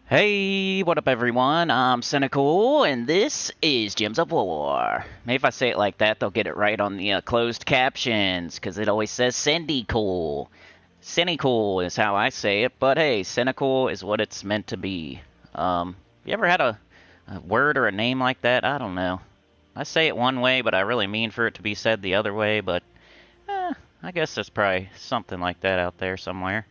Hey, what up everyone? I'm Sinnycool, and this is Gems of War. Maybe if I say it like that, they'll get it right on the closed captions, because it always says Sinnycool. Sinnycool is how I say it, but hey, Sinnycool is what it's meant to be. You ever had a word or a name like that? I don't know. I say it one way, but I really mean for it to be said the other way, but I guess there's probably something like that out there somewhere.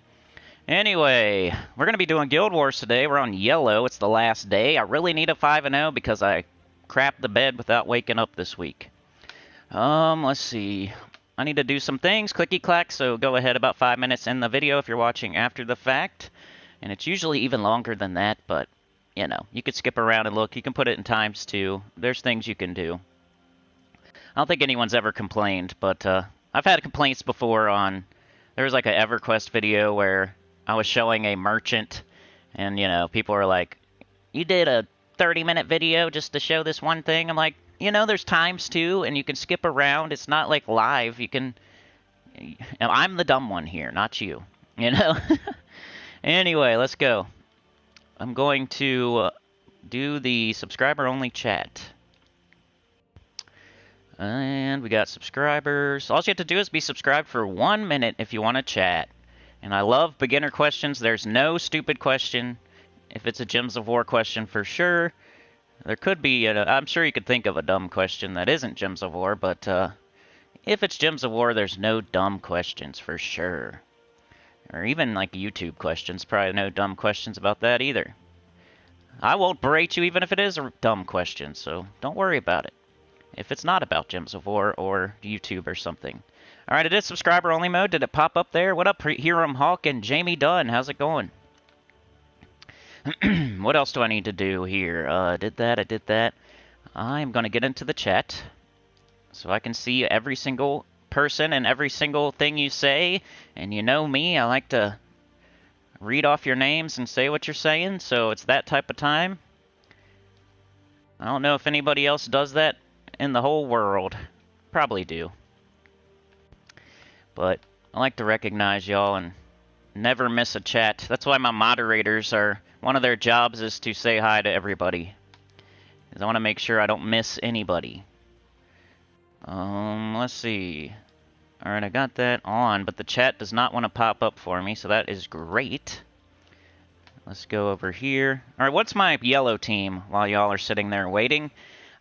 Anyway, we're going to be doing Guild Wars today. We're on yellow. It's the last day. I really need a 5-0 because I crapped the bed without waking up this week. Let's see. I need to do some things, clicky-clack, so go ahead about 5 minutes in the video if you're watching after the fact. And it's usually even longer than that, but, you know, you could skip around and look. You can put it in times, too. There's things you can do. I don't think anyone's ever complained, but I've had complaints before on... There was like an EverQuest video where I was showing a merchant, and, you know, people were like, you did a 30-minute video just to show this one thing? I'm like, you know, there's times, too, and you can skip around. It's not, like, live. You can... I'm the dumb one here, not you, you know? Anyway, let's go. I'm going to do the subscriber-only chat. And we got subscribers. All you have to do is be subscribed for 1 minute if you want to chat. And I love beginner questions. There's no stupid question. If it's a Gems of War question, for sure. There could be, I'm sure you could think of a dumb question that isn't Gems of War, but if it's Gems of War, there's no dumb questions, for sure. Or even, like, YouTube questions. Probably no dumb questions about that, either. I won't berate you even if it is a dumb question, so don't worry about it. If it's not about Gems of War or YouTube or something. Alright, it is subscriber-only mode. Did it pop up there? What up, Hiram Hawk and Jamie Dunn? How's it going? What else do I need to do here? I did that. I'm going to get into the chat so I can see every single person and every single thing you say. And you know me, I like to read off your names and say what you're saying, so it's that type of time. I don't know if anybody else does that in the whole world. Probably do. But I like to recognize y'all and never miss a chat. That's why my moderators are... One of their jobs is to say hi to everybody. Because I want to make sure I don't miss anybody. Let's see. Alright, I got that on, but the chat does not want to pop up for me, so that is great. Let's go over here. Alright, what's my yellow team while y'all are sitting there waiting?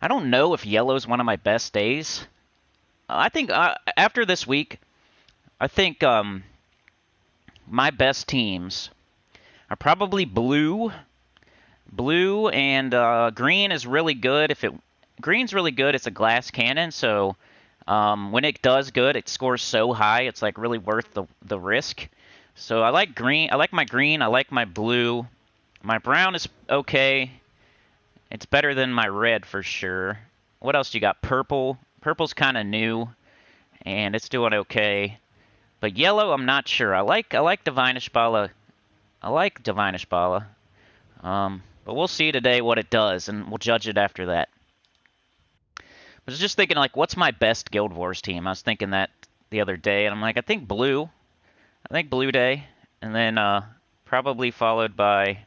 I don't know if yellow's one of my best days. I think after this week... I think my best teams are probably blue. Blue and green is really good. Green's really good. It's a glass cannon, so when it does good, it scores so high. It's like really worth the risk. So I like green. I like my green. I like my blue. My brown is okay. It's better than my red for sure. What else do you got? Purple. Purple's kind of new, and it's doing okay. But yellow, I'm not sure. I like Divinishbala. I like Divinishbala. But we'll see today what it does, and we'll judge it after that. I was just thinking, like, what's my best Guild Wars team? I was thinking that the other day, and I'm like, I think blue. I think Blue Day. And then probably followed by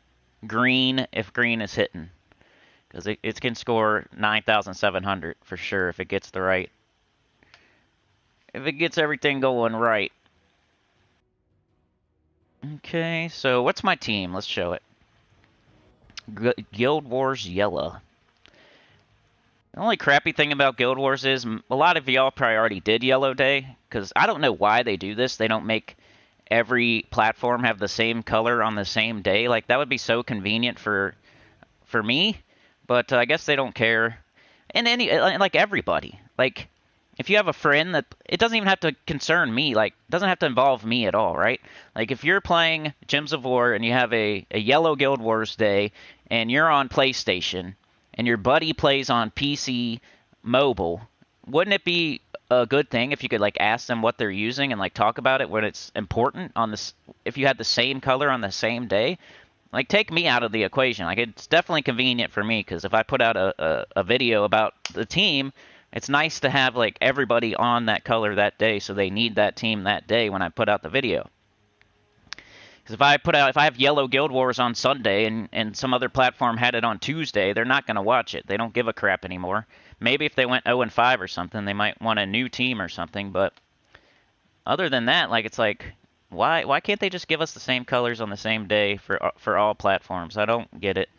green, if green is hitting. Because it can score 9,700 for sure if it gets the right... If it gets everything going right. Okay, so what's my team? Let's show it. Guild Wars Yellow. The only crappy thing about Guild Wars is a lot of y'all probably already did Yellow Day, because I don't know why they do this. They don't make every platform have the same color on the same day. Like, that would be so convenient for me, but I guess they don't care. And like everybody. Like... If you have a friend that... It doesn't even have to concern me. Like, it doesn't have to involve me at all, right? Like, if you're playing Gems of War and you have a yellow Guild Wars day and you're on PlayStation and your buddy plays on PC mobile, wouldn't it be a good thing if you could, like, ask them what they're using and, like, talk about it when it's important on this... If you had the same color on the same day? Like, take me out of the equation. Like, it's definitely convenient for me because if I put out a video about the team... It's nice to have, like, everybody on that color that day, so they need that team that day when I put out the video. Because if I have Yellow Guild Wars on Sunday and some other platform had it on Tuesday, they're not going to watch it. They don't give a crap anymore. Maybe if they went 0-5 or something, they might want a new team or something. But other than that, like, it's like, why can't they just give us the same colors on the same day for all platforms? I don't get it.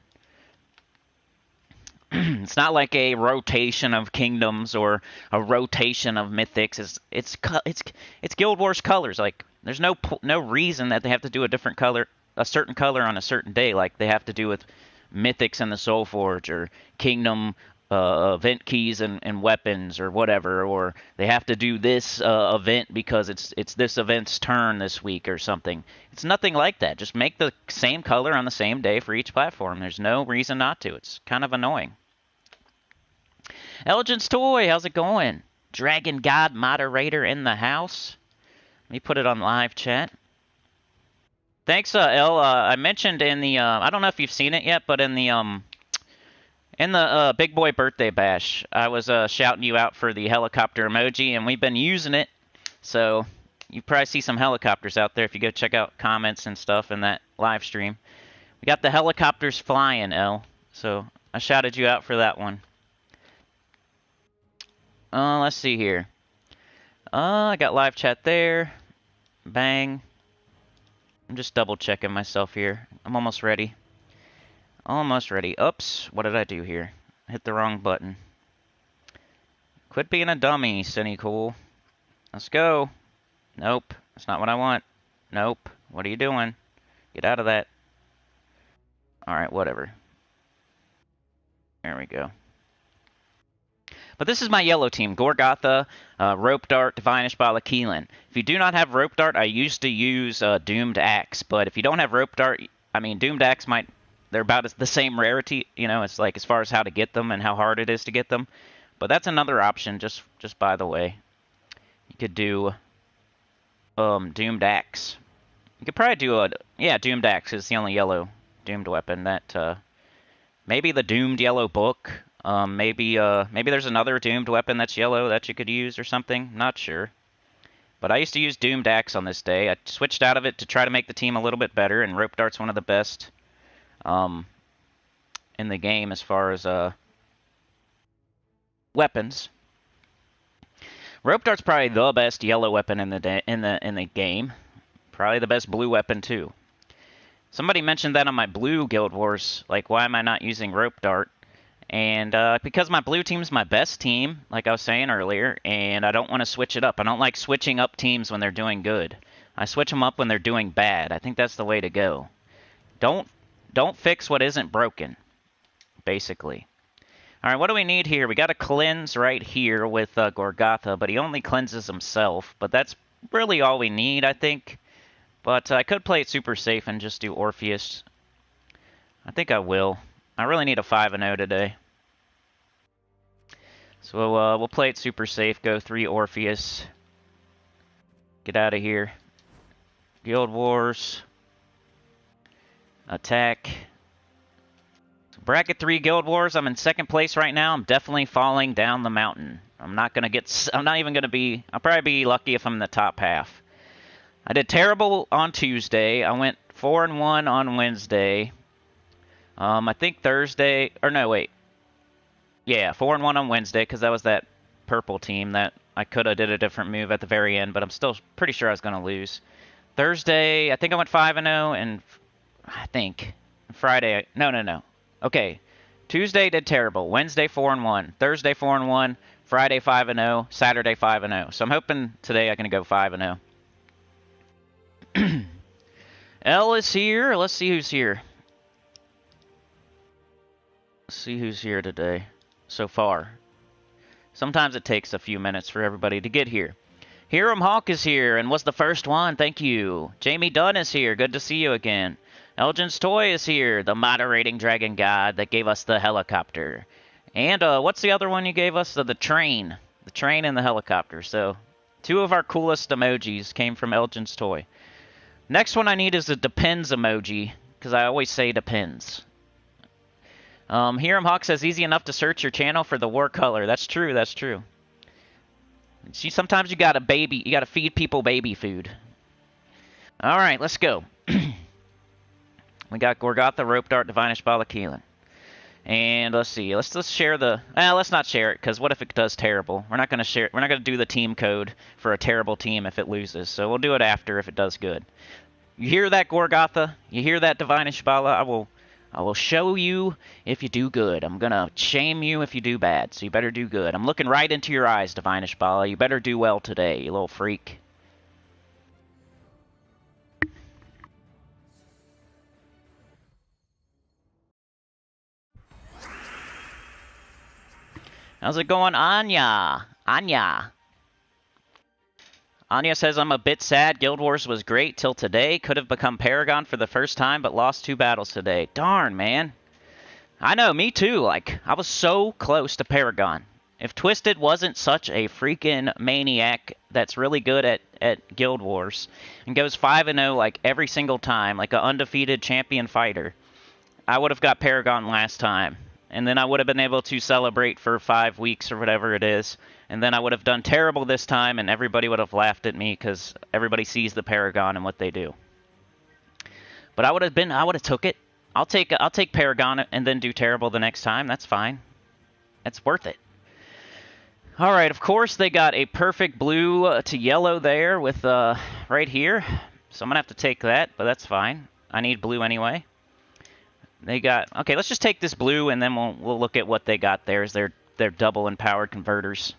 It's not like a rotation of kingdoms or a rotation of mythics. It's Guild Wars colors. Like, there's no reason that they have to do a certain color on a certain day, like they have to do with mythics in the Soul Forge or kingdom event keys and weapons or whatever, or they have to do this event because it's this event's turn this week or something. It's nothing like that. Just make the same color on the same day for each platform. There's no reason not to. It's kind of annoying. Elgin's Toy, how's it going? Dragon God moderator in the house. Let me put it on live chat. Thanks, El. I mentioned in the I don't know if you've seen it yet, but in the Big Boy Birthday Bash, I was shouting you out for the helicopter emoji, and we've been using it. So you probably see some helicopters out there if you go check out comments and stuff in that live stream. We got the helicopters flying, El. So I shouted you out for that one. Let's see here. I got live chat there. Bang. I'm just double checking myself here. I'm almost ready. Almost ready. Oops. What did I do here? I hit the wrong button. Quit being a dummy, Sinnycool. Let's go. Nope. That's not what I want. Nope. What are you doing? Get out of that. Alright, whatever. There we go. But this is my yellow team. Gorgotha, Rope Dart, Divinish, Balakeelan. If you do not have Rope Dart, I used to use Doomed Axe. But if you don't have Rope Dart, I mean, Doomed Axe they're about the same rarity. You know, it's like as far as how to get them and how hard it is to get them. But that's another option, just by the way. You could do Doomed Axe. You could probably do Doomed Axe is the only yellow doomed weapon that, maybe the Doomed Yellow Book. Maybe there's another doomed weapon that's yellow that you could use or something. Not sure. But I used to use Doomed Axe on this day. I switched out of it to try to make the team a little bit better, and Rope Dart's one of the best in the game as far as weapons. Rope Dart's probably the best yellow weapon in the game. Probably the best blue weapon too. Somebody mentioned that on my blue Guild Wars. Like, why am I not using Rope Dart? And because my blue team's my best team, like I was saying earlier, and I don't want to switch it up. I don't like switching up teams when they're doing good. I switch them up when they're doing bad. I think that's the way to go. Don't fix what isn't broken, basically. All right, what do we need here? We got a cleanse right here with Gorgotha, but he only cleanses himself. But that's really all we need, I think. But I could play it super safe and just do Orpheus. I think I will. I really need a 5-0 today. So we'll play it super safe. Go 3 Orpheus. Get out of here. Guild Wars. Attack. So bracket 3 Guild Wars. I'm in 2nd place right now. I'm definitely falling down the mountain. I'm not even gonna be. I'll probably be lucky if I'm in the top half. I did terrible on Tuesday. I went 4-1 on Wednesday. I think Thursday, or no, wait. Yeah, 4-1 on Wednesday, because that was that purple team that I could have did a different move at the very end, but I'm still pretty sure I was going to lose. Thursday, I think I went 5-0, and I think Friday, no. Okay, Tuesday did terrible. Wednesday 4-1. Thursday 4-1. Friday 5-0. Saturday 5-0. So I'm hoping today I'm going to go 5-0. L is here. Let's see who's here. See who's here today so far. Sometimes it takes a few minutes for everybody to get here. Hiram Hawk is here and was the first one. Thank you. Jamie Dunn is here. Good to see you again. Elgin's Toy is here, the moderating dragon god that gave us the helicopter. And what's the other one you gave us? The train. The train and the helicopter. So 2 of our coolest emojis came from Elgin's Toy. Next one I need is the depends emoji, because I always say depends. Hiram Hawk says, easy enough to search your channel for the war color. That's true, that's true. See, sometimes you gotta feed people baby food. Alright, let's go. We got Gorgotha, Rope Dart, Divinish Bala, Keelan. And let's see. Let's share the. Let's not share it, because what if it does terrible? We're not gonna share. We're not gonna do the team code for a terrible team if it loses. So we'll do it after if it does good. You hear that, Gorgotha? You hear that, Divinish Bala? I will show you if you do good. I'm gonna shame you if you do bad. So you better do good. I'm looking right into your eyes, Divinish Bala. You better do well today, you little freak. How's it going, Anya? Anya says, I'm a bit sad. Guild Wars was great till today. Could have become Paragon for the first time, but lost 2 battles today. Darn, man. I know, me too. Like, I was so close to Paragon. If Twisted wasn't such a freaking maniac that's really good at Guild Wars and goes 5-0 like every single time, like an undefeated champion fighter, I would have got Paragon last time. And then I would have been able to celebrate for 5 weeks or whatever it is. And then I would have done terrible this time, and everybody would have laughed at me because everybody sees the Paragon and what they do. But I would have took it. I'll take Paragon and then do terrible the next time. That's fine. It's worth it. All right, of course they got a perfect blue to yellow there with right here. So I'm gonna have to take that, but that's fine. I need blue anyway. They got, okay, let's just take this blue and then we'll look at what they got there as their double empowered converters.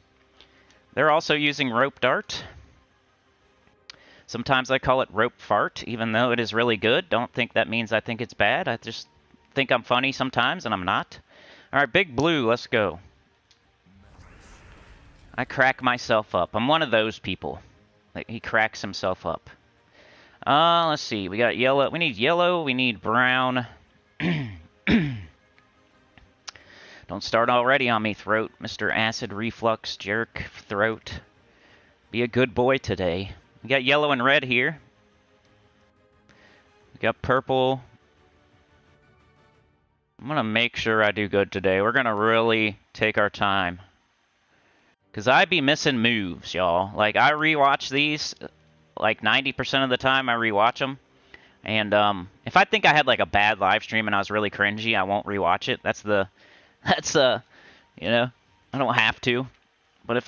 They're also using Rope Dart. Sometimes I call it Rope Fart, even though it is really good. Don't think that means I think it's bad. I just think I'm funny sometimes and I'm not. All right, big blue, let's go. I crack myself up. I'm one of those people. Like, he cracks himself up. Let's see, we got yellow. We need yellow, we need brown. Don't start already on me, Throat. Mr. Acid Reflux Jerk Throat. Be a good boy today. We got yellow and red here. We got purple. I'm going to make sure I do good today. We're going to really take our time. Because I be missing moves, y'all. Like, I rewatch these. Like, 90% of the time I rewatch them. And if I think I had like a bad live stream and I was really cringy, I won't rewatch it. That's you know, I don't have to. But if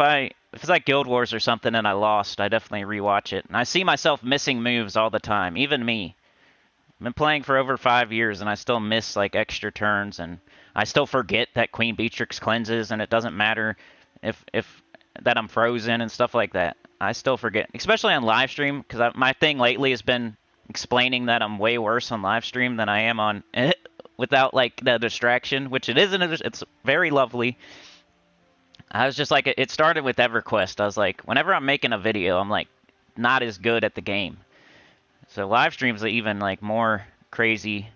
it's like Guild Wars or something and I lost, I definitely rewatch it. And I see myself missing moves all the time, even me. I've been playing for over 5 years and I still miss like extra turns, and I still forget that Queen Beatrix cleanses, and it doesn't matter if that I'm frozen and stuff like that. I still forget, especially on live stream, because my thing lately has been explaining that I'm way worse on live stream than I am on without like the distraction, which it isn't. It's very lovely. I was just like, it started with EverQuest. I was like, whenever I'm making a video, I'm like not as good at the game. So live streams are even like more crazy.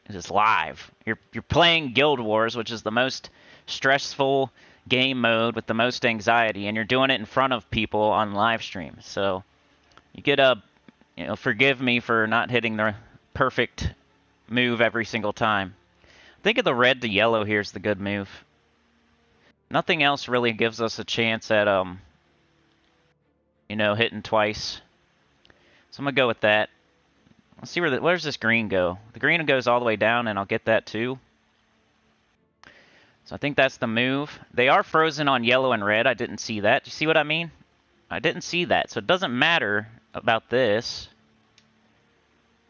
It's live. You're playing Guild Wars, which is the most stressful game mode with the most anxiety, and you're doing it in front of people on live stream. So you get a forgive me for not hitting the perfect move every single time. I think of the red to yellow here is the good move. Nothing else really gives us a chance at, hitting twice. So I'm going to go with that. Let's see where's this green go? The green goes all the way down, and I'll get that too. So I think that's the move. They are frozen on yellow and red. I didn't see that. Do you see what I mean? I didn't see that. So it doesn't matter about this.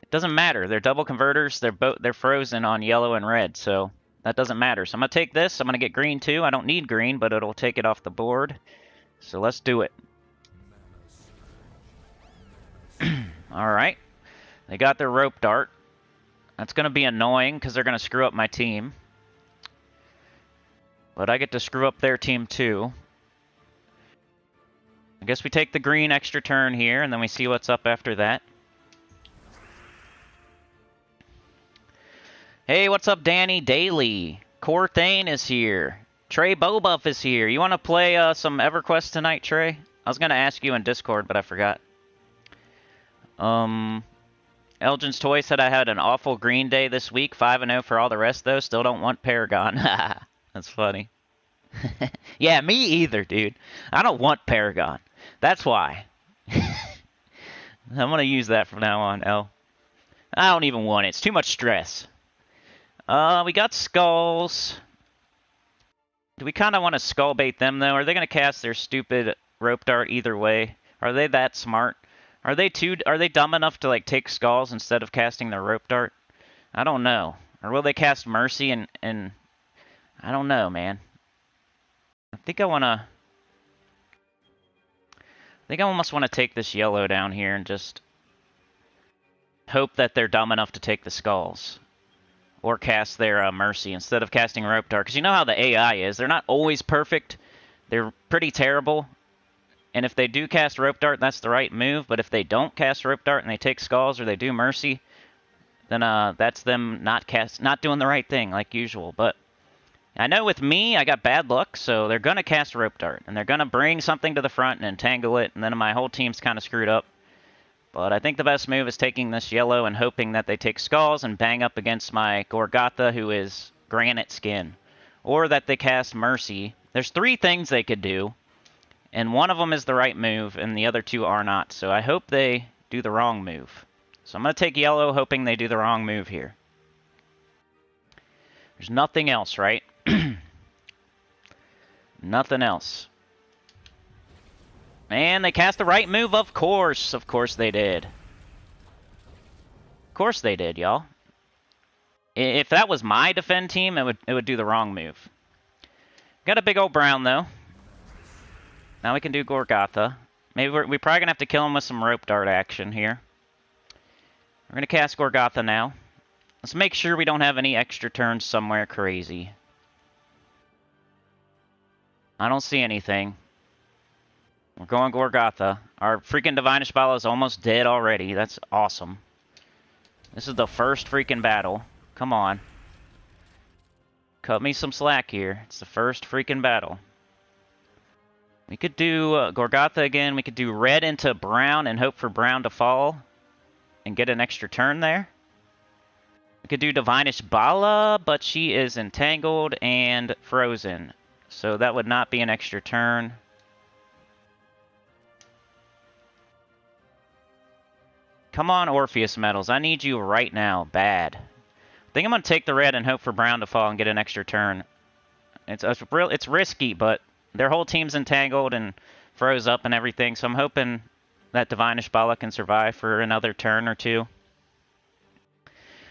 It doesn't matter. They're double converters. They're frozen on yellow and red, so that doesn't matter. So I'm gonna take this. I'm gonna get green too. I don't need green, but it'll take it off the board. So let's do it. All right. They got their rope dart. That's gonna be annoying because they're gonna screw up my team. But I get to screw up their team too. I guess we take the green extra turn here, and then we see what's up after that. Hey, what's up, Danny Daly? Core Thane is here. Trey Bobuff is here. You want to play some EverQuest tonight, Trey? I was going to ask you in Discord, but I forgot. Elgin's Toy said I had an awful green day this week. 5-0 for all the rest, though. Still don't want Paragon. That's funny. Yeah, me either, dude. I don't want Paragon. That's why. I'm going to use that from now on, L. I don't even want it. It's too much stress. We got skulls. Do we kind of want to skull bait them, though? Are they going to cast their stupid rope dart either way? Are they that smart? Are they dumb enough to, like, take skulls instead of casting their rope dart? I don't know. Or will they cast mercy and I don't know, man. I think I almost want to take this yellow down here and just hope that they're dumb enough to take the skulls. Or cast their mercy instead of casting rope dart. Because you know how the AI is. They're not always perfect. They're pretty terrible. And if they do cast rope dart, that's the right move. But if they don't cast rope dart and they take skulls or they do mercy, then that's them not doing the right thing like usual. But I know with me, I got bad luck, so they're going to cast rope dart. And they're going to bring something to the front and entangle it. And then my whole team's kind of screwed up. But I think the best move is taking this yellow and hoping that they take skulls and bang up against my Gorgatha, who is granite skin. Or that they cast mercy. There's 3 things they could do, and one of them is the right move, and the other 2 are not. So I hope they do the wrong move. So I'm going to take yellow, hoping they do the wrong move here. There's nothing else, right? Nothing else. Man, they cast the right move, of course. Of course they did. Of course they did, y'all. If that was my defend team, it would do the wrong move. Got a big old brown, though. Now we can do Gorgatha. Maybe we're probably going to have to kill him with some rope dart action here. We're going to cast Gorgatha now. Let's make sure we don't have any extra turns somewhere crazy. I don't see anything. We're going Gorgatha. Our freaking Divine Ishbala is almost dead already. That's awesome. This is the first freaking battle. Come on. Cut me some slack here. It's the first freaking battle. We could do Gorgatha again. We could do red into brown and hope for brown to fall and get an extra turn there. We could do Divine Ishbala, but she is entangled and frozen. So that would not be an extra turn. Come on, Orpheus Metals. I need you right now. Bad. I think I'm going to take the red and hope for brown to fall and get an extra turn. It's risky, but their whole team's entangled and froze up and everything, so I'm hoping that Divine Ishbala can survive for another turn or 2.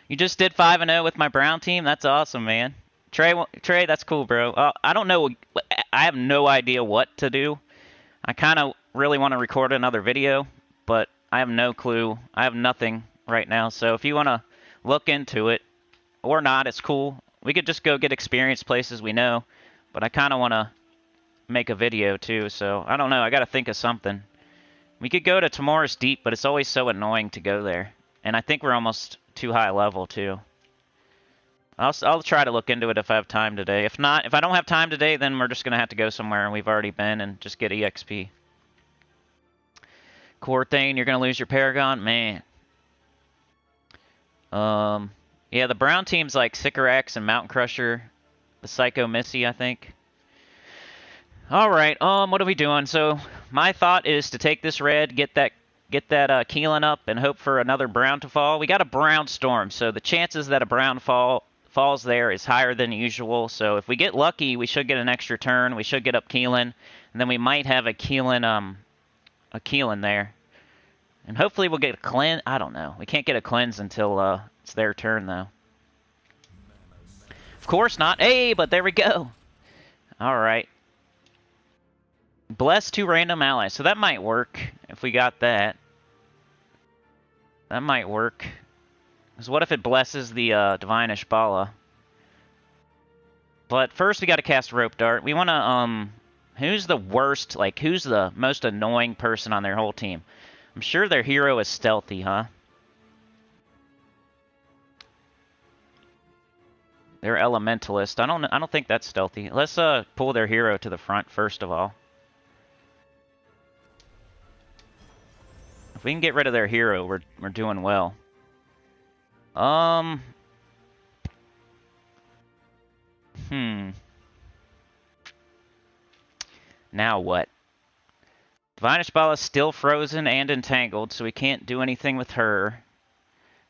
You just did 5-0 with my brown team? That's awesome, man. Trey, that's cool, bro. I don't know. I have no idea what to do. I kind of really want to record another video, but I have no clue. I have nothing right now, so if you want to look into it, or not, it's cool. We could just go get experience places we know, but I kind of want to make a video too, so I don't know. I got to think of something. We could go to Tomorrow's Deep, but it's always so annoying to go there, and I think we're almost too high level too. I'll try to look into it if I have time today. If not, if I don't have time today, then we're just going to have to go somewhere we've already been and just get EXP. Corthane, you're going to lose your Paragon? Man. Yeah, the brown team's like Sycorax and Mountain Crusher. The Psycho Missy, I think. Alright, what are we doing? So, my thought is to take this red, get that Keelan up, and hope for another brown to fall. We got a brown storm, so the chances that a brown falls there is higher than usual. So if we get lucky, we should get an extra turn. We should get up Keelan, and then we might have a Keelan there. And hopefully we'll get a cleanse. I don't know. We can't get a cleanse until it's their turn, though. Of course not. Hey, but there we go. Alright. Bless 2 random allies. So that might work if we got that. That might work. Because what if it blesses the Divine Ishbala? But first we got to cast Rope Dart. We want to, who's the worst, like, who's the most annoying person on their whole team? I'm sure their hero is stealthy, huh? They're Elementalist. I don't think that's stealthy. Let's pull their hero to the front first of all. If we can get rid of their hero, we're doing well. Now what? Divine Ishbala is still frozen and entangled, so we can't do anything with her.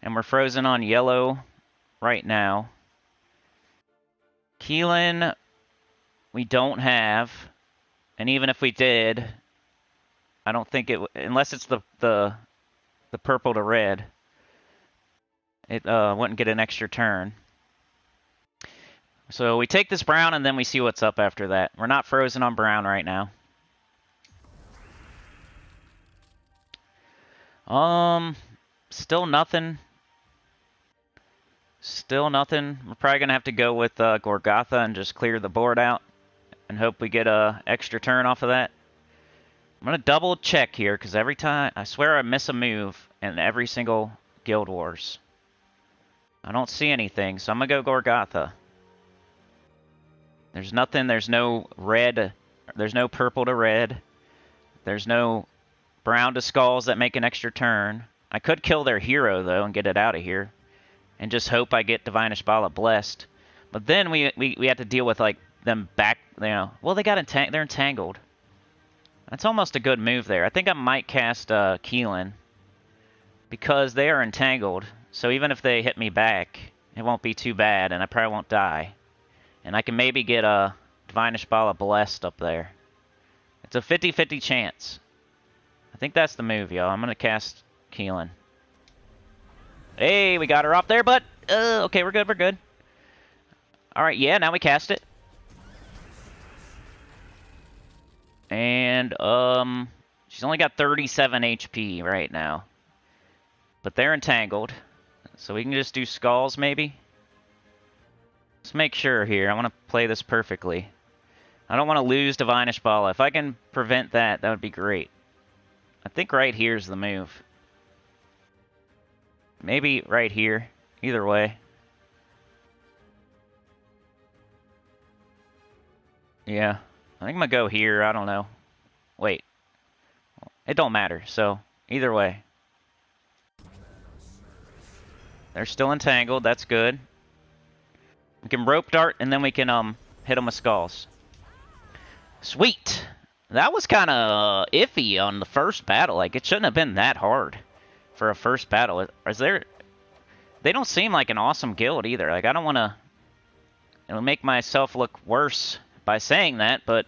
And we're frozen on yellow right now. Keelan, we don't have. And even if we did, I don't think it... Unless it's the purple to red, it wouldn't get an extra turn. So we take this brown and then we see what's up after that. We're not frozen on brown right now. Still nothing. Still nothing. We're probably going to have to go with Gorgatha and just clear the board out and hope we get a extra turn off of that. I'm going to double check here because every time, I swear I miss a move in every single Guild Wars. I don't see anything, so I'm going to go Gorgatha. There's nothing, there's no red, there's no purple to red. There's no brown to skulls that make an extra turn. I could kill their hero, though, and get it out of here. And just hope I get Divine Ishbala blessed. But then we have to deal with, like, them back, you know. Well, they're entangled. That's almost a good move there. I think I might cast Keelan. Because they are entangled. So even if they hit me back, it won't be too bad, and I probably won't die. And I can maybe get a Divine Ishbala blessed up there. It's a 50-50 chance. I think that's the move, y'all. I'm going to cast Keelan. Hey, we got her off there, but... okay, we're good, we're good. Alright, yeah, now we cast it. And, she's only got 37 HP right now. But they're entangled. So we can just do skulls, maybe? Let's make sure here. I want to play this perfectly. I don't want to lose Divine Ishbala. If I can prevent that, that would be great. I think right here's the move. Maybe right here. Either way. Yeah. I think I'm going to go here. I don't know. Wait. It don't matter. So, either way. They're still entangled. That's good. We can rope dart, and then we can hit them with skulls. Sweet! That was kind of iffy on the first battle. Like, it shouldn't have been that hard for a first battle. Is there... They don't seem like an awesome guild either. Like, I don't want to... It'll make myself look worse by saying that, but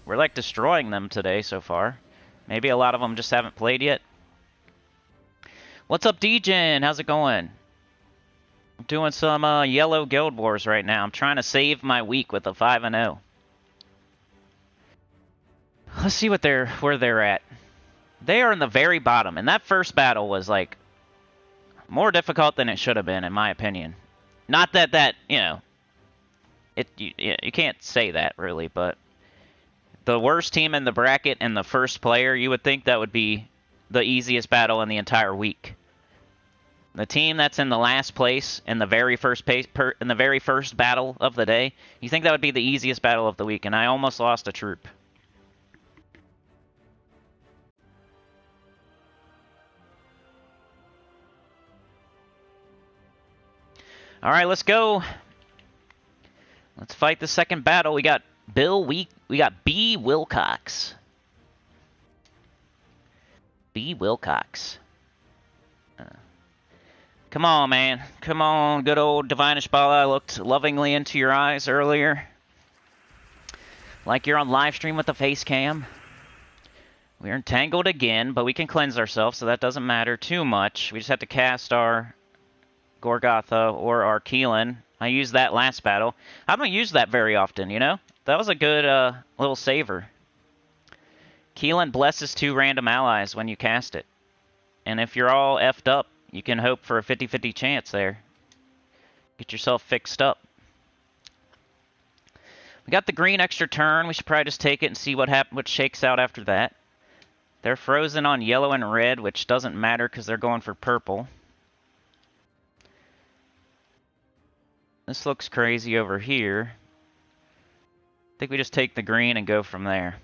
we're, like, destroying them today so far. Maybe a lot of them just haven't played yet. What's up, Degen? How's it going? I'm doing some yellow Guild Wars right now. I'm trying to save my week with a 5-0. Let's see what where they're at. They are in the very bottom, and that first battle was like more difficult than it should have been, in my opinion. Not that you know, you can't say that really, but the worst team in the bracket and the first player, you would think that would be the easiest battle in the entire week. The team that's in the last place in the very first battle of the day, you think that would be the easiest battle of the week, and I almost lost a troop. All right, let's go. Let's fight the second battle. We got we got B. Wilcox. B. Wilcox. Come on, man. Come on, good old Divine Ishbala. I looked lovingly into your eyes earlier. Like you're on live stream with the face cam. We're entangled again, but we can cleanse ourselves, so that doesn't matter too much. We just have to cast our Gorgatha or our Keelan. I used that last battle. I don't use that very often, you know? That was a good little saver. Keelan blesses 2 random allies when you cast it. And if you're all effed up, you can hope for a 50-50 chance there. Get yourself fixed up. We got the green extra turn. We should probably just take it and see what shakes out after that. They're frozen on yellow and red, which doesn't matter because they're going for purple. This looks crazy over here. I think we just take the green and go from there.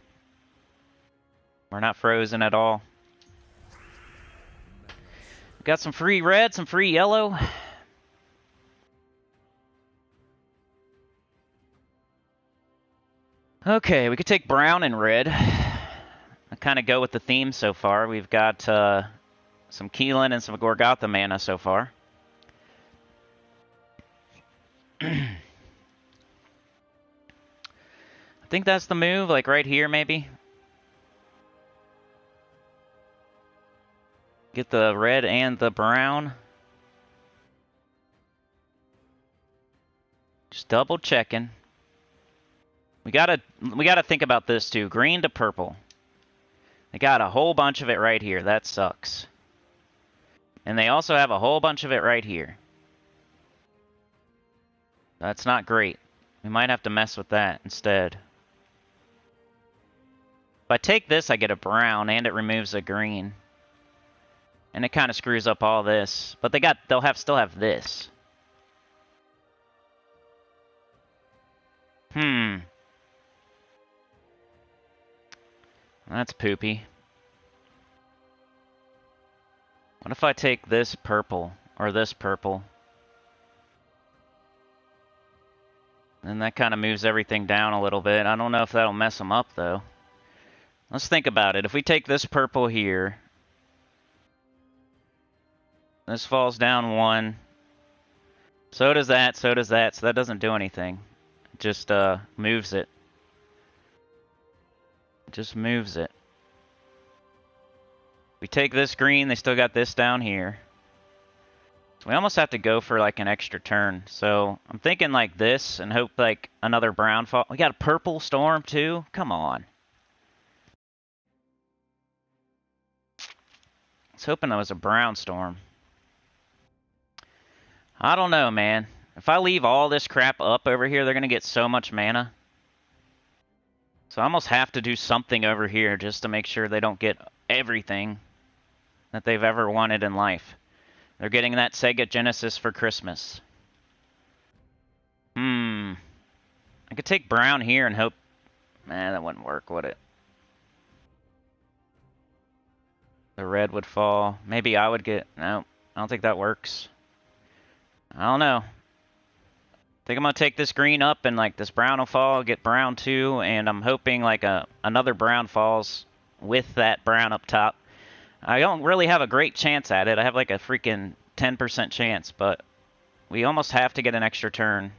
We're not frozen at all. Got some free red, some free yellow. Okay, we could take brown and red. I kind of go with the theme so far. We've got some Keelan and some Gorgotha mana so far. I think that's the move, like right here maybe. Get the red and the brown. Just double checking. We gotta think about this too. Green to purple. They got a whole bunch of it right here. That sucks. And they also have a whole bunch of it right here. That's not great. We might have to mess with that instead. If I take this, I get a brown, and it removes a green. And it kind of screws up all this. But they'll still have this. That's poopy. What if I take this purple, or this purple? And that kind of moves everything down a little bit. I don't know if that'll mess them up, though. Let's think about it. If we take this purple here, this falls down 1. So does that, so does that. So that doesn't do anything. It just moves it. Just moves it. We take this green, they still got this down here. So we almost have to go for like an extra turn. So I'm thinking like this and hope like another brown fall. We got a purple storm too? Come on. I was hoping that was a brown storm. I don't know, man. If I leave all this crap up over here, they're going to get so much mana. So I almost have to do something over here just to make sure they don't get everything that they've ever wanted in life. They're getting that Sega Genesis for Christmas. I could take brown here and hope... that wouldn't work, would it? The red would fall. Maybe I would get... No, I don't think that works. I don't know. I think I'm going to take this green up and like this brown will fall, get brown too, and I'm hoping like another brown falls with that brown up top. I don't really have a great chance at it. I have like a freaking 10% chance, but we almost have to get an extra turn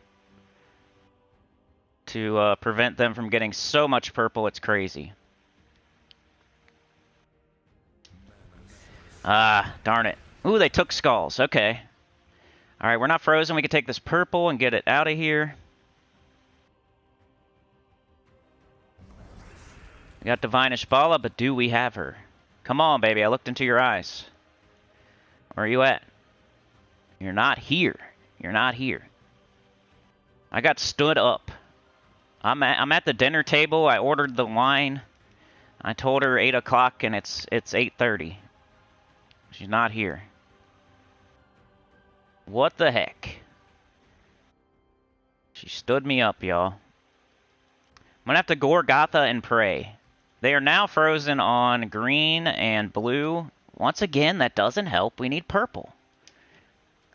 to prevent them from getting so much purple, it's crazy. Ah, darn it. Ooh, they took skulls. Okay. Alright, we're not frozen. We can take this purple and get it out of here. We got Divine Ishbala, but do we have her? Come on, baby. I looked into your eyes. Where are you at? You're not here. You're not here. I got stood up. I'm at the dinner table. I ordered the wine. I told her 8 o'clock, and it's 8:30. She's not here. What the heck? She stood me up, y'all. I'm gonna have to Gorgotha and pray. They are now frozen on green and blue. Once again, that doesn't help. We need purple.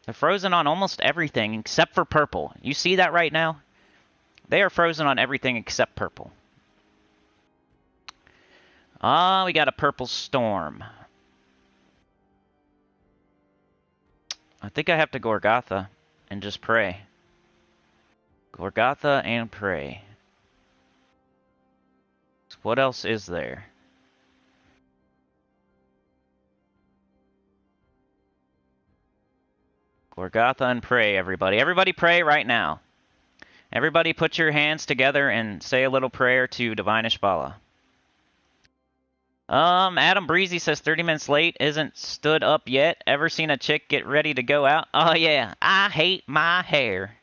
They're frozen on almost everything except for purple. You see that right now? They are frozen on everything except purple. We got a purple storm. I think I have to Gorgotha and just pray. Gorgotha and pray. What else is there? Gorgotha and pray, everybody. Everybody pray right now. Everybody put your hands together and say a little prayer to Divine Ishbala. Adam Breezy says 30 minutes late, isn't stood up yet. Ever seen a chick get ready to go out? Oh yeah, I hate my hair.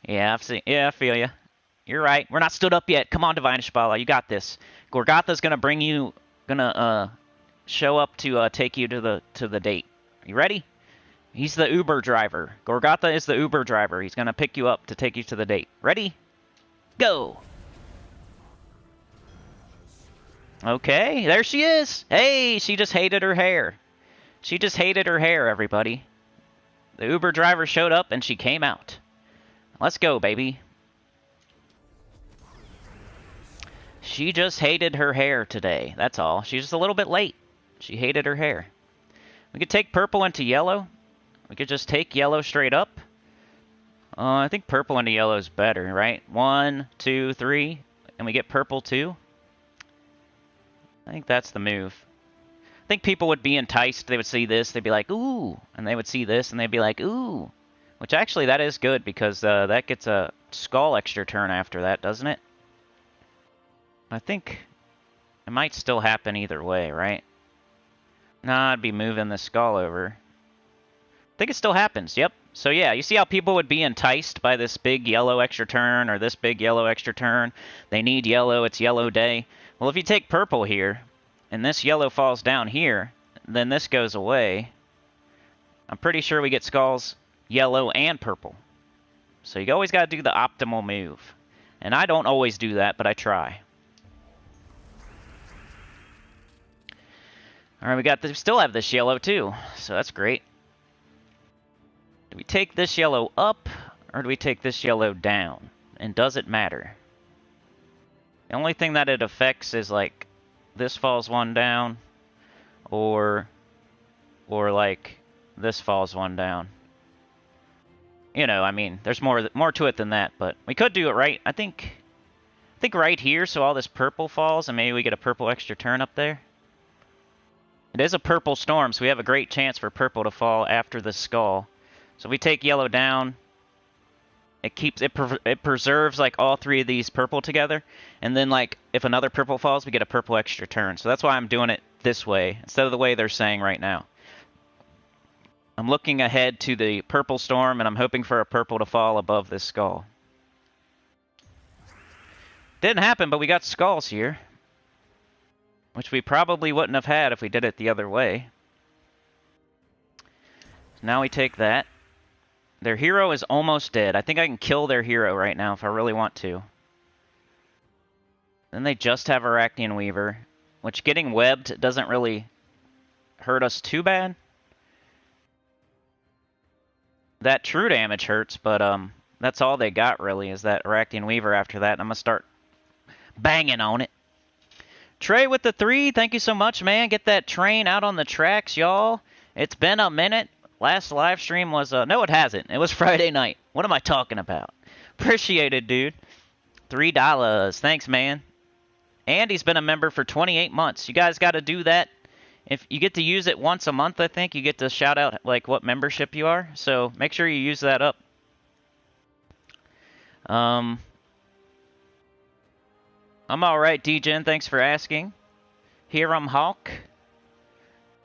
Yeah, I feel you. You're right. We're not stood up yet. Come on, Divine Ishbala, you got this. Gorgotha's gonna show up to take you to the date. You ready? He's the Uber driver. Gorgotha is the Uber driver. He's gonna pick you up to take you to the date. Ready? Go. Okay, there she is. Hey, she just hated her hair. She just hated her hair, everybody. The Uber driver showed up and she came out. Let's go, baby. She just hated her hair today. That's all. She's just a little bit late. She hated her hair. We could take purple into yellow. We could just take yellow straight up. I think purple into yellow is better, right? 1, 2, 3, and we get purple too. I think that's the move. I think people would be enticed. They would see this, they'd be like, ooh. And they would see this, and they'd be like, ooh. Which actually, that is good, because that gets a skull extra turn after that, doesn't it? I think it might still happen either way, right? Nah, I'd be moving the skull over. I think it still happens, yep. So yeah, you see how people would be enticed by this big yellow extra turn, or this big yellow extra turn? They need yellow, it's yellow day. Well, if you take purple here, and this yellow falls down here, then this goes away. I'm pretty sure we get skulls yellow and purple. So you always got to do the optimal move. And I don't always do that, but I try. Alright, we still have this yellow too, so that's great. Do we take this yellow up, or do we take this yellow down? And does it matter? The only thing that it affects is, like, this falls one down, or like, this falls one down. You know, I mean, there's more to it than that, but we could do it right. I think right here, so all this purple falls, and maybe we get a purple extra turn up there. It is a purple storm, so we have a great chance for purple to fall after the skull. So if we take yellow down, it preserves like all three of these purple together, and then like if another purple falls, we get a purple extra turn. So that's why I'm doing it this way instead of the way they're saying right now. I'm looking ahead to the purple storm, and I'm hoping for a purple to fall above this skull. Didn't happen, but we got skulls here, which we probably wouldn't have had if we did it the other way. So now we take that. Their hero is almost dead. I think I can kill their hero right now if I really want to. Then they just have Arachian Weaver, which getting webbed doesn't really hurt us too bad. That true damage hurts, but that's all they got really is that Arachian Weaver after that. And I'm going to start banging on it. Trey with the 3, thank you so much, man. Get that train out on the tracks, y'all. It's been a minute. Last live stream was, no it hasn't. It was Friday night. What am I talking about? Appreciate it, dude. $3. Thanks, man. Andy's been a member for 28 months. You guys got to do that. If you get to use it once a month, I think, you get to shout out, like, what membership you are. So make sure you use that up. I'm alright, DJen. Thanks for asking. Hiram Hawk.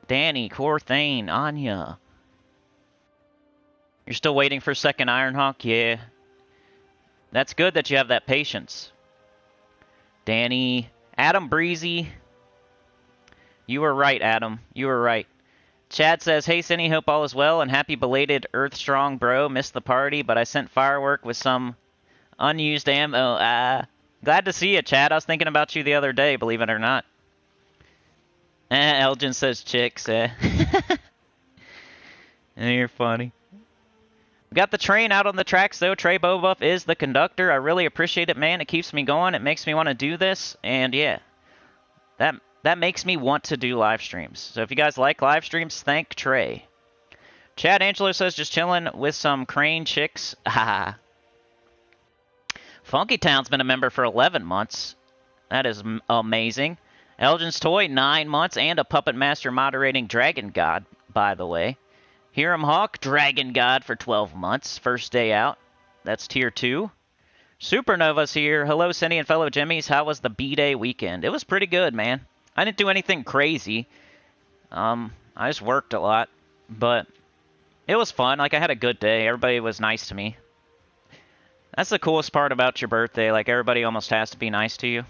Danny, Corthane, Anya. You're still waiting for second Ironhawk? Yeah. That's good that you have that patience. Danny. Adam Breezy. You were right, Adam. You were right. Chad says, hey, Cinny, hope all is well, and happy belated Earthstrong, bro. Missed the party, but I sent firework with some unused ammo. Glad to see you, Chad. I was thinking about you the other day, believe it or not. Elgin says chicks, You're funny. We got the train out on the tracks, though. Trey Bobuff is the conductor. I really appreciate it, man. It keeps me going. It makes me want to do this. And, yeah, that makes me want to do live streams. So if you guys like live streams, thank Trey. Chad Angelo says, just chilling with some crane chicks. Haha. Funky Town's been a member for 11 months. That is amazing. Elgin's Toy, 9 months, and a Puppet Master moderating Dragon God, by the way. Hiram Hawk, Dragon God for 12 months. First day out. That's tier 2. Supernova's here. Hello, Cindy and fellow Jimmies. How was the B-Day weekend? It was pretty good, man. I didn't do anything crazy. I just worked a lot. But it was fun. Like, I had a good day. Everybody was nice to me. That's the coolest part about your birthday. Like, everybody almost has to be nice to you.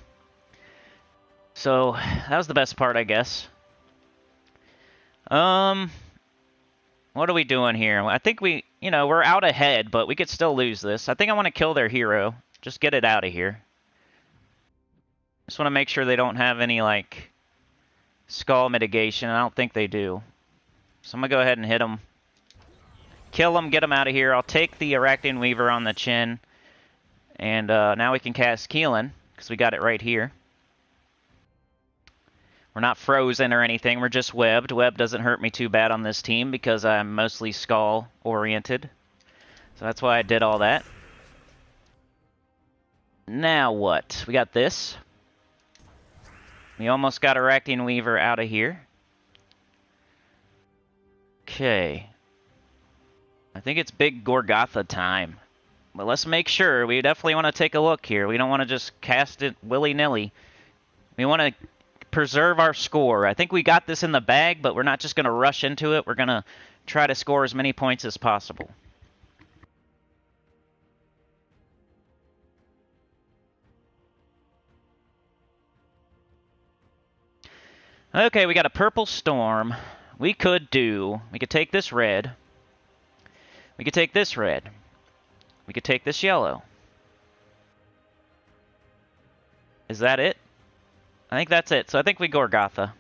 So, that was the best part, I guess. What are we doing here? I think we're out ahead, but we could still lose this. I think I want to kill their hero. Just get it out of here. Just want to make sure they don't have any, like, skull mitigation. I don't think they do. So I'm going to go ahead and hit them. Kill them, get them out of here. I'll take the Arachian Weaver on the chin. And now we can cast Keelan, because we got it right here. We're not frozen or anything. We're just webbed. Web doesn't hurt me too bad on this team because I'm mostly skull-oriented. So that's why I did all that. Now what? We got this. We almost got Arachnid Weaver out of here. Okay. I think it's big Gorgotha time. But let's make sure. We definitely want to take a look here. We don't want to just cast it willy-nilly. We want to preserve our score. I think we got this in the bag, but we're not just going to rush into it. We're going to try to score as many points as possible. Okay, we got a purple storm. We could take this red. We could take this red. We could take this yellow. Is that it? I think that's it. So I think we Gorgotha.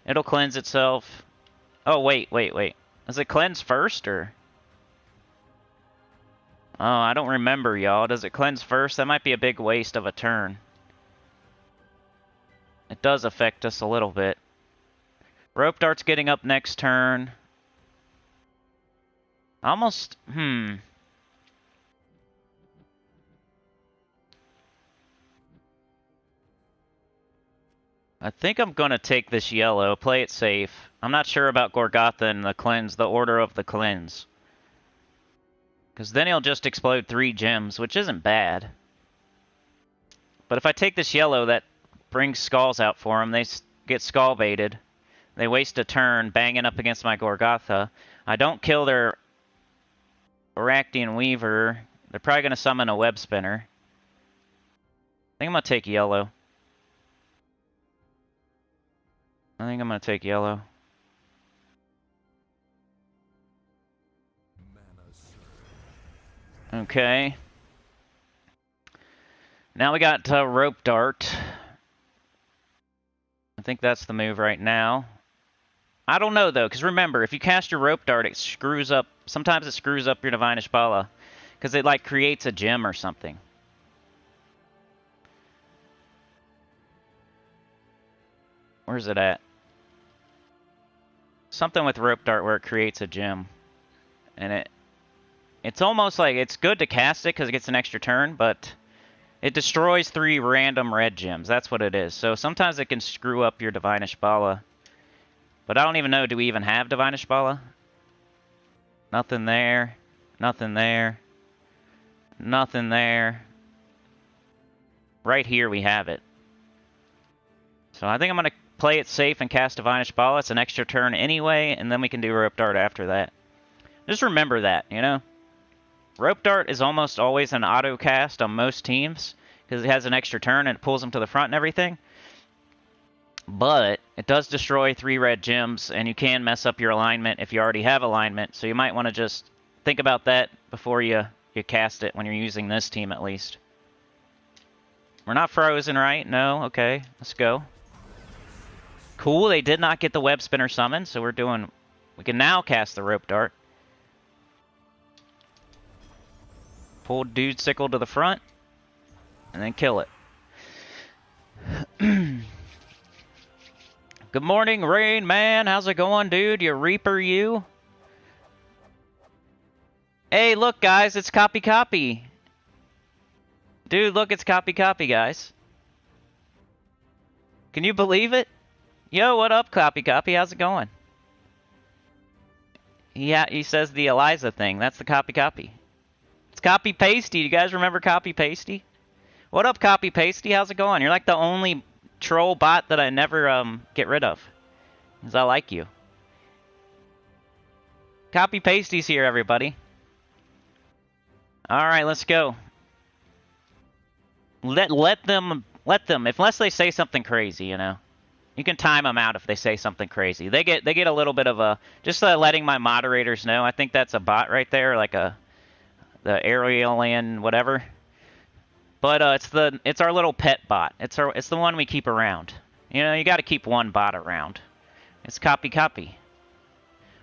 It'll cleanse itself. Oh, wait. Does it cleanse first, or? Oh, I don't remember, y'all. Does it cleanse first? That might be a big waste of a turn. It does affect us a little bit. Rope Dart's getting up next turn. Almost, I think I'm going to take this yellow, play it safe. I'm not sure about Gorgotha and the cleanse, the order of the cleanse. Because then he'll just explode 3 gems, which isn't bad. But if I take this yellow, that brings skulls out for him. They get skull baited. They waste a turn banging up against my Gorgotha. I don't kill their Arachnid Weaver. They're probably going to summon a web spinner. I think I'm going to take yellow. Okay. Now we got Rope Dart. I think that's the move right now. I don't know, though, because remember, if you cast your Rope Dart, it screws up. Sometimes it screws up your Divine Ishbala, because it, like, creates a gem or something. Where's it at? Something with Rope Dart where it creates a gem. And it's almost like it's good to cast it because it gets an extra turn, but it destroys 3 random red gems. That's what it is. So sometimes it can screw up your Divine Ishbala. But I don't even know, do we even have Divine Ishbala? Nothing there. Nothing there. Nothing there. Right here we have it. So I think I'm going to play it safe and cast Divine Ishbala. It's an extra turn anyway, and then we can do Rope Dart after that. Just remember that, you know? Rope Dart is almost always an auto cast on most teams, because it has an extra turn and it pulls them to the front and everything. But it does destroy 3 red gems, and you can mess up your alignment if you already have alignment, so you might want to just think about that before you cast it, when you're using this team at least. We're not frozen, right? No? Okay, let's go. Cool, they did not get the web spinner summon, so we can now cast the Rope Dart. Pull Dude Sickle to the front, and then kill it. Good morning, Rain Man. How's it going, dude? You Reaper, you? Hey, look, guys, it's Copy. Dude, look, it's Copy, guys. Can you believe it? Yo, what up, Copy? How's it going? Yeah, he says the Eliza thing. That's the Copy. It's Copy Pasty. You guys remember Copy Pasty? What up, Copy Pasty? How's it going? You're like the only troll bot that I never get rid of, because I like you. Copy Pasty's here, everybody. All right, let's go. Let them, unless they say something crazy, you know. You can time them out if they say something crazy. They get a little bit of a, just letting my moderators know. I think that's a bot right there, like the Aerialian whatever. But it's our little pet bot. It's the one we keep around. You know, you got to keep one bot around. It's Copy.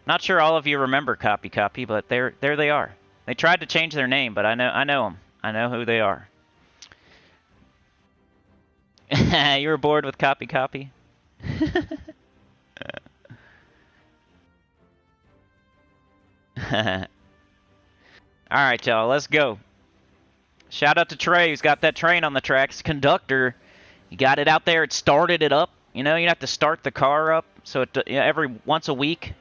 Not sure all of you remember Copy, but there they are. They tried to change their name, but I know them. I know who they are. You were bored with Copy? Alright, y'all, let's go. Shout out to Trey, who's got that train on the tracks. Conductor, you got it out there, it started it up. You know, you have to start the car up, so it, you know, every once a week,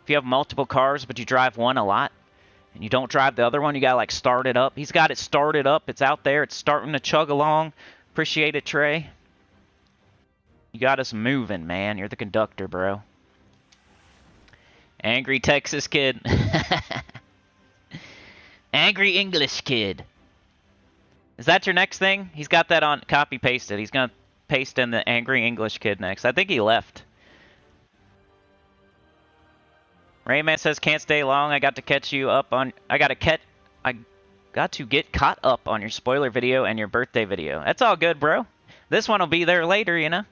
if you have multiple cars, but you drive one a lot, and you don't drive the other one, you gotta, like, start it up. He's got it started up, it's out there, it's starting to chug along. Appreciate it, Trey. You got us moving, man. You're the conductor, bro. Angry Texas kid. Angry English kid. Is that your next thing? He's got that on copy pasted. He's gonna paste in the Angry English kid next. I think he left. Rayman says can't stay long. I got to catch you up on. I got to get caught up on your spoiler video and your birthday video. That's all good, bro. This one will be there later, you know.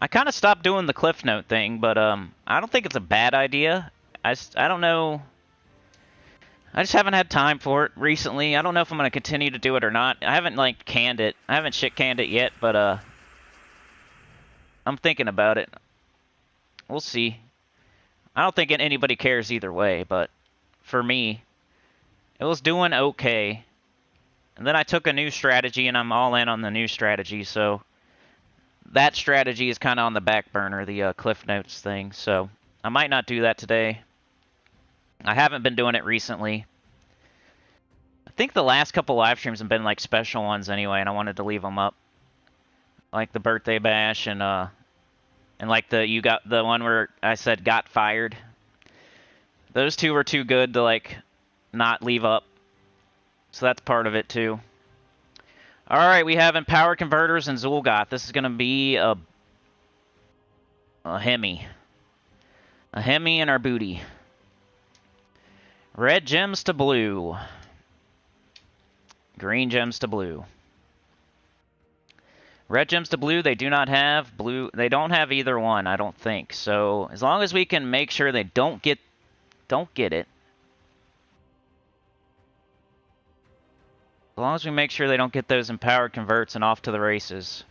I kind of stopped doing the Cliff Note thing, but I don't think it's a bad idea. I don't know. I just haven't had time for it recently. I don't know if I'm going to continue to do it or not. I haven't, like, canned it. I haven't shit-canned it yet, but I'm thinking about it. We'll see. I don't think anybody cares either way, but for me, it was doing okay. And then I took a new strategy, and I'm all in on the new strategy, so that strategy is kind of on the back burner, the Cliff Notes thing, so I might not do that today. I haven't been doing it recently. I think the last couple live streams have been like special ones anyway, and I wanted to leave them up, like the birthday bash and like you got the one where I said got fired. Those two were too good to like not leave up, so that's part of it too. All right, we have Empowered Converters and Zul'Goth. This is gonna be a Hemi. A Hemi in our booty. Red gems to blue. Green gems to blue. Red gems to blue, they do not have blue. They don't have either one, I don't think. So as long as we can make sure they don't get it. As long as we make sure they don't get those empowered converts and off to the races.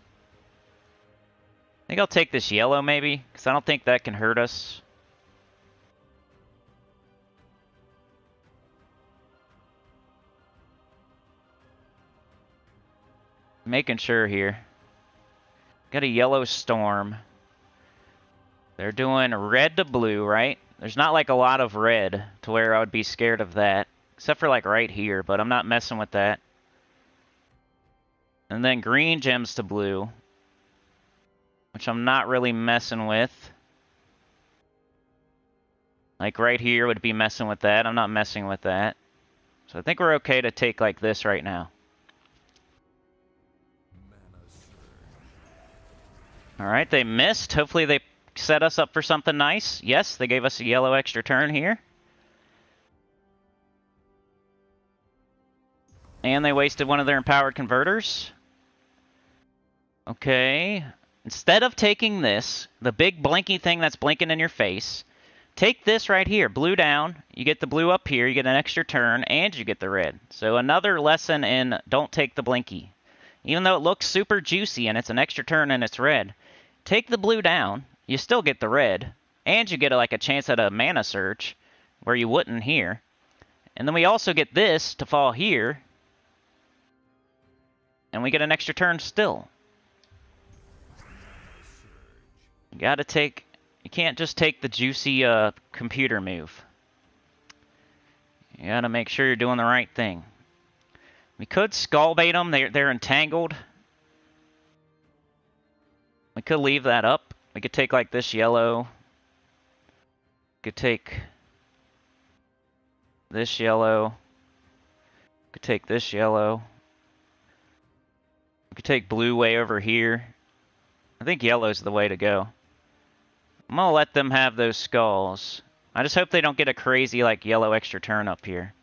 I think I'll take this yellow maybe, because I don't think that can hurt us. Making sure here. Got a yellow storm. They're doing red to blue, right? There's not like a lot of red to where I would be scared of that. Except for like right here, but I'm not messing with that. And then green gems to blue, which I'm not really messing with. Like right here would be messing with that. I'm not messing with that. So I think we're okay to take like this right now. Alright, they missed. Hopefully they set us up for something nice. Yes, they gave us a yellow extra turn here. And they wasted one of their empowered converters. Okay. Instead of taking this, the big blinky thing that's blinking in your face, take this right here. Blue down. You get the blue up here. You get an extra turn, and you get the red. So another lesson in don't take the blinky. Even though it looks super juicy and it's an extra turn and it's red, take the blue down. You still get the red, and you get like a chance at a mana search where you wouldn't here. And then we also get this to fall here, and we get an extra turn still. You gotta take, you can't just take the juicy computer move. You gotta make sure you're doing the right thing. We could skull bait them, they're entangled. We could leave that up. We could take like this yellow. We could take this yellow. We could take this yellow. We could take blue way over here. I think yellow's the way to go. I'm gonna let them have those skulls. I just hope they don't get a crazy like yellow extra turn up here.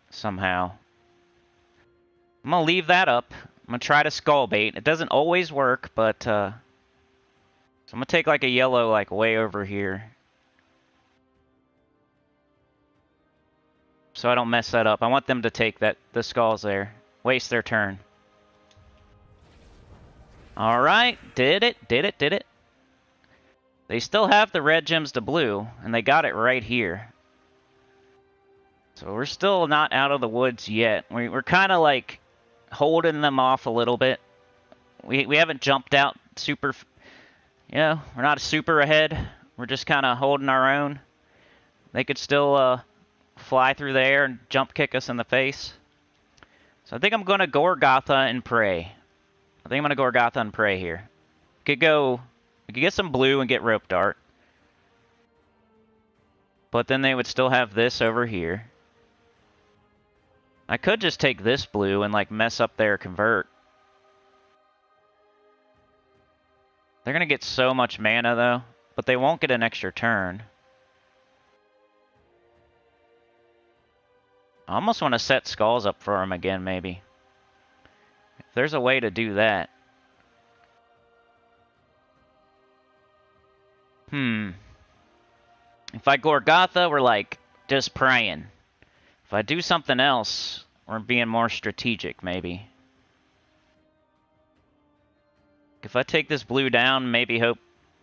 Somehow. I'm gonna leave that up. I'm gonna try to skull bait. It doesn't always work, but so I'm gonna take like a yellow like way over here. So I don't mess that up. I want them to take the skulls there. Waste their turn. Alright, did it. They still have the red gems to blue, and they got it right here. So we're still not out of the woods yet. We're kind of like holding them off a little bit. We haven't jumped out super, we're not super ahead. We're just kind of holding our own. They could still fly through the air and jump kick us in the face. So I think I'm going to Gorgotha and pray. I think I'm going to Gorgotha and pray here. We could get some blue and get rope dart. But then they would still have this over here. I could just take this blue and like mess up their convert. They're going to get so much mana though, but they won't get an extra turn. I almost want to set skulls up for them again, maybe. If there's a way to do that. If I Gorgotha, we're like just praying. If I do something else, we're being more strategic, maybe. If I take this blue down, maybe hope...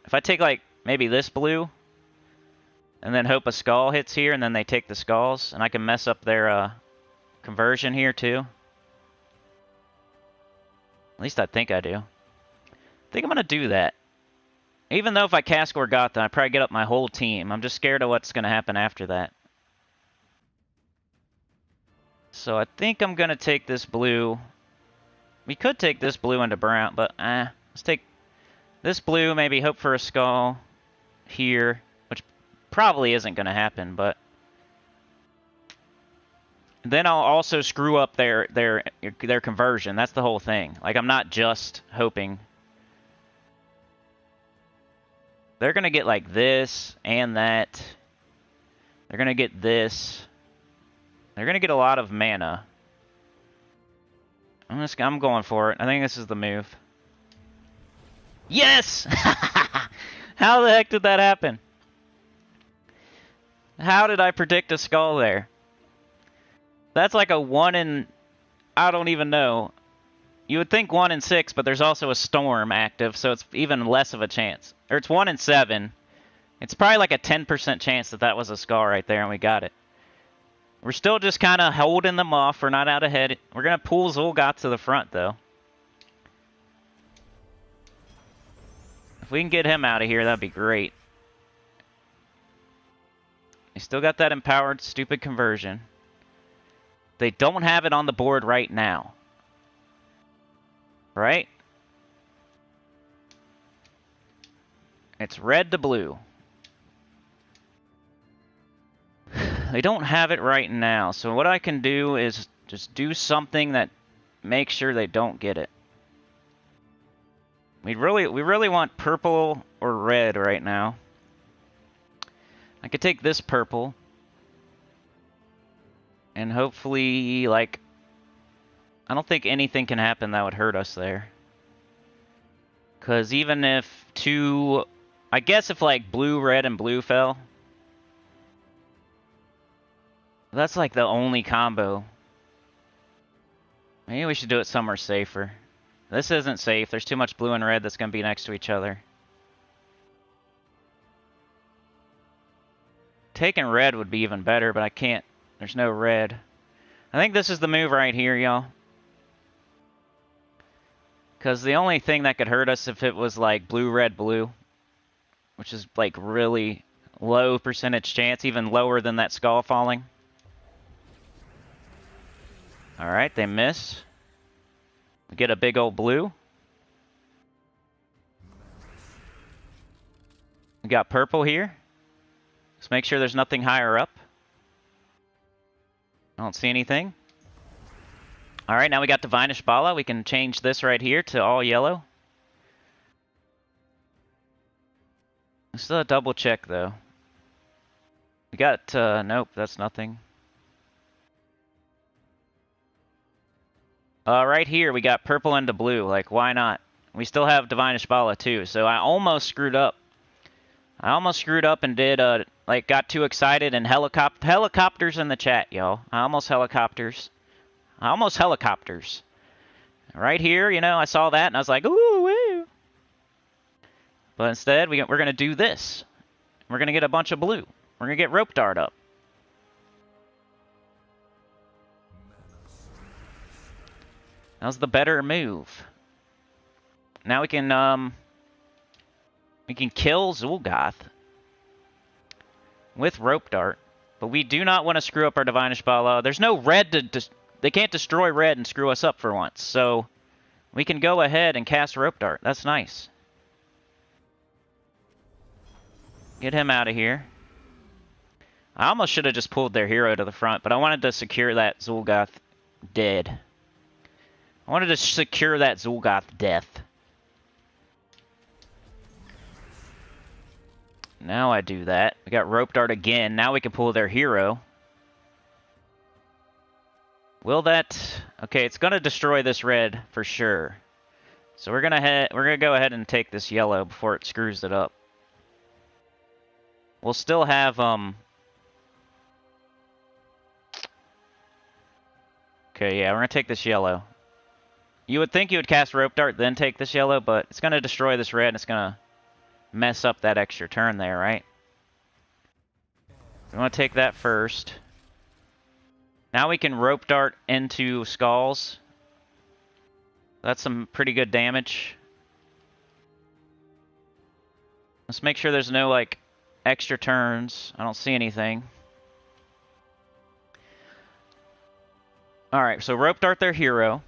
If I take, like, maybe this blue, and then hope a skull hits here, and then they take the skulls, and I can mess up their conversion here, too. At least I think I do. I think I'm going to do that. Even though if I cast Gorgotha, I probably get up my whole team. I'm just scared of what's going to happen after that. So I think I'm going to take this blue. We could take this blue into brown, but let's take this blue, maybe hope for a skull here, which probably isn't going to happen, but then I'll also screw up their conversion. That's the whole thing. Like, I'm not just hoping. They're going to get like this and that. They're going to get this. They're going to get a lot of mana. I'm going for it. I think this is the move. Yes! How the heck did that happen? How did I predict a skull there? That's like a 1 in... I don't even know. You would think 1 in 6, but there's also a storm active, so it's even less of a chance. Or it's 1 in 7. It's probably like a 10% chance that that was a skull right there, and we got it. We're still just kind of holding them off. We're not out ahead. We're going to pull Zul'Gott to the front, though. If we can get him out of here, that'd be great. They still got that empowered stupid conversion. They don't have it on the board right now. Right? It's red to blue. They don't have it right now, so what I can do is just do something that makes sure they don't get it. We really want purple or red right now. I could take this purple and hopefully, like, I don't think anything can happen that would hurt us there. Because even if two... I guess if, like, blue, red, and blue fell... That's, like, the only combo. Maybe we should do it somewhere safer. This isn't safe. There's too much blue and red that's going to be next to each other. Taking red would be even better, but I can't. There's no red. I think this is the move right here, y'all. Because the only thing that could hurt us if it was like blue, red, blue, which is like really low percentage chance, even lower than that skull falling. Alright, they miss. We get a big old blue. We got purple here. Let's make sure there's nothing higher up. I don't see anything. Alright, now we got Divinish Bala. We can change this right here to all yellow. Still a double check, though. We got, nope, that's nothing. Right here, we got purple into blue. Like, why not? We still have Divinish Bala, too. So I almost screwed up. I almost screwed up and did, like, got too excited and helicopters in the chat, y'all. I almost helicopters. Right here, you know, I saw that and I was like, ooh, But instead, we're going to do this. We're going to get a bunch of blue. We're going to get Rope Dart up. That was the better move. Now we can kill Zul'Goth with Rope Dart. But we do not want to screw up our Divine Ishbala. There's no red to... They can't destroy red and screw us up for once. So we can go ahead and cast Rope Dart. That's nice. Get him out of here. I almost should have just pulled their hero to the front, but I wanted to secure that Zul'Goth dead. I wanted to secure that Zul'Goth death. Now I do that. We got Rope Dart again. Now we can pull their hero. Will that... Okay, it's going to destroy this red for sure. So we're going to go ahead and take this yellow before it screws it up. We'll still have, Okay, yeah, we're going to take this yellow. You would think you would cast Rope Dart, then take this yellow, but it's going to destroy this red, and it's going to mess up that extra turn there, right? We want to take that first. Now we can Rope Dart into Skulls. That's some pretty good damage. Let's make sure there's no, like, extra turns. I don't see anything. Alright, so Rope Dart their hero.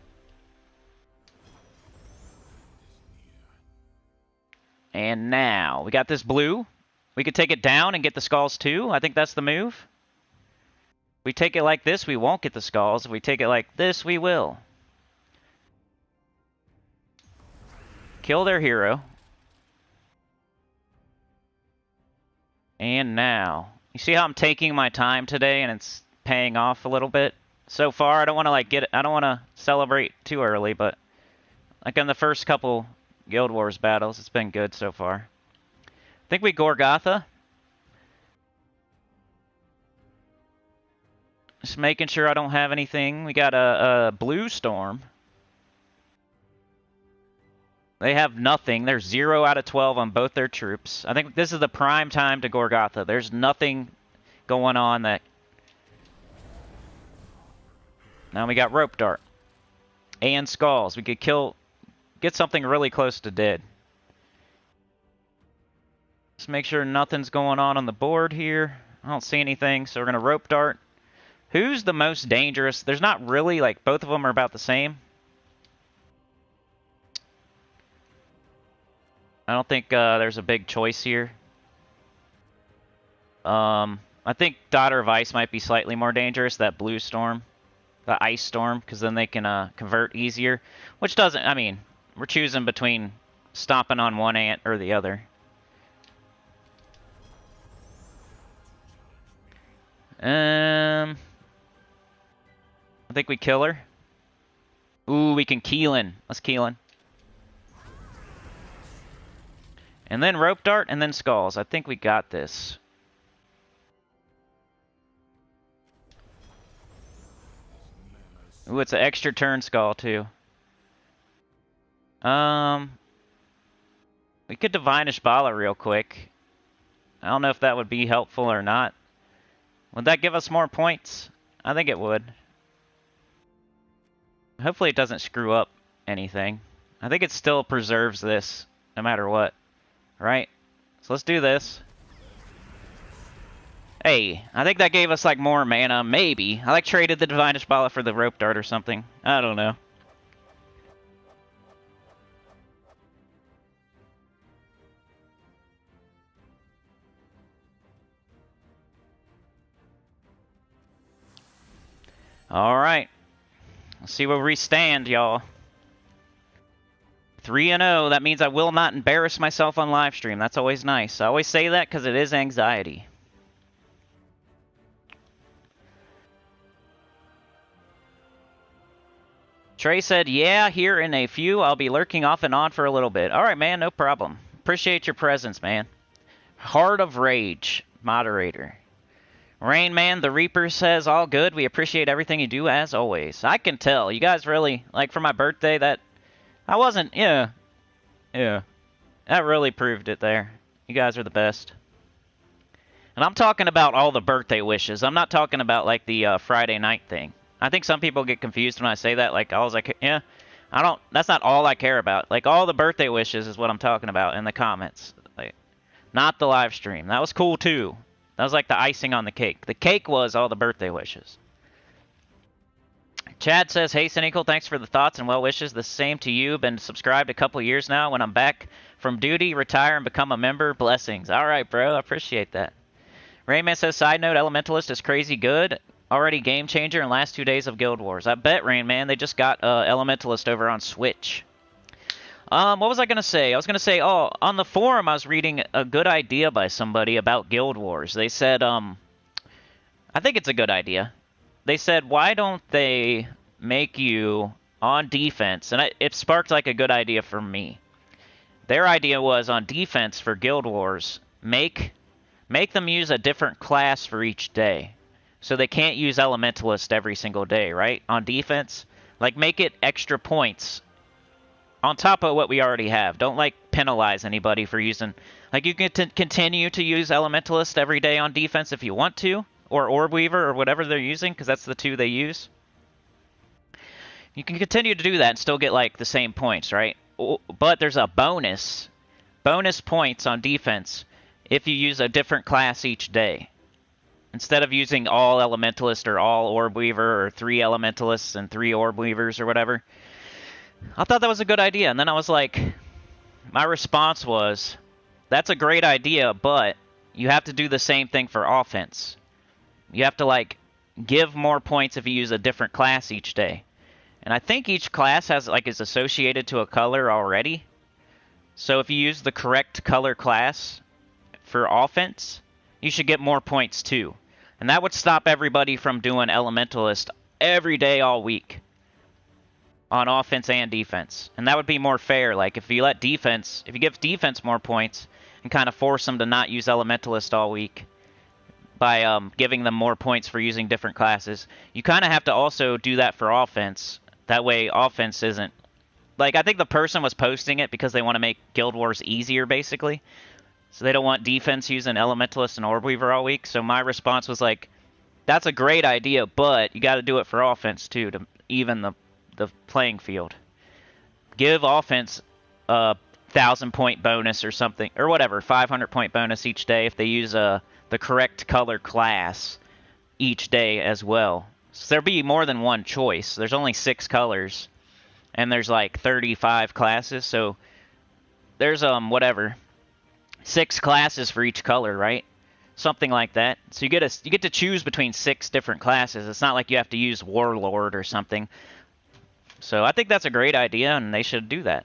And now, we got this blue. We could take it down and get the Skulls too. I think that's the move. If we take it like this, we won't get the Skulls. If we take it like this, we will. Kill their hero. And now, you see how I'm taking my time today and it's paying off a little bit? So far, I don't want to I don't want to celebrate too early, but like in the first couple Guild Wars battles, it's been good so far. I think we Gorgotha. Just making sure I don't have anything. We got a Blue Storm. They have nothing. They're 0 out of 12 on both their troops. I think this is the prime time to Gorgotha. There's nothing going on that... Now we got Rope Dart. And Skulls. We could get something really close to dead. Just make sure nothing's going on the board here. I don't see anything, so we're going to Rope Dart. Who's the most dangerous? There's not really, like, both of them are about the same. I don't think there's a big choice here. I think Daughter of Ice might be slightly more dangerous, that Blue Storm. The Ice Storm, because then they can convert easier. Which doesn't, I mean, we're choosing between stomping on one ant or the other. I think we kill her. Ooh, we can Keelan. Let's Keelan. And then Rope Dart, and then Skulls. I think we got this. Ooh, it's an extra turn Skull, too. We could Divine Ishbala real quick. I don't know if that would be helpful or not. Would that give us more points? I think it would. Hopefully it doesn't screw up anything. I think it still preserves this, no matter what. Right? So let's do this. Hey, I think that gave us like more mana, maybe. I like traded the Divine Ishbala for the Rope Dart or something. I don't know. Alright. Let's see where we stand, y'all. 3-0, that means I will not embarrass myself on live stream. That's always nice. I always say that because it is anxiety. Trey said, yeah, here in a few. I'll be lurking off and on for a little bit. Alright, man, no problem. Appreciate your presence, man. Heart of Rage, moderator. Rain Man, the Reaper says, all good. We appreciate everything you do, as always. I can tell. You guys really, like, for my birthday, that... I wasn't, yeah. That really proved it there. You guys are the best. And I'm talking about all the birthday wishes. I'm not talking about like the Friday night thing. I think some people get confused when I say that. Like, yeah, I don't. That's not all I care about. Like, all the birthday wishes is what I'm talking about in the comments. Like, not the live stream. That was cool too. That was like the icing on the cake. The cake was all the birthday wishes. Chad says, "Hey, Sinnycool, thanks for the thoughts and well wishes. The same to you. Been subscribed a couple years now. When I'm back from duty, retire and become a member. Blessings." All right, bro. I appreciate that. Rainman says, "Side note, Elementalist is crazy good. Already game changer in last 2 days of Guild Wars." I bet, Rainman. They just got Elementalist over on Switch. What was I going to say? I was going to say, oh, on the forum I was reading a good idea by somebody about Guild Wars. They said, I think it's a good idea. They said, why don't they make you on defense? And it sparked like a good idea for me. Their idea was on defense for Guild Wars, make them use a different class for each day. So they can't use Elementalist every single day, right? On defense. Like, make it extra points on top of what we already have. Don't, like, penalize anybody for using... Like, you can continue to use Elementalist every day on defense if you want to. Or Orb Weaver, or whatever they're using, because that's the two they use. You can continue to do that and still get, like, the same points, right? But there's a bonus points on defense if you use a different class each day. Instead of using all Elementalist or all Orb Weaver or 3 Elementalists and 3 Orb Weavers or whatever. I thought that was a good idea. And then I was like, my response was, that's a great idea, but you have to do the same thing for offense. You have to, like, give more points if you use a different class each day. And I think each class has, like, is associated to a color already. So if you use the correct color class for offense, you should get more points too. And that would stop everybody from doing Elementalist every day all week on offense and defense. And that would be more fair. Like, if you give defense more points and kind of force them to not use Elementalist all week by giving them more points for using different classes, you kind of have to also do that for offense. That way offense isn't... Like, I think the person was posting it because they want to make Guild Wars easier, basically. So they don't want defense using Elementalist and Orb Weaver all week. So my response was like, that's a great idea, but you got to do it for offense too, to even the playing field. Give offense a 1,000-point bonus or something, or whatever, 500-point bonus each day if they use the correct color class each day as well. So there'll be more than one choice. There's only 6 colors, and there's like 35 classes, so there's 6 classes for each color, right? Something like that. So you get to choose between 6 different classes. It's not like you have to use Warlord or something. So I think that's a great idea, and they should do that.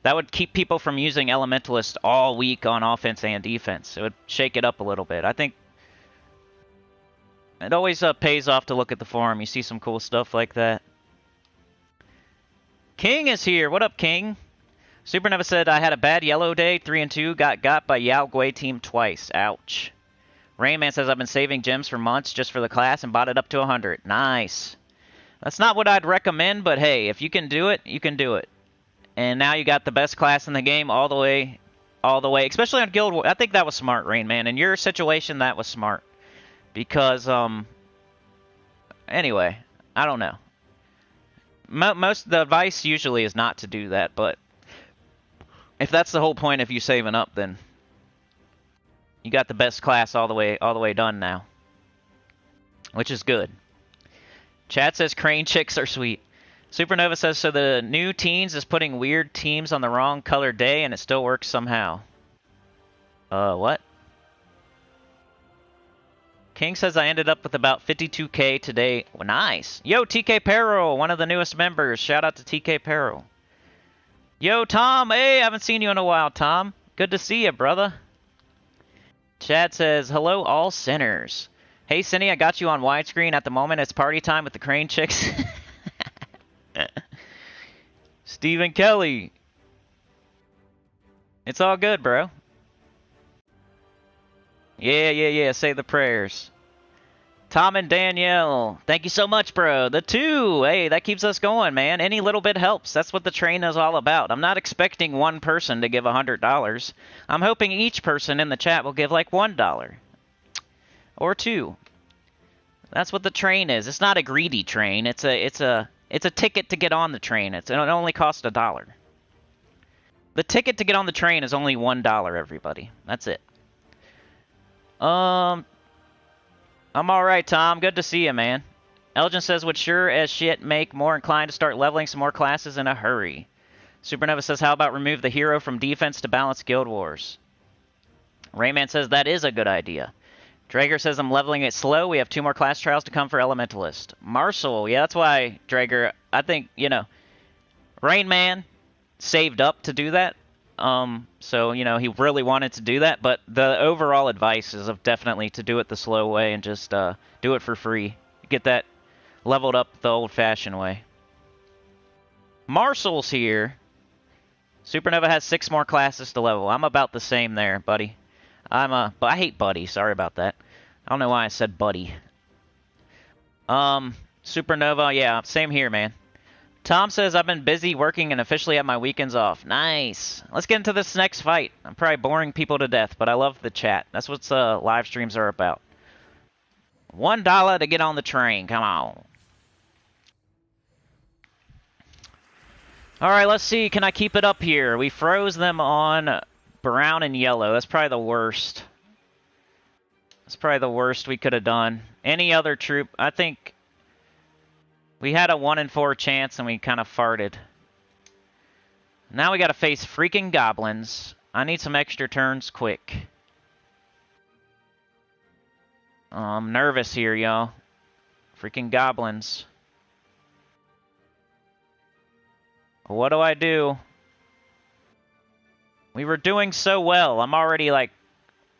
That would keep people from using Elementalist all week on offense and defense. It would shake it up a little bit. I think it always pays off to look at the forum. You see some cool stuff like that. King is here. What up, King? Supernova said, I had a bad yellow day, 3 and 2, got by Yao Gui team twice. Ouch. Rainman says, I've been saving gems for months just for the class and bought it up to 100. Nice. That's not what I'd recommend, but hey, if you can do it, you can do it. And now you got the best class in the game all the way, especially on Guild Wars. I think that was smart, Rainman. In your situation, that was smart. Because, anyway, I don't know. The advice usually is not to do that, but if that's the whole point of you saving up, then you got the best class all the way done now, which is good. Chat says crane chicks are sweet. Supernova says, so the new teens is putting weird teams on the wrong color day and it still works somehow. What? King says I ended up with about 52k today. Well, nice. Yo, TK Peril, one of the newest members. Shout out to TK Peril. Yo, Tom. Hey, I haven't seen you in a while, Tom. Good to see you, brother. Chad says, hello, all sinners. Hey, Cinny, I got you on widescreen at the moment. It's party time with the crane chicks. Stephen Kelly. It's all good, bro. Yeah. Say the prayers. Tom and Danielle, thank you so much, bro. The 2, hey, that keeps us going, man. Any little bit helps. That's what the train is all about. I'm not expecting one person to give $100. I'm hoping each person in the chat will give like $1 or 2. That's what the train is. It's not a greedy train. It's a ticket to get on the train. It only costs $1. The ticket to get on the train is only $1, everybody. That's it. I'm alright, Tom. Good to see you, man. Elgin says, would sure as shit make more inclined to start leveling some more classes in a hurry. Supernova says, how about remove the hero from defense to balance Guild Wars? Rayman says, that is a good idea. Drager says, I'm leveling it slow. We have 2 more class trials to come for Elementalist. Marshall, yeah, that's why, Drager, I think, you know, Rain Man saved up to do that. So, you know, he really wanted to do that, but the overall advice is of definitely to do it the slow way and just do it for free. Get that leveled up the old-fashioned way. Marshall's here. Supernova has 6 more classes to level. I'm about the same there, buddy. But I hate Buddy. Sorry about that. I don't know why I said Buddy. Supernova, yeah, same here, man. Tom says, I've been busy working and officially have my weekends off. Nice. Let's get into this next fight. I'm probably boring people to death, but I love the chat. That's what live streams are about. $1 to get on the train. Come on. Alright, let's see. Can I keep it up here? We froze them on brown and yellow. That's probably the worst. That's probably the worst we could have done. Any other troop, I think... We had a 1 in 4 chance and we kind of farted. Now we gotta face freaking goblins. I need some extra turns quick. I'm nervous here, y'all. Freaking goblins. What do I do? We were doing so well. I'm already like...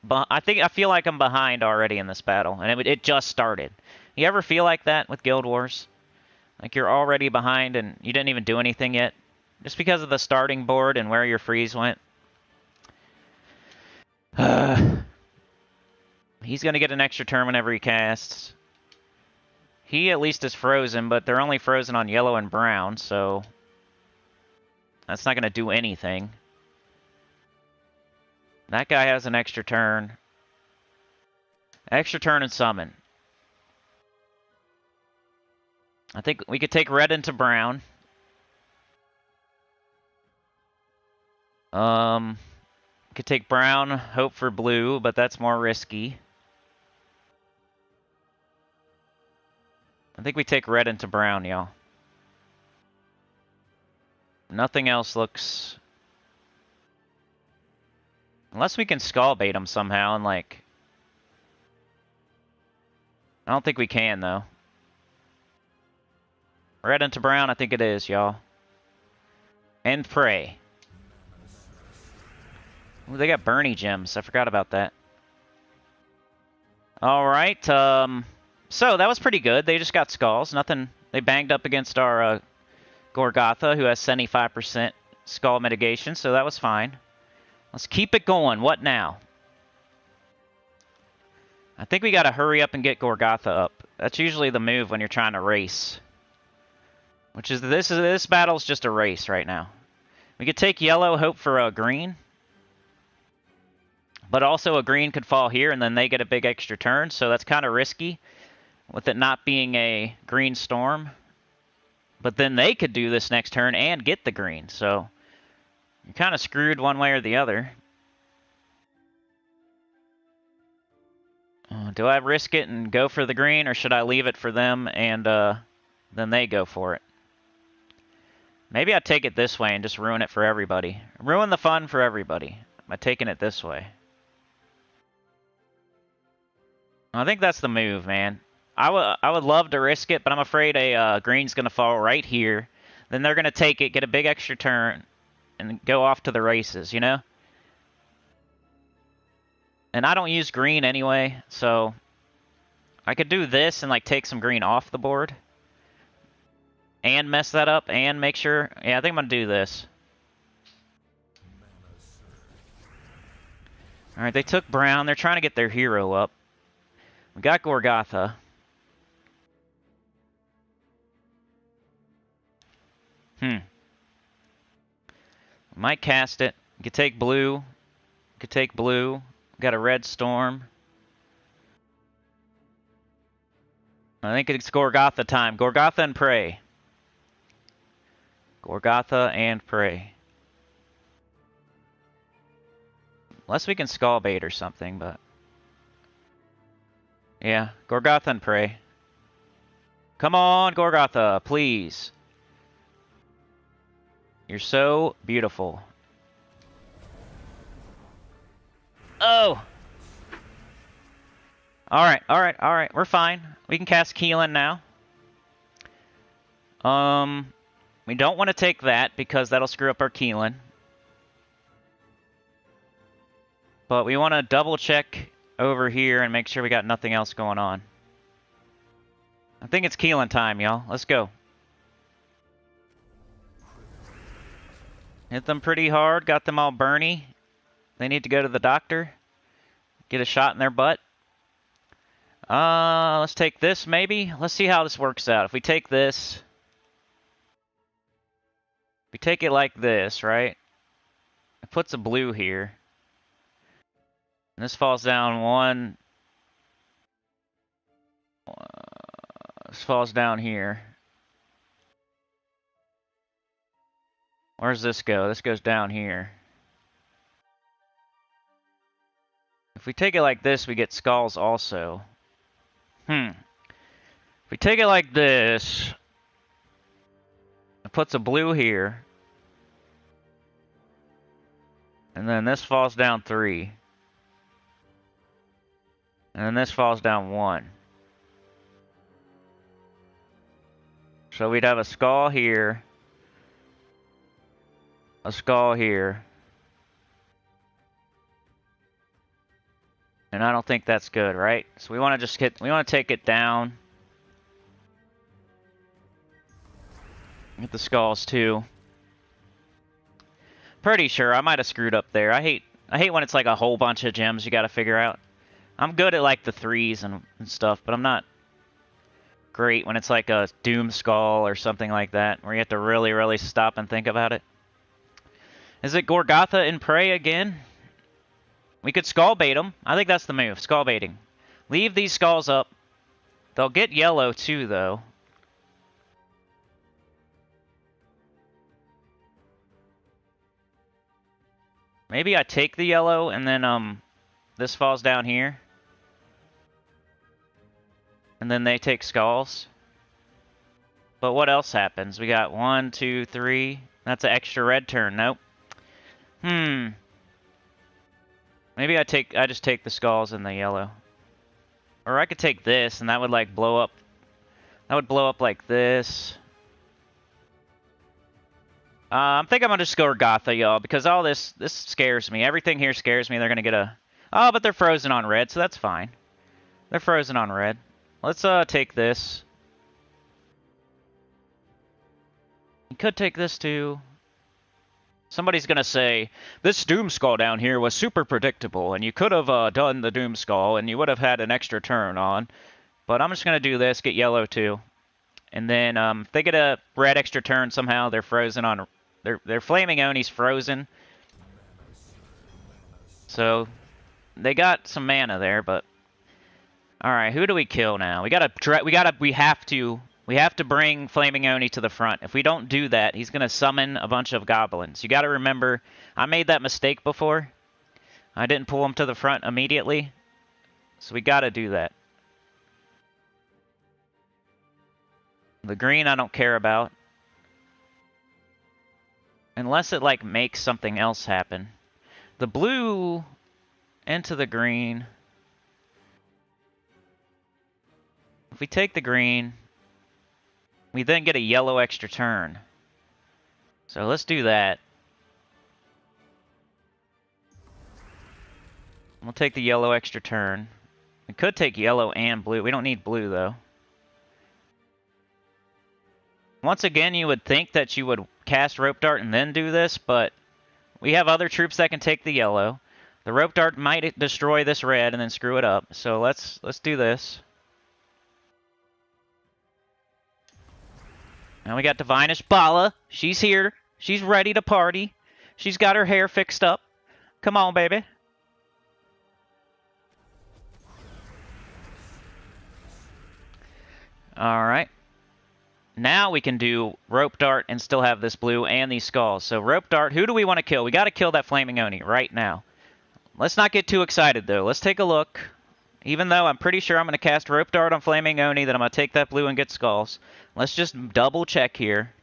I feel like I'm behind already in this battle. And it just started. You ever feel like that with Guild Wars? Like you're already behind and you didn't even do anything yet? Just because of the starting board and where your freeze went? He's going to get an extra turn whenever he casts. He at least is frozen, but they're only frozen on yellow and brown, so... That's not going to do anything. That guy has an extra turn. Extra turn and summon. I think we could take red into brown. Could take brown, hope for blue, but that's more risky. I think we take red into brown, y'all. Nothing else looks... Unless we can skull bait them somehow and like... I don't think we can, though. Red into brown, I think it is, y'all. And pray. Ooh, they got Bernie gems. I forgot about that. Alright, so that was pretty good. They just got skulls. Nothing... They banged up against our Gorgotha, who has 75% skull mitigation, so that was fine. Let's keep it going. What now? I think we gotta hurry up and get Gorgotha up. That's usually the move when you're trying to race. Which is this battle's just a race right now. We could take yellow, hope for a green. But also a green could fall here and then they get a big extra turn, so that's kind of risky with it not being a green storm. But then they could do this next turn and get the green, so you're kind of screwed one way or the other. Do I risk it and go for the green, or should I leave it for them and then they go for it? Maybe I take it this way and just ruin it for everybody. Ruin the fun for everybody by taking it this way. I think that's the move, man. I would love to risk it, but I'm afraid a green's going to fall right here. Then they're going to take it, get a big extra turn, and go off to the races, you know? And I don't use green anyway, so I could do this and like take some green off the board. And mess that up and make sure... Yeah, I think I'm going to do this. Alright, they took brown. They're trying to get their hero up. We got Gorgotha. Might cast it. You could take blue. You could take blue. Got a red storm. I think it's Gorgotha time. Gorgotha and pray. Gorgotha and pray. Unless we can skull bait or something, but... Yeah, Gorgotha and pray. Come on, Gorgotha, please. You're so beautiful. Oh! Alright, alright, alright. We're fine. We can cast Keelan now. We don't want to take that because that'll screw up our Keelan. But we want to double check over here and make sure we got nothing else going on. I think it's Keelan time, y'all. Let's go. Hit them pretty hard. Got them all burny. They need to go to the doctor. Get a shot in their butt. Let's take this maybe. Let's see how this works out. If we take this... We take it like this, right? It puts a blue here. And this falls down one. This falls down here. Where does this go? This goes down here. If we take it like this, we get skulls also. If we take it like this, it puts a blue here. And then this falls down 3. And then this falls down 1. So we'd have a skull here. A skull here. And I don't think that's good, right? So we want to just we want to take it down. Get the skulls too. Pretty sure I might have screwed up there. I hate when it's like a whole bunch of gems you got to figure out. I'm good at like the 3s and stuff, but I'm not great when it's like a Doom Skull or something like that, where you have to really, really stop and think about it. Is it Gorgotha and pray again? We could skull bait them. I think that's the move, skull baiting. Leave these skulls up. They'll get yellow too, though. Maybe I take the yellow and then this falls down here. And then they take skulls. But what else happens? We got 1, 2, 3. That's an extra red turn. Nope. Maybe I just take the skulls and the yellow. Or I could take this and that would like blow up. That would blow up like this. I think I'm gonna just go Gorgotha, y'all, because all this scares me. Everything here scares me. They're gonna get a... Oh, but they're frozen on red, so that's fine. They're frozen on red. Let's take this. You could take this too. Somebody's gonna say, this Doom Skull down here was super predictable, and you could have done the Doom Skull, and you would have had an extra turn on. But I'm just gonna do this, get yellow too. And then if they get a red extra turn somehow, they're frozen on... Their Flaming Oni's frozen. So, they got some mana there, but... Alright, who do we kill now? We have to bring Flaming Oni to the front. If we don't do that, he's gonna summon a bunch of goblins. You gotta remember, I made that mistake before. I didn't pull him to the front immediately. So we gotta do that. The green I don't care about. Unless it, like, makes something else happen. The blue into the green. If we take the green, we then get a yellow extra turn. So let's do that. We'll take the yellow extra turn. We could take yellow and blue. We don't need blue, though. Once again, you would think that you would cast Rope Dart and then do this, but we have other troops that can take the yellow. The Rope Dart might destroy this red and then screw it up. So let's do this. Now we got Divinish Bala. She's here. She's ready to party. She's got her hair fixed up. Come on, baby. Alright. Now we can do Rope Dart and still have this blue and these skulls. So Rope Dart, who do we want to kill? We got to kill that Flaming Oni right now. Let's not get too excited, though. Let's take a look. Even though I'm pretty sure I'm going to cast Rope Dart on Flaming Oni, then I'm going to take that blue and get skulls. Let's just double check here.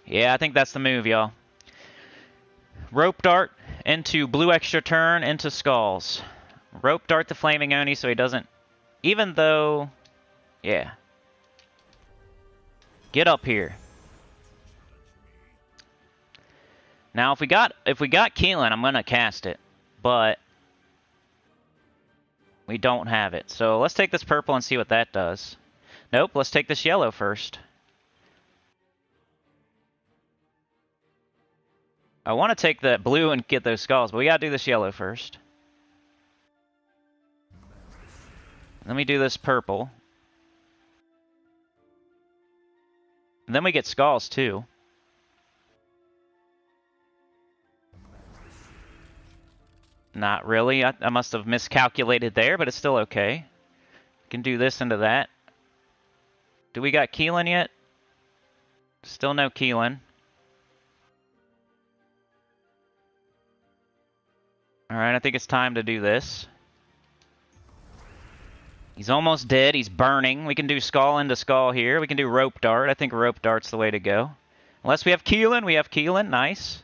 Yeah, I think that's the move, y'all. Rope Dart into blue extra turn into skulls. Rope Dart the Flaming Oni so he doesn't... Even though... Yeah. Get up here. Now, if we got Keelan, I'm going to cast it. But... we don't have it. So let's take this purple and see what that does. Nope, let's take this yellow first. I want to take that blue and get those skulls, but we gotta do this yellow first. Let me do this purple. And then we get skulls too. Not really. I must have miscalculated there, but it's still okay. Can do this into that. Do we got Keelan yet? Still no Keelan. Alright, I think it's time to do this. He's almost dead. He's burning. We can do skull into skull here. We can do Rope Dart. I think Rope Dart's the way to go. Unless we have Keelan. We have Keelan. Nice.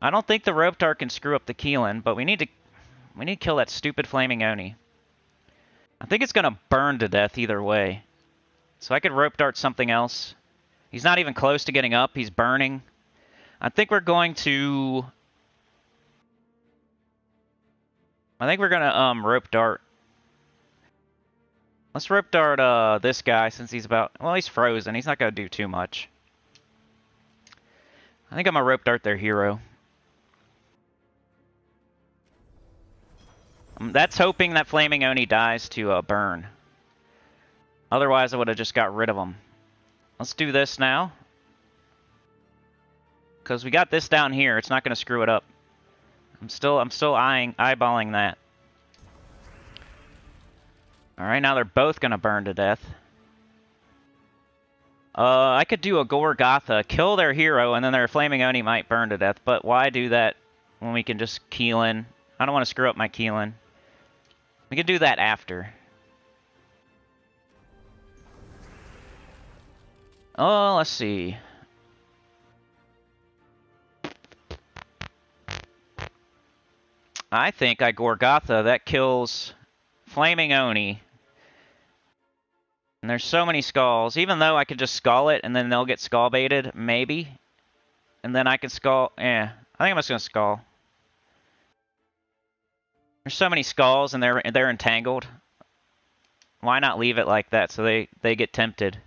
I don't think the Rope Dart can screw up the Keelan, but we need to kill that stupid Flaming Oni. I think it's going to burn to death either way. So I could Rope Dart something else. He's not even close to getting up. He's burning. I think we're going to... Rope Dart. Let's Rope Dart this guy since he's about... Well, he's frozen. He's not going to do too much. I think I'm going to Rope Dart their hero. That's hoping that Flaming Oni dies to burn. Otherwise, I would have just got rid of him. Let's do this now. Because we got this down here. It's not going to screw it up. I'm still eyeballing that. Alright, now they're both gonna burn to death. I could do a Gorgatha, kill their hero, and then their Flaming Oni might burn to death, but why do that when we can just Keelan? I don't want to screw up my Keelan. We can do that after. Oh, let's see. I think I Gorgatha. That kills Flaming Oni. And there's so many skulls. Even though I could just skull it and then they'll get skull baited, maybe. And then I can skull. Yeah, I think I'm just gonna skull. There's so many skulls and they're entangled. Why not leave it like that so they get tempted?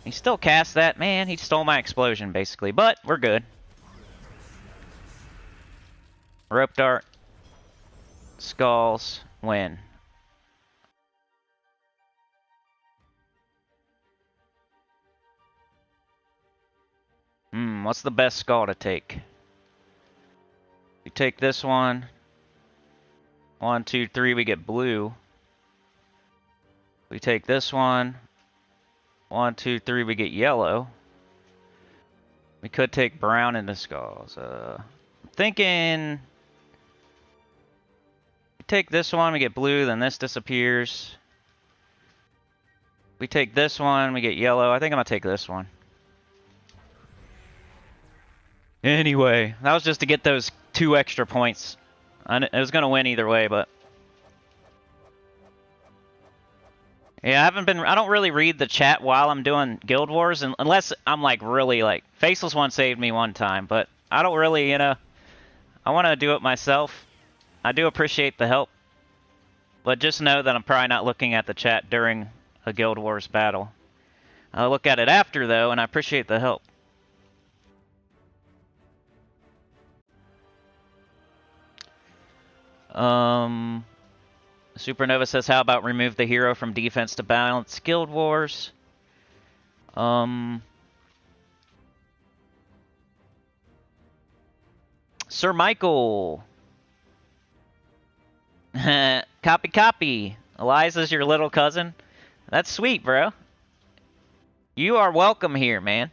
He still cast that. Man, he stole my explosion basically, but we're good. Rope Dart. Skulls. Win. What's the best skull to take? We take this one. 1, 2, 3, we get blue. We take this one. 1, 2, 3, we get yellow. We could take brown into skulls. I'm thinking... We take this one, we get blue, then this disappears. We take this one, we get yellow. I think I'm going to take this one. Anyway, that was just to get those 2 extra points. I was going to win either way, but... Yeah, I don't really read the chat while I'm doing Guild Wars, unless I'm like really like... Faceless One saved me one time, but I don't really, you know... I want to do it myself. I do appreciate the help. But just know that I'm probably not looking at the chat during a Guild Wars battle. I'll look at it after, though, and I appreciate the help. Supernova says, how about remove the hero from defense to balance Guild Wars? Sir Michael. Copy. Eliza's your little cousin. That's sweet, bro. You are welcome here, man.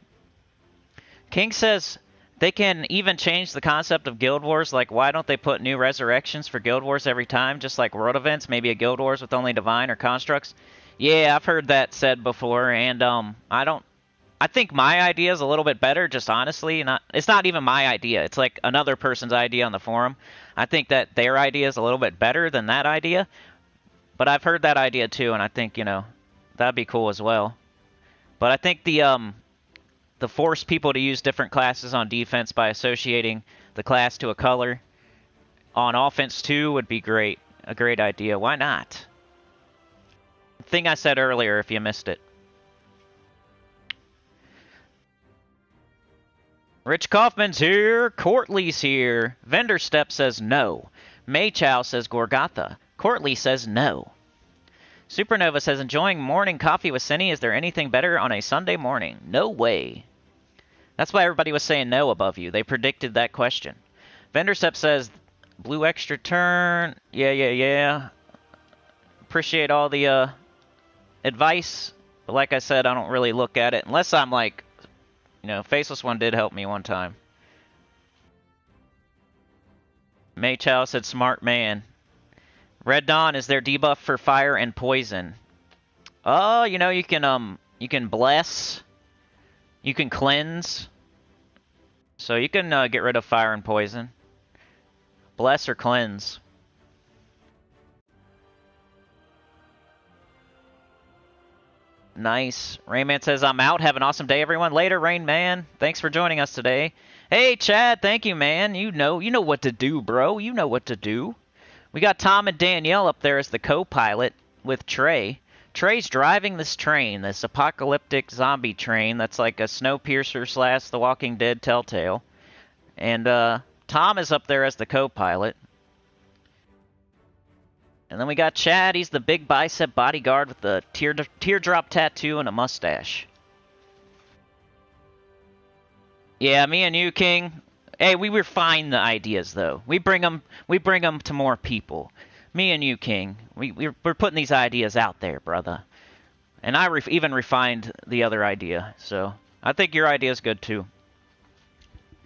King says they can even change the concept of Guild Wars. Like, why don't they put new resurrections for Guild Wars every time? Just like World Events, maybe a Guild Wars with only Divine or Constructs. Yeah, I've heard that said before, and I think my idea is a little bit better, just honestly. It's not even my idea. It's like another person's idea on the forum. I think that their idea is a little bit better than that idea. But I've heard that idea too, and I think, you know, that'd be cool as well. But I think the force people to use different classes on defense by associating the class to a color on offense too would be great. A great idea. Why not? The thing I said earlier, if you missed it. Rich Kaufman's here. Courtly's here. Vendor Step says no. May Chow says Gorgatha. Courtly says no. Supernova says, enjoying morning coffee with Cinny. Is there anything better on a Sunday morning? No way. That's why everybody was saying no above you. They predicted that question. Vendor Step says, blue extra turn. Yeah. Appreciate all the advice. But like I said, I don't really look at it. Unless I'm like, you know, Faceless One did help me one time. May Chow said, smart man. Red Dawn is their debuff for fire and poison. Oh, you know, you can bless. You can cleanse. So you can get rid of fire and poison. Bless or cleanse. Nice. Rainman says, I'm out. Have an awesome day, everyone. Later, Rainman. Thanks for joining us today. Hey, Chad. Thank you, man. You know what to do, bro. You know what to do. We got Tom and Danielle up there as the co-pilot with Trey. Trey's driving this train, this apocalyptic zombie train that's like a Snowpiercer / The Walking Dead Telltale. And Tom is up there as the co-pilot. And then we got Chad. He's the big bicep bodyguard with the teardrop tattoo and a mustache. Yeah, me and you, King. Hey, we refine the ideas, though. We bring them to more people. Me and you, King. We're putting these ideas out there, brother. And I even refined the other idea. So I think your idea is good, too.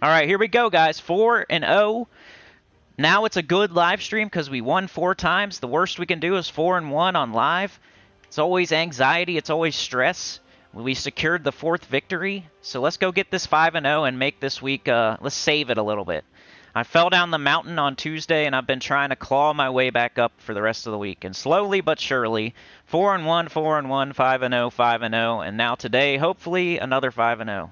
All right, here we go, guys. 4-0. Now it's a good live stream because we won 4 times. The worst we can do is 4-1 on live. It's always anxiety. It's always stress. We secured the 4th victory. So let's go get this 5-0 and make this week, let's save it a little bit. I fell down the mountain on Tuesday, and I've been trying to claw my way back up for the rest of the week. And slowly but surely, 4-1, 4-1, 5-0, 5-0, and now today, hopefully, another 5-0.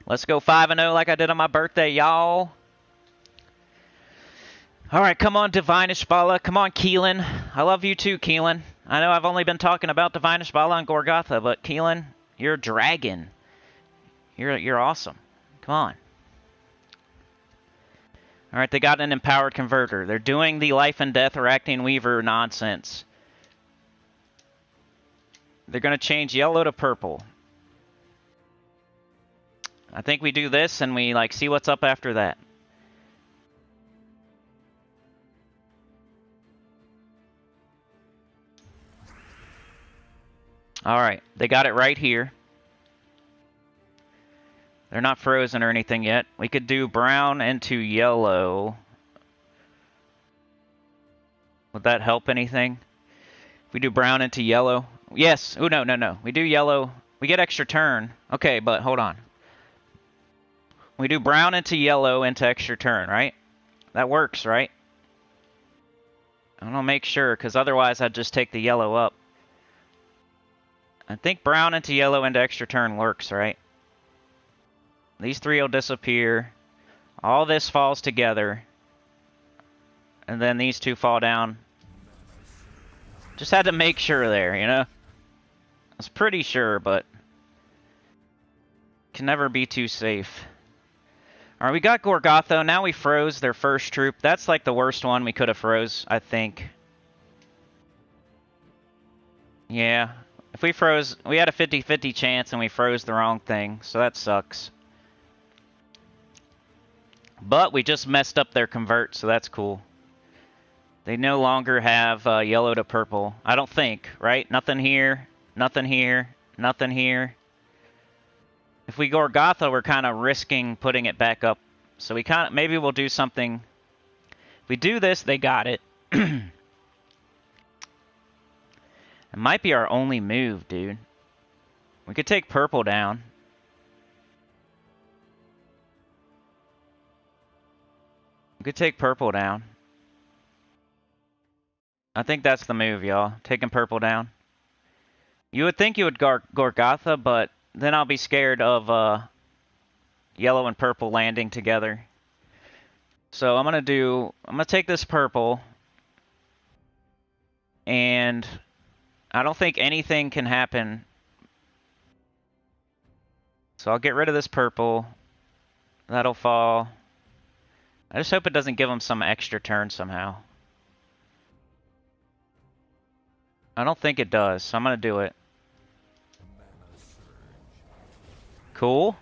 Let's go 5-0 like I did on my birthday, y'all. All right, come on, Divine Ishbala. Come on, Keelan. I love you too, Keelan. I know I've only been talking about Divine Ishbala and Gorgatha, but Keelan, you're a dragon. You're awesome. Come on. All right, they got an empowered converter. They're doing the life and death Arachnian Weaver nonsense. They're going to change yellow to purple. I think we do this and we like see what's up after that. All right, they got it right here. They're not frozen or anything yet. We could do brown into yellow. Would that help anything? If we do brown into yellow? Yes. Oh, no. We do yellow. We get extra turn. Okay, but hold on. We do brown into yellow into extra turn, right? That works, right? I don't know, make sure, because otherwise I'd just take the yellow up. I think brown into yellow into extra turn works, right? These 3 will disappear. All this falls together. And then these 2 fall down. Just had to make sure there, you know? I was pretty sure, but Can never be too safe. Alright, we got Gorgotho. Now we froze their first troop. That's like the worst one we could have froze, I think. Yeah. If we froze, we had a 50-50 chance and we froze the wrong thing, so that sucks. But we just messed up their convert, so that's cool. They no longer have yellow to purple. I don't think, right? Nothing here, nothing here, nothing here. If we Gorgotha, we're kind of risking putting it back up. So we kind of, maybe we'll do something. If we do this, they got it. It might be our only move, dude. We could take purple down. We could take purple down. I think that's the move, y'all. Taking purple down. You would think you would Gorgotha, but then I'll be scared of yellow and purple landing together. So I'm gonna take this purple, and I don't think anything can happen. So I'll get rid of this purple. That'll fall. I just hope it doesn't give them some extra turn somehow. I don't think it does, so I'm gonna do it. Cool.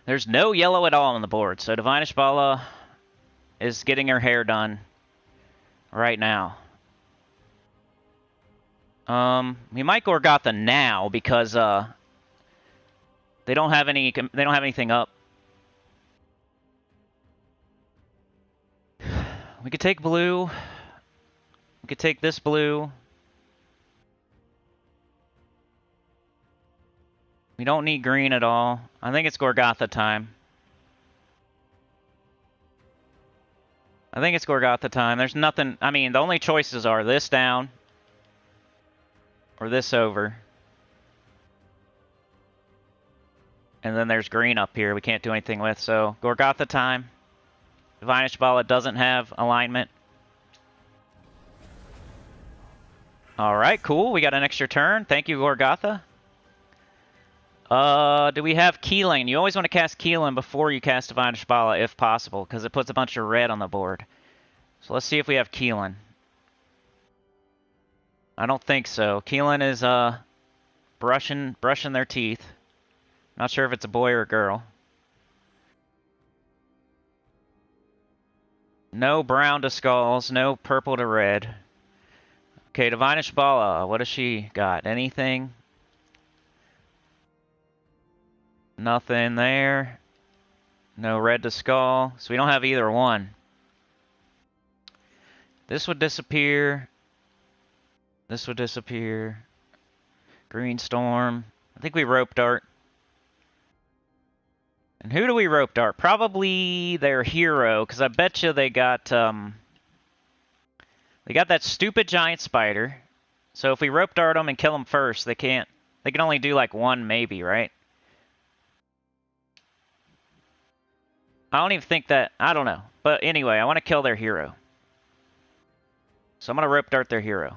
There's no yellow at all on the board, so Divine Ishbala is getting her hair done right now. We might Gorgotha now because they don't have anything up. We could take blue. We could take this blue. We don't need green at all. I think it's Gorgotha time. I think it's Gorgotha time. There's nothing... I mean, the only choices are this down or this over. And then there's green up here we can't do anything with. So, Gorgotha time. Divine Ishbala doesn't have alignment. Alright, cool. We got an extra turn. Thank you, Gorgotha. Do we have Keelan? You always want to cast Keelan before you cast Divine Ishbala, if possible, because it puts a bunch of red on the board. So let's see if we have Keelan. I don't think so. Keelan is brushing their teeth. Not sure if it's a boy or a girl. No brown to skulls, no purple to red. Okay, Divine Ishbala, what has she got? Anything? Nothing there. No red to skull. So we don't have either one. This would disappear. This would disappear. Green Storm. I think we Rope Dart. And who do we Rope Dart? Probably their hero, because I bet you they got that stupid giant spider. So if we Rope Dart them and kill them first, they can only do like one maybe, right? I don't even think that... I don't know. But anyway, I want to kill their hero. So I'm going to Rope Dart their hero.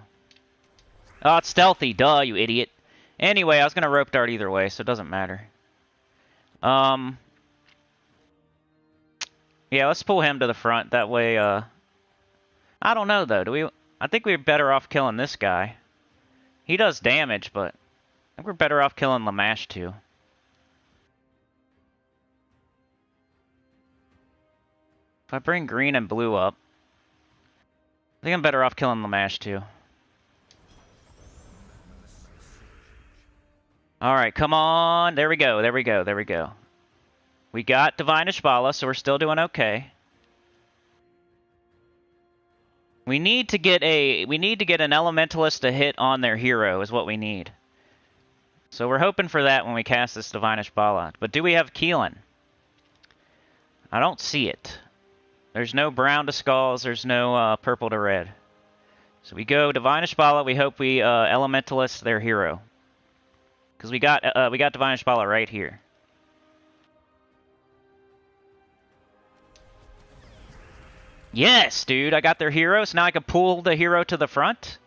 Oh, it's stealthy. Duh, you idiot. Anyway, I was going to Rope Dart either way, so it doesn't matter. Yeah, let's pull him to the front. That way, I don't know, though. I think we're better off killing this guy. He does damage, but I think we're better off killing Lamash, too. If I bring green and blue up, I think I'm better off killing Lamash too. Alright, come on. There we go, there we go, there we go. We got Divine Ishbala, so we're still doing okay. We need to get an Elementalist to hit on their hero is what we need. So we're hoping for that when we cast this Divine Ishbala. But do we have Keelan? I don't see it. There's no brown to skulls. There's no purple to red. So we go Divine Ishbala. We hope we Elementalist their hero. Because we got Divine Ishbala right here. Yes, dude. I got their hero. So now I can pull the hero to the front.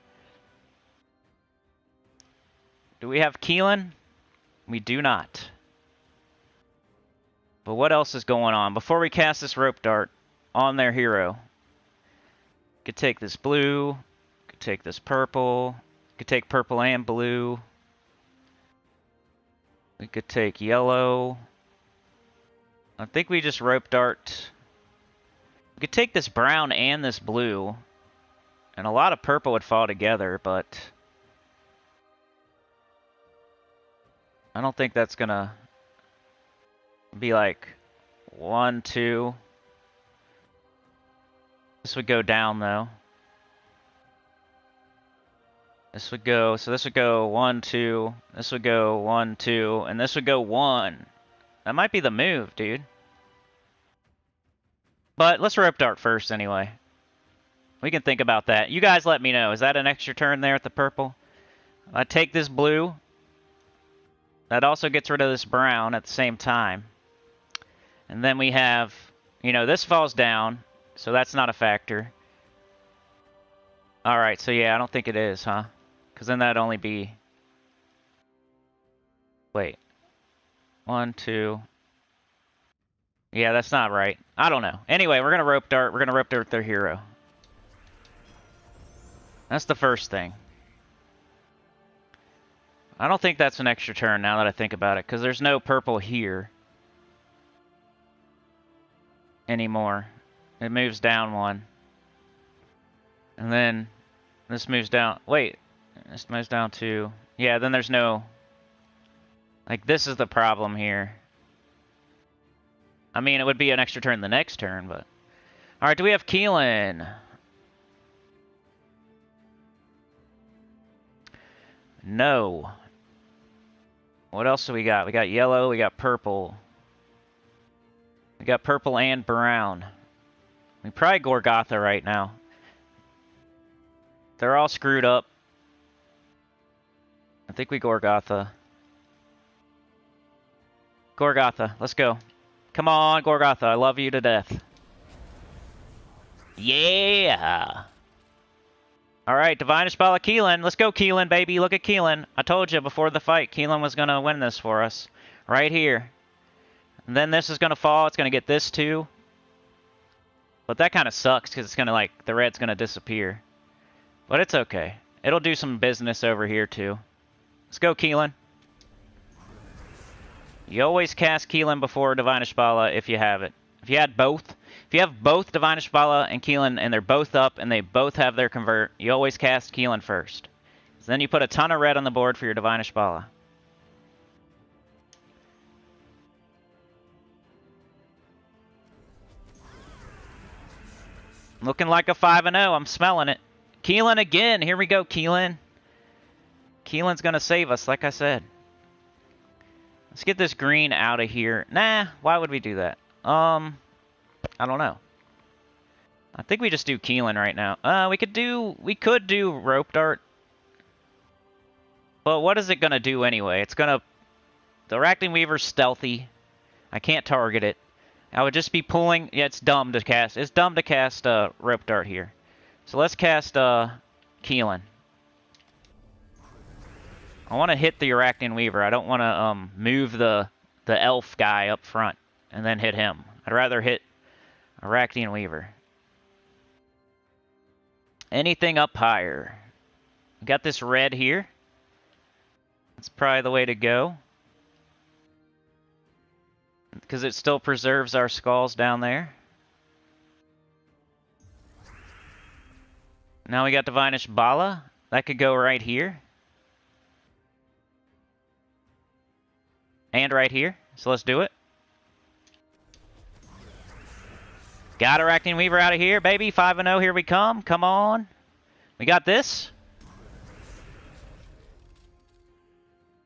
Do we have Keelan? We do not. But what else is going on? Before we cast this rope dart on their hero, could take this blue, could take this purple, could take purple and blue. We could take yellow. I think we just rope dart. We could take this brown and this blue. And a lot of purple would fall together, but I don't think that's gonna be like 1, 2. This would go down though. This would go, so this would go 1, 2. This would go 1, 2, and this would go 1. That might be the move, dude. But let's rope dart first anyway. We can think about that. You guys let me know. Is that an extra turn there at the purple? I take this blue. That also gets rid of this brown at the same time. And then we have, you know, this falls down, so that's not a factor. Alright, so yeah, I don't think it is, huh? Because then that'd only be... Wait. 1, 2... Yeah, that's not right. I don't know. Anyway, we're going to rope dart. We're going to rope dart their hero. That's the first thing. I don't think that's an extra turn now that I think about it, because there's no purple here anymore. It moves down 1. And then this moves down. Wait, this moves down 2. Yeah, then there's no... Like, this is the problem here. I mean, it would be an extra turn the next turn, but... Alright, do we have Keelan? No. What else do we got? We got yellow, we got purple. We got purple and brown. We probably Gorgotha right now. They're all screwed up. I think we Gorgotha. Gorgotha, let's go. Come on, Gorgotha, I love you to death. Yeah! Alright, Divinish Bala Keelan. Let's go, Keelan, baby. Look at Keelan. I told you before the fight, Keelan was going to win this for us. Right here. And then this is going to fall. It's going to get this too. But that kind of sucks because it's going to, like, the red's going to disappear. But it's okay. It'll do some business over here too. Let's go, Keelan. You always cast Keelan before Divinish Bala if you have it. If you had both, if you have both Divinish Bala and Keelan and they're both up and they both have their convert, you always cast Keelan first. So then you put a ton of red on the board for your Divinish Bala. Looking like a 5-0. I'm smelling it. Keelan again. Here we go, Keelan. Keelan's going to save us, like I said. Let's get this green out of here. Nah, why would we do that? I don't know. I think we just do Keelan right now. We could do rope dart. But what is it going to do anyway? It's going to... The Arachne Weaver's stealthy. I can't target it. I would just be pulling... Yeah, it's dumb to cast. It's dumb to cast rope dart here. So let's cast Keelan. I want to hit the Arachne Weaver. I don't want to move the elf guy up front and then hit him. I'd rather hit Arachne Weaver. Anything up higher. We got this red here. That's probably the way to go. Because it still preserves our skulls down there. Now we got Divinish Bala. That could go right here. And right here. So let's do it. Got Arachne Weaver out of here, baby. 5-0, here we come. Come on. We got this.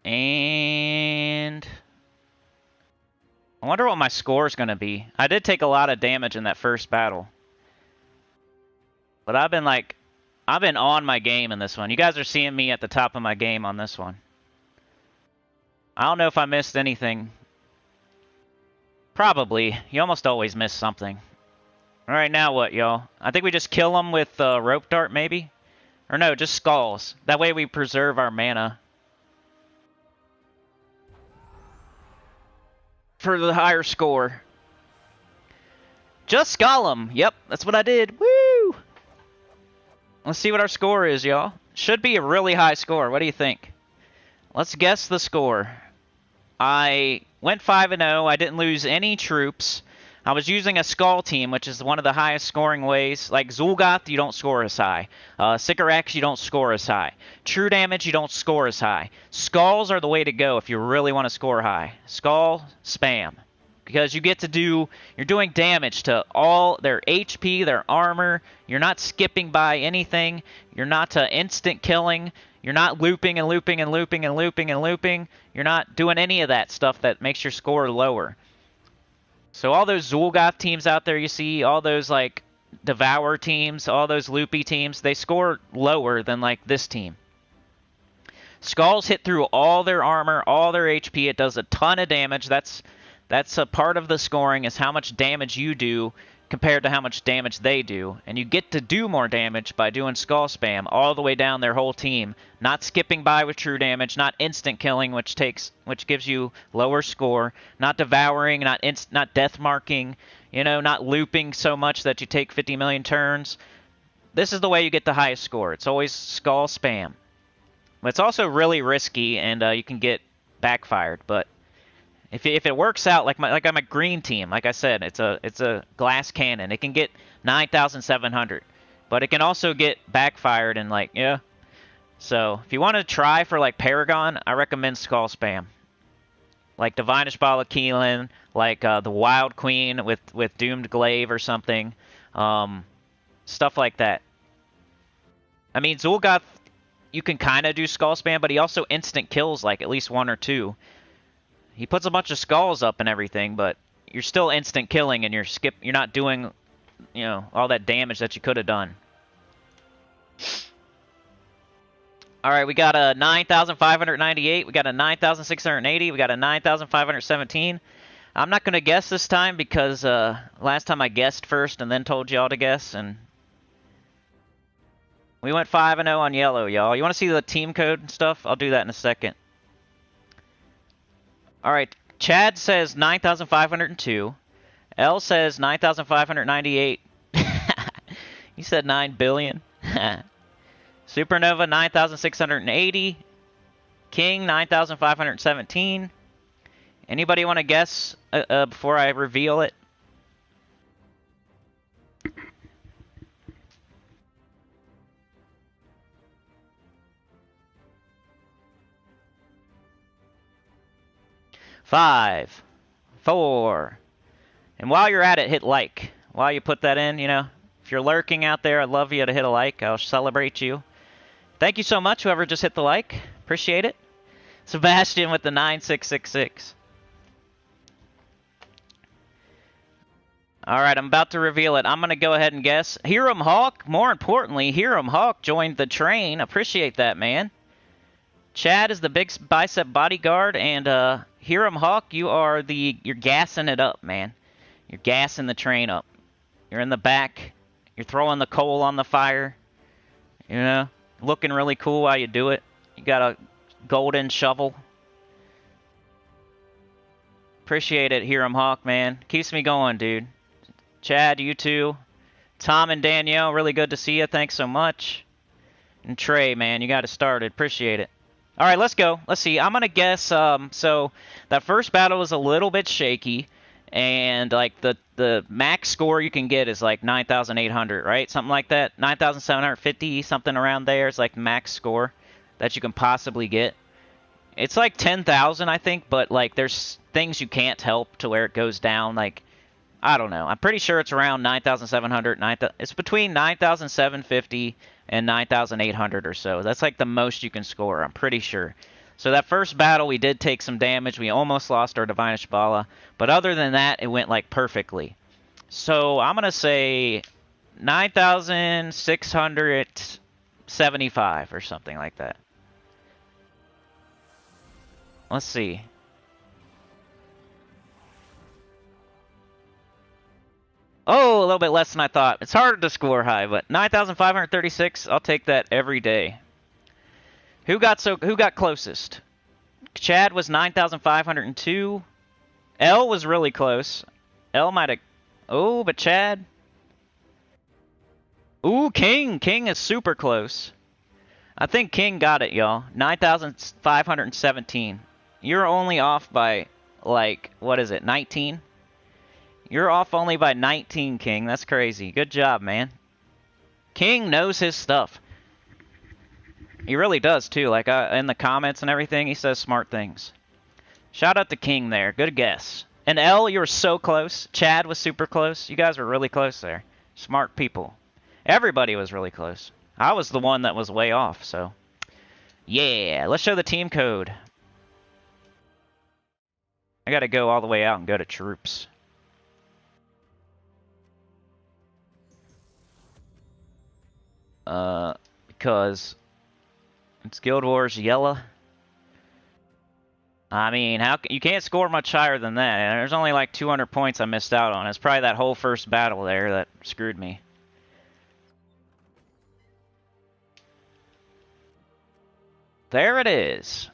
And... I wonder what my score is going to be. I did take a lot of damage in that first battle. But I've been on my game in this one. You guys are seeing me at the top of my game on this one. I don't know if I missed anything. Probably. You almost always miss something. Alright, now what, y'all? I think we just kill them with rope dart, maybe? Or no, just skulls. That way we preserve our mana. for the higher score. Just Gollum. Yep, that's what I did. Woo! Let's see what our score is, y'all. Should be a really high score. What do you think? Let's guess the score. I went 5-0. I didn't lose any troops. I was using a Skull team, which is one of the highest scoring ways. Like Zul'Goth, you don't score as high. Sycorax, you don't score as high. True damage, you don't score as high. Skulls are the way to go if you really want to score high. Skull, spam. Because you get to do, you're doing damage to all their HP, their armor. You're not skipping by anything. You're not instant killing. You're not looping and looping and looping and looping and looping. You're not doing any of that stuff that makes your score lower. So all those Zul'Goth teams out there you see, all those like Devour teams, all those loopy teams, they score lower than like this team. Skulls hit through all their armor, all their HP. It does a ton of damage. That's a part of the scoring, is how much damage you do compared to how much damage they do. And you get to do more damage by doing skull spam all the way down their whole team. Not skipping by with true damage, not instant killing, which gives you lower score, not devouring, not death marking, not looping so much that you take 50 million turns. This is the way you get the highest score. It's always skull spam. But it's also really risky, and you can get backfired. But if it works out, like I'm a green team, like I said, it's a glass cannon. It can get 9,700, but it can also get backfired and yeah. So if you want to try for like Paragon, I recommend skull spam, like Divinish Bala Keelan, like the Wild Queen with Doomed Glaive or something, stuff like that. I mean, Zul'Goth, you can kind of do skull spam, but he also instant kills like at least one or two. He puts a bunch of skulls up and everything, but you're still instant killing, and you're not doing, all that damage that you could have done. All right, we got a 9,598. We got a 9,680. We got a 9,517. I'm not going to guess this time because last time I guessed first and then told y'all to guess, and we went 5-0 on yellow, y'all. You want to see the team code and stuff? I'll do that in a second. All right, Chad says 9,502. L says 9,598. You said 9 billion. Supernova 9,680. King 9,517. Anybody want to guess before I reveal it? Five, 4, and while you're at it, hit like. While you put that in, if you're lurking out there, I'd love you to hit a like. I'll celebrate you. Thank you so much, whoever just hit the like. Appreciate it. Sebastian with the 9666. All right, I'm about to reveal it. I'm going to go ahead and guess. Hiram Hawk, more importantly, Hiram Hawk joined the train. Appreciate that, man. Chad is the big bicep bodyguard, and Hiram Hawk, you're gassing it up, man. You're gassing the train up. You're in the back. You're throwing the coal on the fire. Looking really cool while you do it. You got a golden shovel. Appreciate it, Hiram Hawk, man. Keeps me going, dude. Chad, you too. Tom and Danielle, really good to see you. Thanks so much. And Trey, man, you got it started. Appreciate it. All right, let's go. Let's see. I'm going to guess, so that first battle was a little bit shaky, and like the max score you can get is like 9,800, right? Something like that. 9,750, something around there is like max score that you can possibly get. It's like 10,000, I think, but like there's things you can't help to where it goes down. Like, I don't know. I'm pretty sure it's around 9,700. It's between 9,750 and 9,800 or so. That's like the most you can score, I'm pretty sure. So that first battle, we did take some damage. We almost lost our Divinish Bala. But other than that, it went like perfectly. So I'm going to say 9,675 or something like that. Let's see. Oh, a little bit less than I thought. It's harder to score high, but 9,536, I'll take that every day. Who got closest? Chad was 9,502. L was really close. L might have... Oh, but Chad... Ooh, King! King is super close. I think King got it, y'all. 9,517. You're only off by, like, what is it, 19? You're off only by 19, King. That's crazy. Good job, man. King knows his stuff. He really does, too. Like, in the comments and everything, he says smart things. Shout out to King there. Good guess. And L, you were so close. Chad was super close. You guys were really close there. Smart people. Everybody was really close. I was the one that was way off, so... Yeah, let's show the team code. I gotta go all the way out and go to troops. Because... It's Guild Wars yellow. I mean, you can't score much higher than that. There's only like 200 points I missed out on. It's probably that whole first battle there that screwed me. There it is.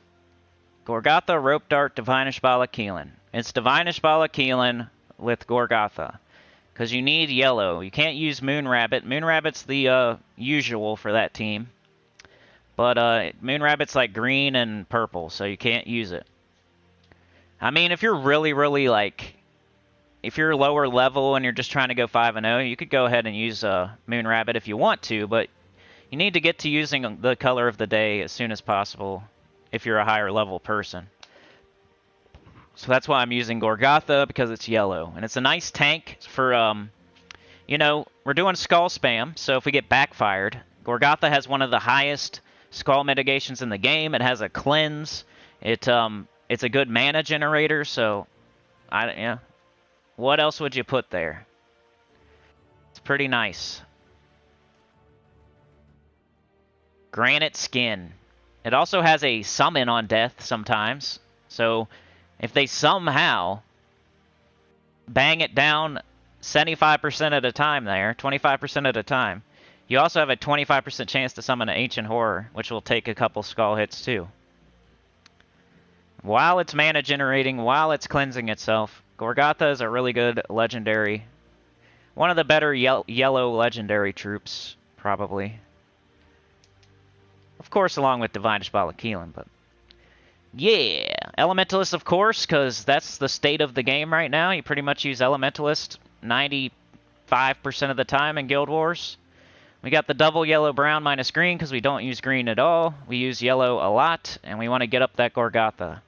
Gorgatha, Rope Dart, Divinish Bala Keelan. It's Divinish Bala Keelan with Gorgatha. Because you need yellow. You can't use Moon Rabbit. Moon Rabbit's the usual for that team. But Moon Rabbit's like green and purple, so you can't use it. I mean, if you're really, really like... If you're lower level and you're just trying to go 5-0, you could go ahead and use Moon Rabbit if you want to, but... You need to get to using the color of the day as soon as possible if you're a higher level person. So that's why I'm using Gorgatha, because it's yellow. And it's a nice tank for, you know, we're doing skull spam, so if we get backfired, Gorgatha has one of the highest skull mitigations in the game. It has a cleanse. It's a good mana generator, so, yeah. What else would you put there? It's pretty nice. Granite Skin. It also has a summon on death sometimes. So if they somehow bang it down 75% at a time there, 25% at a time, you also have a 25% chance to summon an Ancient Horror, which will take a couple skull hits too. While it's mana generating, while it's cleansing itself, Gorgatha is a really good legendary. One of the better yellow legendary troops, probably. Of course, along with Divinish Bala Keelan, but... Yeah! Elementalist, of course, because that's the state of the game right now. You pretty much use Elementalist 95% of the time in Guild Wars. We got the double yellow-brown minus green, because we don't use green at all. We use yellow a lot, and we want to get up that Gorgatha.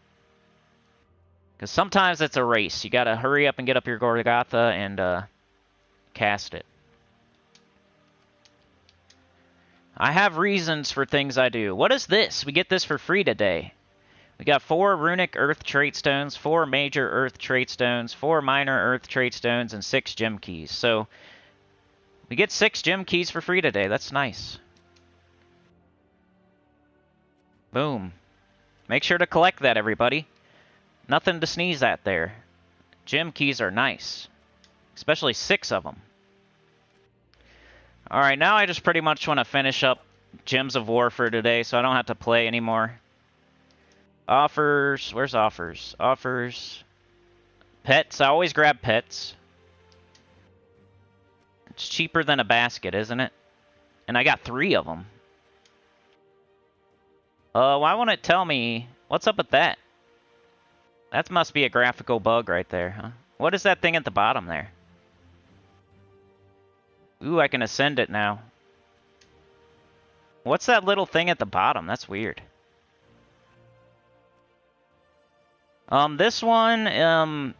Because sometimes it's a race. You got to hurry up and get up your Gorgatha and cast it. I have reasons for things I do. What is this? We get this for free today. We got 4 Runic Earth Trait Stones, 4 Major Earth Trait Stones, 4 Minor Earth Trait Stones, and 6 Gem Keys. So, we get 6 Gem Keys for free today. That's nice. Boom. Make sure to collect that, everybody. Nothing to sneeze at there. Gem Keys are nice. Especially 6 of them. Alright, now I just pretty much want to finish up Gems of War for today, so I don't have to play anymore. Offers. Where's offers? Offers. Pets. I always grab pets. It's cheaper than a basket, isn't it? And I got 3 of them. Why won't it tell me? What's up with that? That must be a graphical bug right there, huh? What is that thing at the bottom there? Ooh, I can ascend it now. What's that little thing at the bottom? That's weird. This one,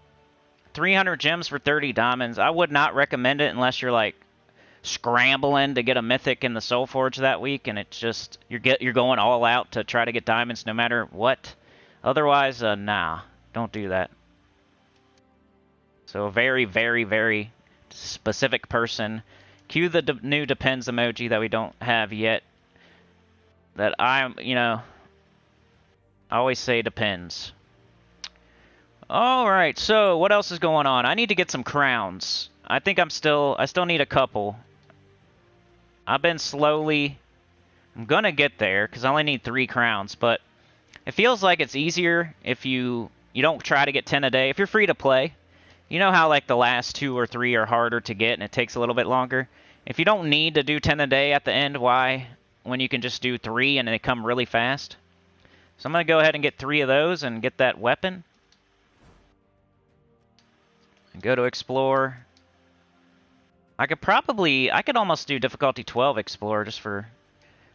300 gems for 30 diamonds. I would not recommend it unless you're, like, scrambling to get a mythic in the Soul Forge that week, and it's just, you're going all out to try to get diamonds no matter what. Otherwise, nah, don't do that. So a very, very, very specific person. Cue the new depends emoji that we don't have yet. That I always say depends. Alright, so what else is going on? I need to get some crowns. I think I still need a couple. I've been slowly... I'm gonna get there, because I only need 3 crowns, but it feels like it's easier if you you don't try to get 10 a day. If you're free to play, you know how like the last 2 or 3 are harder to get and it takes a little bit longer? If you don't need to do 10 a day at the end, why? When you can just do 3 and they come really fast. So I'm going to go ahead and get 3 of those and get that weapon. And go to explore. I could almost do difficulty 12 explore just for,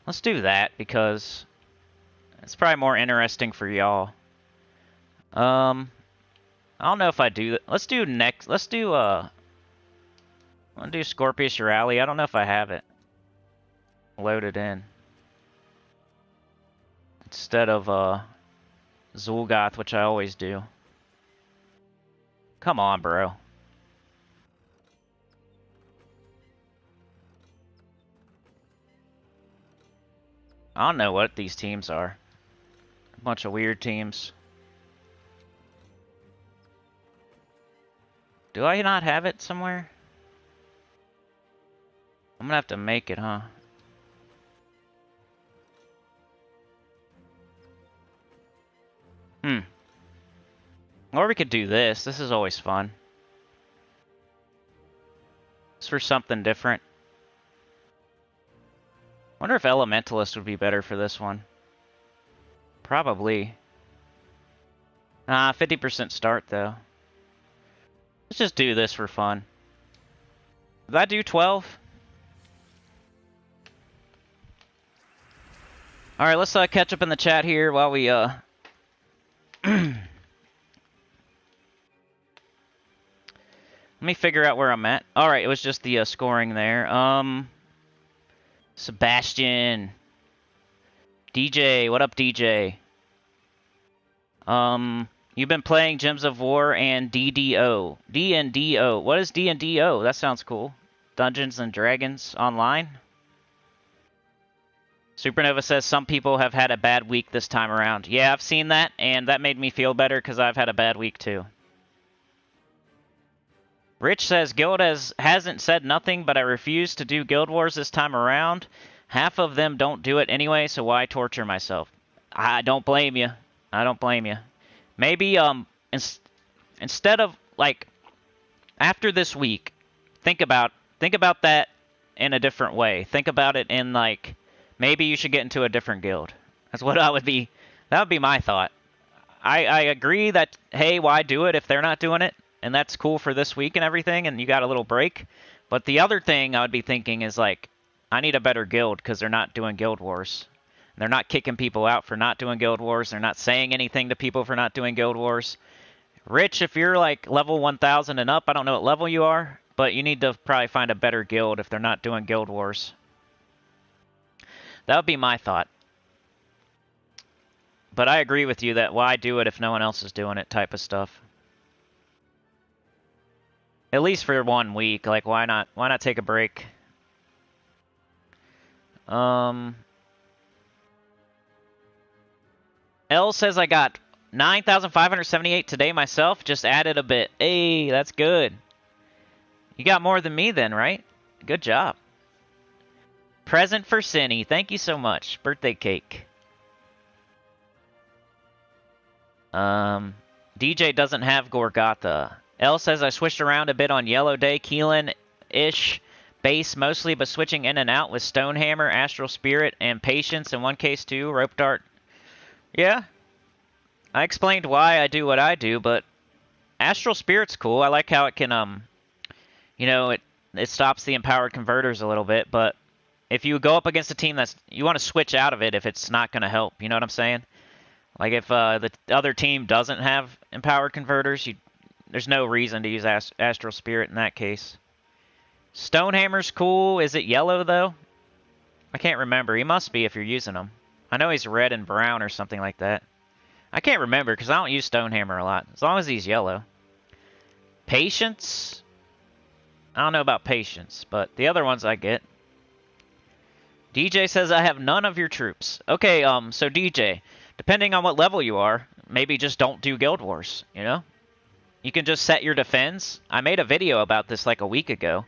let's do that because it's probably more interesting for y'all. I don't know if I do that. Let's do Scorpius Rally. I don't know if I have it loaded in. Instead of Zul'Goth, which I always do. Come on, bro. I don't know what these teams are. A bunch of weird teams. Do I not have it somewhere? I'm gonna have to make it, huh? Or we could do this. This is always fun. It's for something different. Wonder if Elementalist would be better for this one. Probably. 50% start, though. Let's just do this for fun. Did I do 12? Alright, let's catch up in the chat here while we, Let me figure out where I'm at. Alright, it was just the scoring there. Sebastian. DJ, what up, DJ? You've been playing Gems of War and DDO. D&DO. What is D&DO? That sounds cool. Dungeons and Dragons Online? Supernova says some people have had a bad week this time around. Yeah, I've seen that, and that made me feel better because I've had a bad week too. Rich says, Guild hasn't said nothing, but I refuse to do Guild Wars this time around. Half of them don't do it anyway, so why torture myself? I don't blame you. I don't blame you. Maybe, instead of, like, after this week, think about that in a different way. Think about it in, like, maybe you should get into a different guild. That's what that would be my thought. I agree that, hey, why do it if they're not doing it? And that's cool for this week and everything, and you got a little break. But the other thing I would be thinking is, like, I need a better guild because they're not doing Guild Wars. They're not kicking people out for not doing Guild Wars. They're not saying anything to people for not doing Guild Wars. Rich, if you're, like, level 1,000 and up, I don't know what level you are, but you need to probably find a better guild if they're not doing Guild Wars. That would be my thought. But I agree with you that why do it if no one else is doing it type of stuff. At least for 1 week. Like, why not take a break? L says I got 9,578 today myself. Just added a bit. Hey, that's good. You got more than me then, right? Good job. Present for Cinny. Thank you so much. Birthday cake. DJ doesn't have Gorgatha. L says I switched around a bit on Yellow Day, Keelan-ish base mostly, but switching in and out with Stonehammer, Astral Spirit, and Patience in one case too, Rope Dart. Yeah. I explained why I do what I do, but Astral Spirit's cool. I like how it can, you know, it stops the empowered converters a little bit, but if you go up against a team you want to switch out of it if it's not going to help, you know what I'm saying? Like if the other team doesn't have empowered converters, there's no reason to use Astral Spirit in that case. Stonehammer's cool. Is it yellow, though? I can't remember. He must be if you're using him. I know he's red and brown or something like that. I can't remember because I don't use Stonehammer a lot. As long as he's yellow. Patience? I don't know about Patience, but the other ones I get. DJ says I have none of your troops. Okay, so DJ, depending on what level you are, maybe just don't do Guild Wars, you know? You can just set your defense. I made a video about this like a week ago.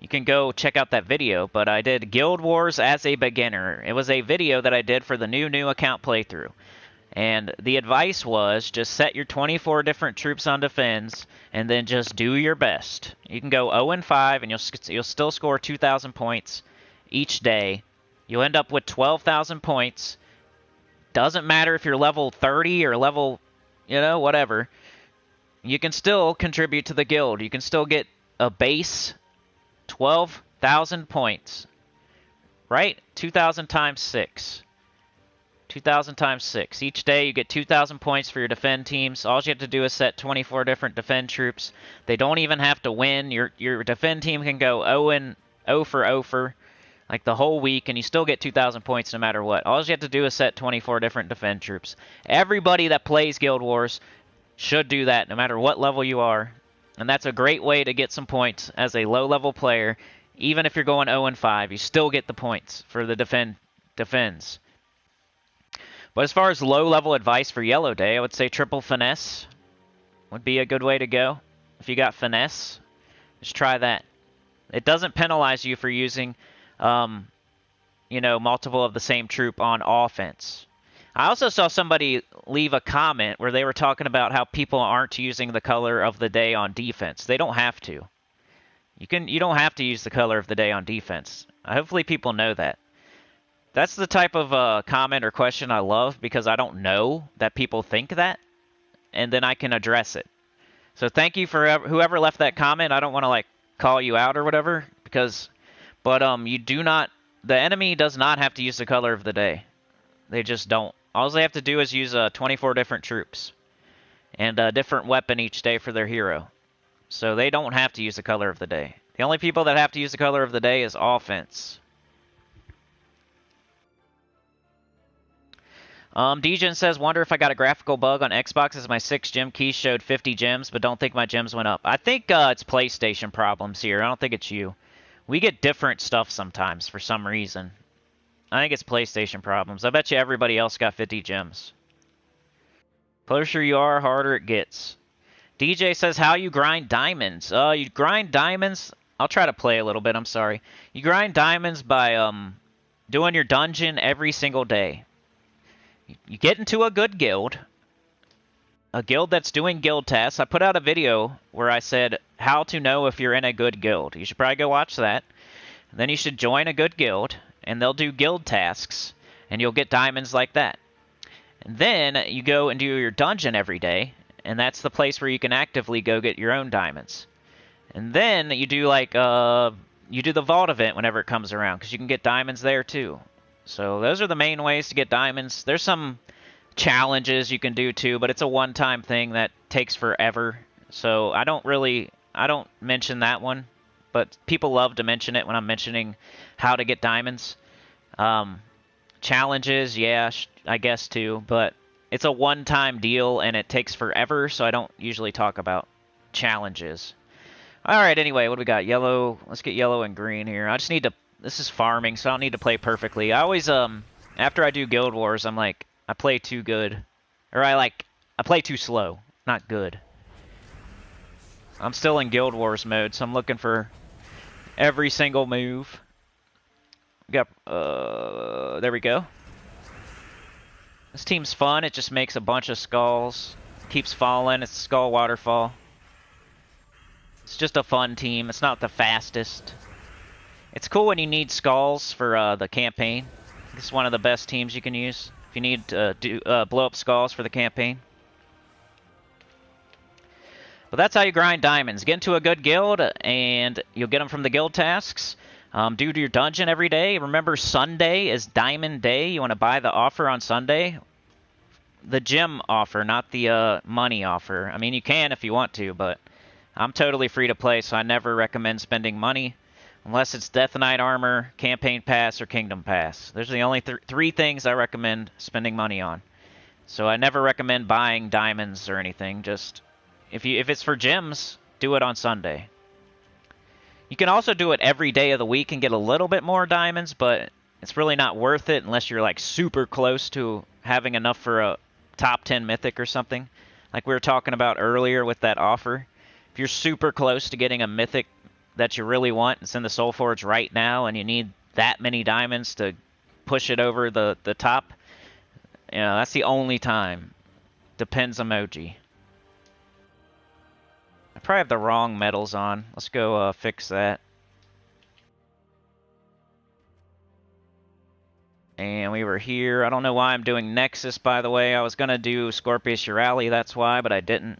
You can go check out that video, but I did Guild Wars as a beginner. It was a video that I did for the new account playthrough. And the advice was just set your 24 different troops on defense and then just do your best. You can go 0-5 and you'll still score 2,000 points each day. You'll end up with 12,000 points. Doesn't matter if you're level 30 or level, whatever. You can still contribute to the guild. You can still get a base 12,000 points. Right? 2,000 times 6. 2,000 times 6. Each day you get 2,000 points for your defend teams. All you have to do is set 24 different defend troops. They don't even have to win. Your defend team can go 0 for like the whole week, and you still get 2,000 points no matter what. All you have to do is set 24 different defend troops. Everybody that plays Guild Wars should do that no matter what level you are. And that's a great way to get some points as a low-level player. Even if you're going 0-5, you still get the points for the defends. But as far as low-level advice for Yellow Day, I would say triple finesse would be a good way to go. If you got finesse, just try that. It doesn't penalize you for using, multiple of the same troop on offense. I also saw somebody leave a comment where they were talking about how people aren't using the color of the day on defense. They don't have to. You don't have to use the color of the day on defense. Hopefully people know that. That's the type of comment or question I love, because I don't know that people think that, and then I can address it. So thank you for whoever left that comment. I don't want to call you out or whatever, but the enemy does not have to use the color of the day. They just don't. All they have to do is use 24 different troops and a different weapon each day for their hero. So they don't have to use the color of the day. The only people that have to use the color of the day is offense. Degen says, wonder if I got a graphical bug on Xbox as my 6 gem keys showed 50 gems, but don't think my gems went up. I think it's PlayStation problems here. I don't think it's you. We get different stuff sometimes for some reason. I think it's PlayStation problems. I bet you everybody else got 50 gems. Closer you are, harder it gets. DJ says, how you grind diamonds? You grind diamonds... I'll try to play a little bit, I'm sorry. You grind diamonds by doing your dungeon every single day. You get into a good guild. A guild that's doing guild tasks. I put out a video where I said how to know if you're in a good guild. You should probably go watch that. And then you should join a good guild, and they'll do guild tasks, and you'll get diamonds like that. And then you go and do your dungeon every day, and that's the place where you can actively go get your own diamonds. And then you do the vault event whenever it comes around, because you can get diamonds there too. So those are the main ways to get diamonds. There's some challenges you can do too, but it's a one-time thing that takes forever. So I don't mention that one, but people love to mention it when I'm mentioning how to get diamonds. Challenges, yeah, I guess too, but it's a one-time deal and it takes forever, so I don't usually talk about challenges. Alright, anyway, what do we got? Yellow. Let's get yellow and green here. I just need to... This is farming, so I don't need to play perfectly. I always, after I do Guild Wars, I'm like, I play too good. Or I play too slow. Not good. I'm still in Guild Wars mode, so I'm looking for every single move. Got, there we go. This team's fun. It just makes a bunch of skulls. Keeps falling. It's skull waterfall. It's just a fun team. It's not the fastest. It's cool when you need skulls for the campaign. This is one of the best teams you can use if you need to blow up skulls for the campaign. But that's how you grind diamonds. Get into a good guild, and you'll get them from the guild tasks. Do your dungeon every day. Remember, Sunday is Diamond Day. You want to buy the offer on Sunday. The gem offer, not the money offer. I mean, you can if you want to, but I'm totally free to play, so I never recommend spending money. Unless it's Death Knight Armor, Campaign Pass, or Kingdom Pass. Those are the only three things I recommend spending money on. So I never recommend buying diamonds or anything. Just if it's for gems, do it on Sunday. You can also do it every day of the week and get a little bit more diamonds, but it's really not worth it unless you're super close to having enough for a top 10 mythic or something. Like we were talking about earlier with that offer. If you're super close to getting a mythic that you really want, it's in the Soul Forge right now, and you need that many diamonds to push it over the top, Yeah, that's the only time. Depends emoji. I probably have the wrong metals on. Let's go fix that. And we were here. I don't know why I'm doing Nexus, by the way. I was going to do Scorpius Urali, that's why, but I didn't.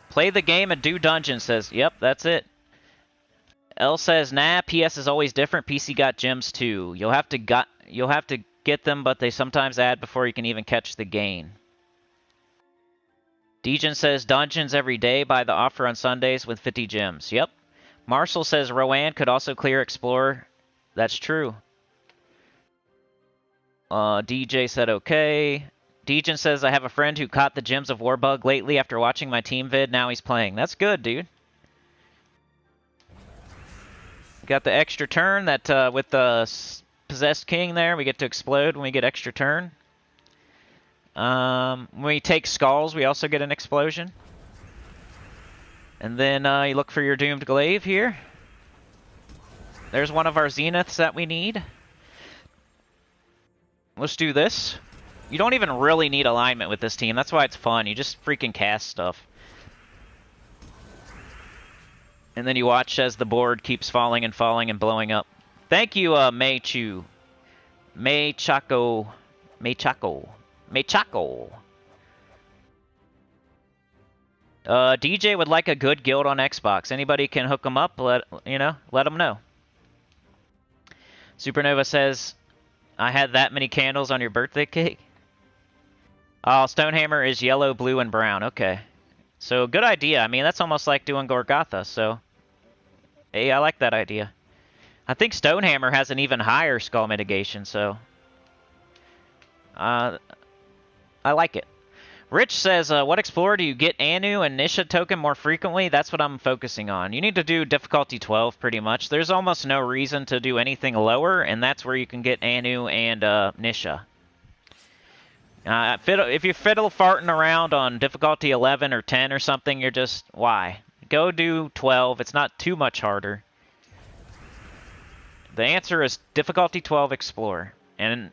Play the game and do dungeons, says. Yep, that's it. L says, nah, PS is always different. PC got gems too. You'll have to get them, but they sometimes add before you can even catch the gain. Dejan says, dungeons every day. Buy the offer on Sundays with 50 gems. Yep. Marshall says, Rowan could also clear Explorer. That's true. DJ said, okay. Dejan says, I have a friend who caught the gems of Warbug lately after watching my team vid. Now he's playing. That's good, dude. Got the extra turn that with the Possessed King there, we get to explode when we get extra turn. When we take Skulls, we also get an explosion. And then you look for your Doomed Glaive here. There's one of our Zeniths that we need. Let's do this. You don't even really need alignment with this team. That's why it's fun. You just freaking cast stuff. And then you watch as the board keeps falling and falling and blowing up. Thank you, Maychu. Maychaco. DJ would like a good guild on Xbox. Anybody can hook them up, let them know. Supernova says, I had that many candles on your birthday cake. Oh, Stonehammer is yellow, blue, and brown. Okay. So, good idea. I mean, that's almost like doing Gorgatha, so... Hey, I like that idea. I think Stonehammer has an even higher skull mitigation, so... I like it. Rich says, what Explorer do you get Anu and Nisha token more frequently? That's what I'm focusing on. You need to do difficulty 12, pretty much. There's almost no reason to do anything lower, and that's where you can get Anu and Nisha. If you're fiddle farting around on difficulty 11 or 10 or something, you're just... Why? Go do 12. It's not too much harder. The answer is difficulty 12 Explorer. And,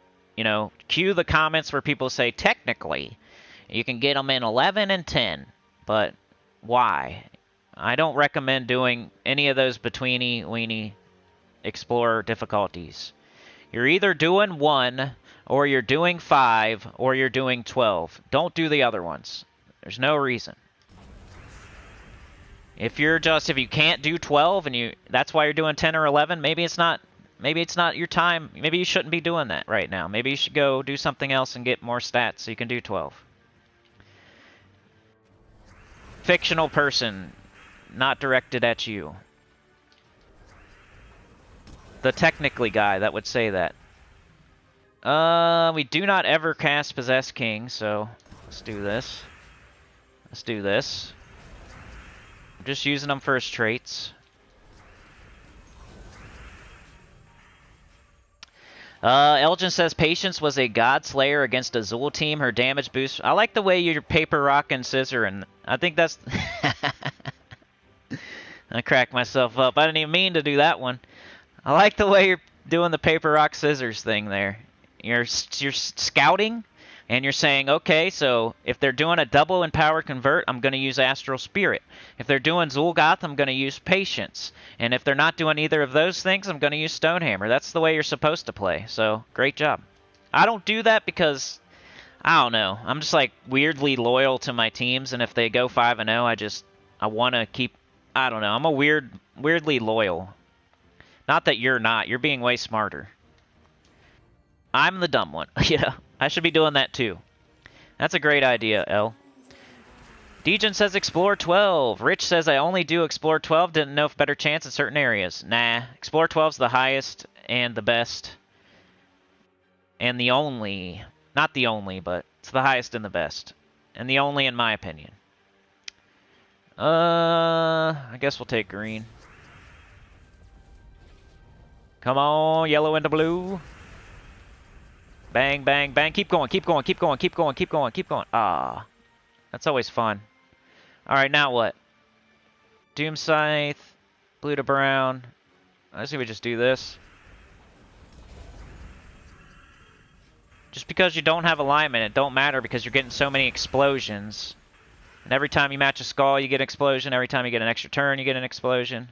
cue the comments where people say, technically... You can get them in 11 and 10, but why? I don't recommend doing any of those betweeny-weeny Explorer difficulties. You're either doing 1, or you're doing 5, or you're doing 12. Don't do the other ones. There's no reason. If you can't do 12 and that's why you're doing 10 or 11, maybe it's not your time. Maybe you shouldn't be doing that right now. Maybe you should go do something else and get more stats so you can do 12. Fictional person, not directed at you. The technically guy that would say that. We do not ever cast Possessed King, so let's do this. Let's do this. I'm just using them for his traits. Elgin says Patience was a God Slayer against a Zul team. Her damage boost. I like the way you're paper, rock, and scissor, and I think that's... I cracked myself up. I didn't even mean to do that one. I like the way you're doing the paper, rock, scissors thing there. You're scouting, and you're saying, okay, so if they're doing a double empowered convert, I'm going to use Astral Spirit. If they're doing Zul'Goth, I'm going to use Patience. And if they're not doing either of those things, I'm going to use Stonehammer. That's the way you're supposed to play. So, great job. I don't do that because, I don't know. I'm just like weirdly loyal to my teams, and if they go 5-0, I want to keep, I don't know. I'm weirdly loyal. Not that you're not. You're being way smarter. I'm the dumb one. I should be doing that too. That's a great idea, L. Dejan says Explore 12. Rich says I only do Explore 12. Didn't know if better chance in certain areas. Nah. Explore 12's the highest and the best. And the only. Not the only, but it's the highest and the best. And the only in my opinion. I guess we'll take green. Come on, yellow into blue. Bang, bang, bang. Keep going, keep going, keep going, keep going, keep going, keep going. Ah. That's always fun. Alright, now what? Doom Scythe. Blue to brown. I see we just do this. Just because you don't have alignment, it don't matter because you're getting so many explosions. And every time you match a skull, you get an explosion. Every time you get an extra turn, you get an explosion.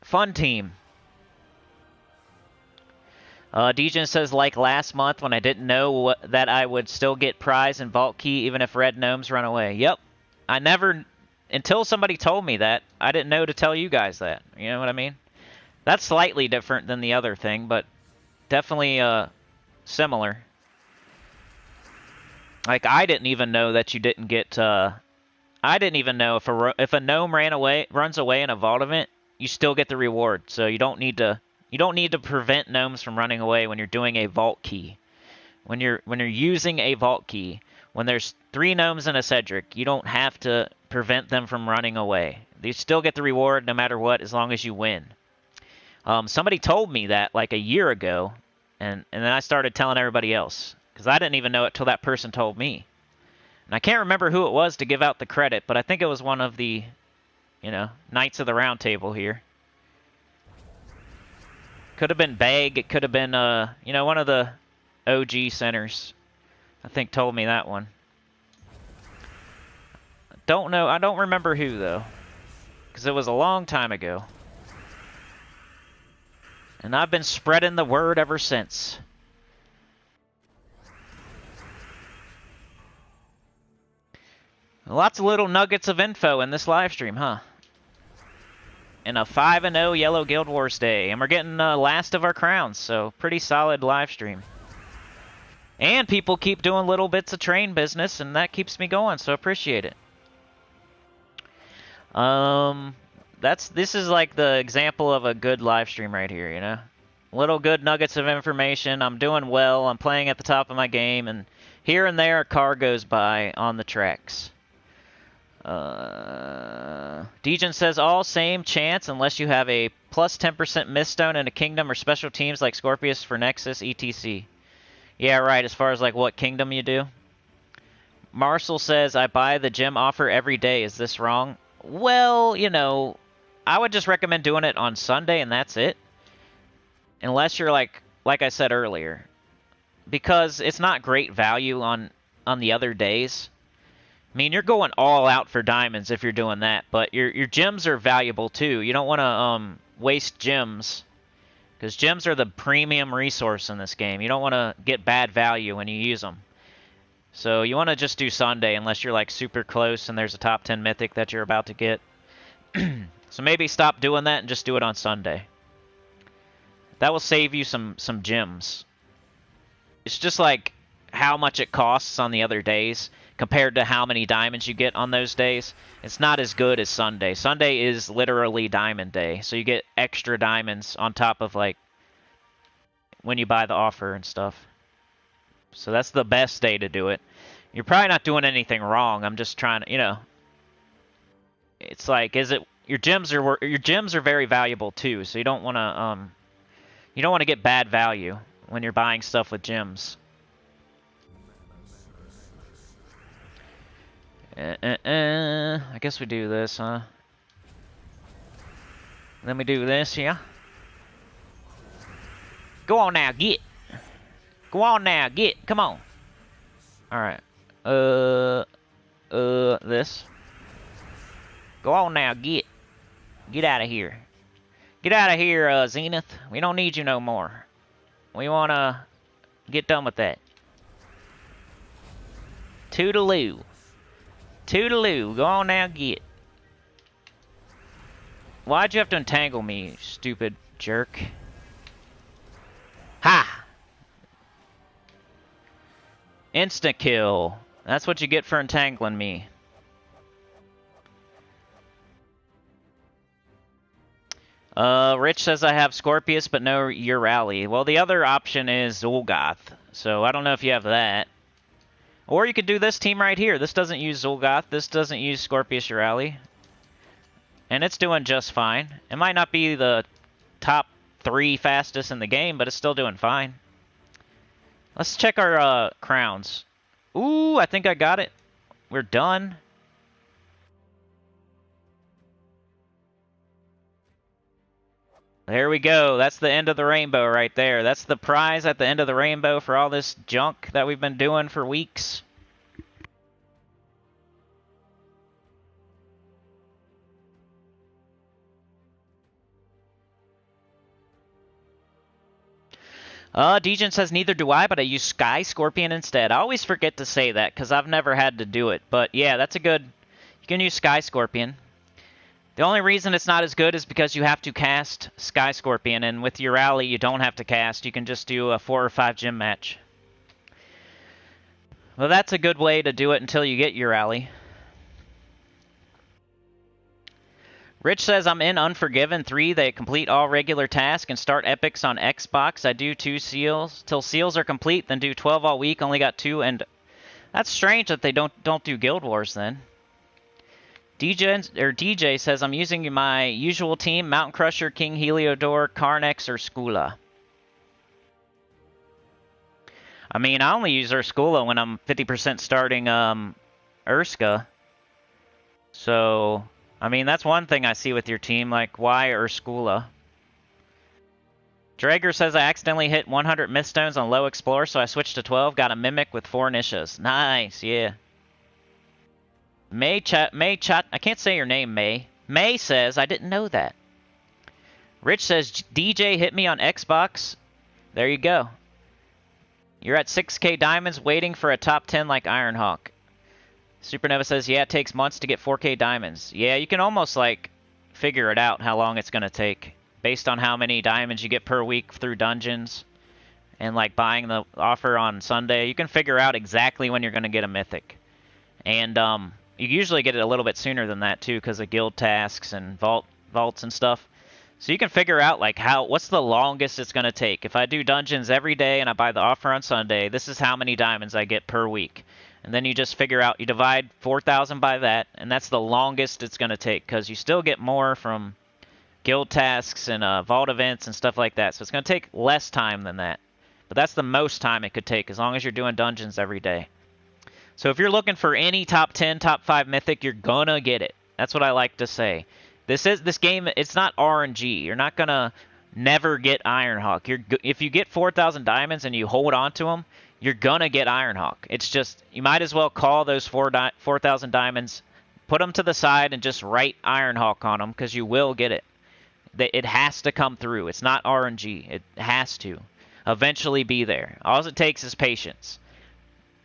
Fun team. Dejan says, like last month when I didn't know that I would still get prize and vault key even if red gnomes run away. Yep. I never, until somebody told me that, I didn't know to tell you guys that. You know what I mean? That's slightly different than the other thing, but definitely similar. Like, I didn't even know that you didn't get, I didn't even know if a gnome runs away in a vault event, you still get the reward. So you don't need to prevent gnomes from running away when you're doing a vault key. When you're using a vault key, when there's 3 gnomes and a Cedric, you don't have to prevent them from running away. You still get the reward no matter what, as long as you win. Somebody told me that like a year ago, and then I started telling everybody else, because I didn't even know it till that person told me. And I can't remember who it was to give out the credit, but I think it was one of the, Knights of the Round Table here. Could have been Bag, it could have been, one of the OG centers. I think told me that one. Don't know, I don't remember who, though. Because it was a long time ago. And I've been spreading the word ever since. Lots of little nuggets of info in this live stream, huh? In a 5-0 Yellow Guild Wars day. And we're getting last of our crowns, so pretty solid live stream. And people keep doing little bits of train business, and that keeps me going, so appreciate it. This is like the example of a good live stream right here, you know? Little good nuggets of information. I'm doing well. I'm playing at the top of my game, and here and there a car goes by on the tracks. Dejan says all same chance unless you have a plus 10% Miststone in a kingdom or special teams like Scorpius for Nexus, etc. Yeah, right, as far as like what kingdom you do. Marcel says, I buy the gym offer every day. Is this wrong? Well, I would just recommend doing it on Sunday and that's it. Unless you're like I said earlier. Because it's not great value on the other days. I mean, you're going all out for diamonds if you're doing that, but your gems are valuable too. You don't want to waste gems, because gems are the premium resource in this game. You don't want to get bad value when you use them. So you want to just do Sunday unless you're like super close and there's a top 10 mythic that you're about to get. So maybe stop doing that and just do it on Sunday. That will save you some gems. It's just like how much it costs on the other days compared to how many diamonds you get on those days. It's not as good as Sunday. Sunday is literally diamond day, so you get extra diamonds on top of like when you buy the offer and stuff. So that's the best day to do it. You're probably not doing anything wrong. I'm just trying to, it's like, your gems are very valuable too, so you don't want to get bad value when you're buying stuff with gems. I guess we do this, huh? Then we do this, yeah? Go on now, get! Go on now, get! Come on! Alright. This. Go on now, get! Get out of here. Get out of here, Zenith. We don't need you no more. We wanna get done with that. Toodaloo. Toodaloo. Go on now, get. Why'd you have to entangle me, stupid jerk? Ha! Instant kill. That's what you get for entangling me. Rich says I have Scorpius, but no Urali. Well, the other option is Zul'Goth, so I don't know if you have that. Or you could do this team right here. This doesn't use Zul'Goth. This doesn't use Scorpius Urali. And it's doing just fine. It might not be the top 3 fastest in the game, but it's still doing fine. Let's check our crowns. Ooh, I think I got it. We're done. There we go. That's the end of the rainbow right there. That's the prize at the end of the rainbow for all this junk that we've been doing for weeks. Degen says, neither do I, but I use Sky Scorpion instead. I always forget to say that because I've never had to do it. But yeah, that's a good... You can use Sky Scorpion. The only reason it's not as good is because you have to cast Sky Scorpion, and with your rally, you don't have to cast. You can just do a 4 or 5 gym match. Well, that's a good way to do it until you get your rally. Rich says, I'm in Unforgiven 3. They complete all regular tasks and start epics on Xbox. I do 2 seals. Till seals are complete, then do 12 all week. Only got 2, and that's strange that they don't do Guild Wars then. DJ says, I'm using my usual team, Mountain Crusher, King Heliodor, Carnex, or Skula. I mean, I only use Urskula when I'm 50% starting Urska. So, I mean, that's one thing I see with your team, like, why Urskula? Drager says, I accidentally hit 100 Mythstones on low Explore, so I switched to 12, got a Mimic with 4 Nishas. Nice, yeah. May chat, I can't say your name, May. May says, I didn't know that. Rich says, DJ hit me on Xbox. There you go. You're at 6k diamonds waiting for a top 10 like Ironhawk. Supernova says, yeah, it takes months to get 4k diamonds. Yeah, you can almost, like, figure it out how long it's going to take. Based on how many diamonds you get per week through dungeons. And, like, buying the offer on Sunday. You can figure out exactly when you're going to get a mythic. And, you usually get it a little bit sooner than that, too, because of guild tasks and vaults and stuff. So you can figure out, like, what's the longest it's going to take. If I do dungeons every day and I buy the offer on Sunday, this is how many diamonds I get per week. And then you just figure out, you divide 4,000 by that, and that's the longest it's going to take, because you still get more from guild tasks and vault events and stuff like that. So it's going to take less time than that. But that's the most time it could take, as long as you're doing dungeons every day. So if you're looking for any top 10, top 5 mythic, you're gonna get it. That's what I like to say. This game, it's not RNG. You're not gonna never get Ironhawk. If you get 4,000 diamonds and you hold on to them, you're gonna get Ironhawk. It's just, you might as well call those 4,000 diamonds, put them to the side, and just write Ironhawk on them, because you will get it. It has to come through. It's not RNG. It has to eventually be there. All it takes is patience.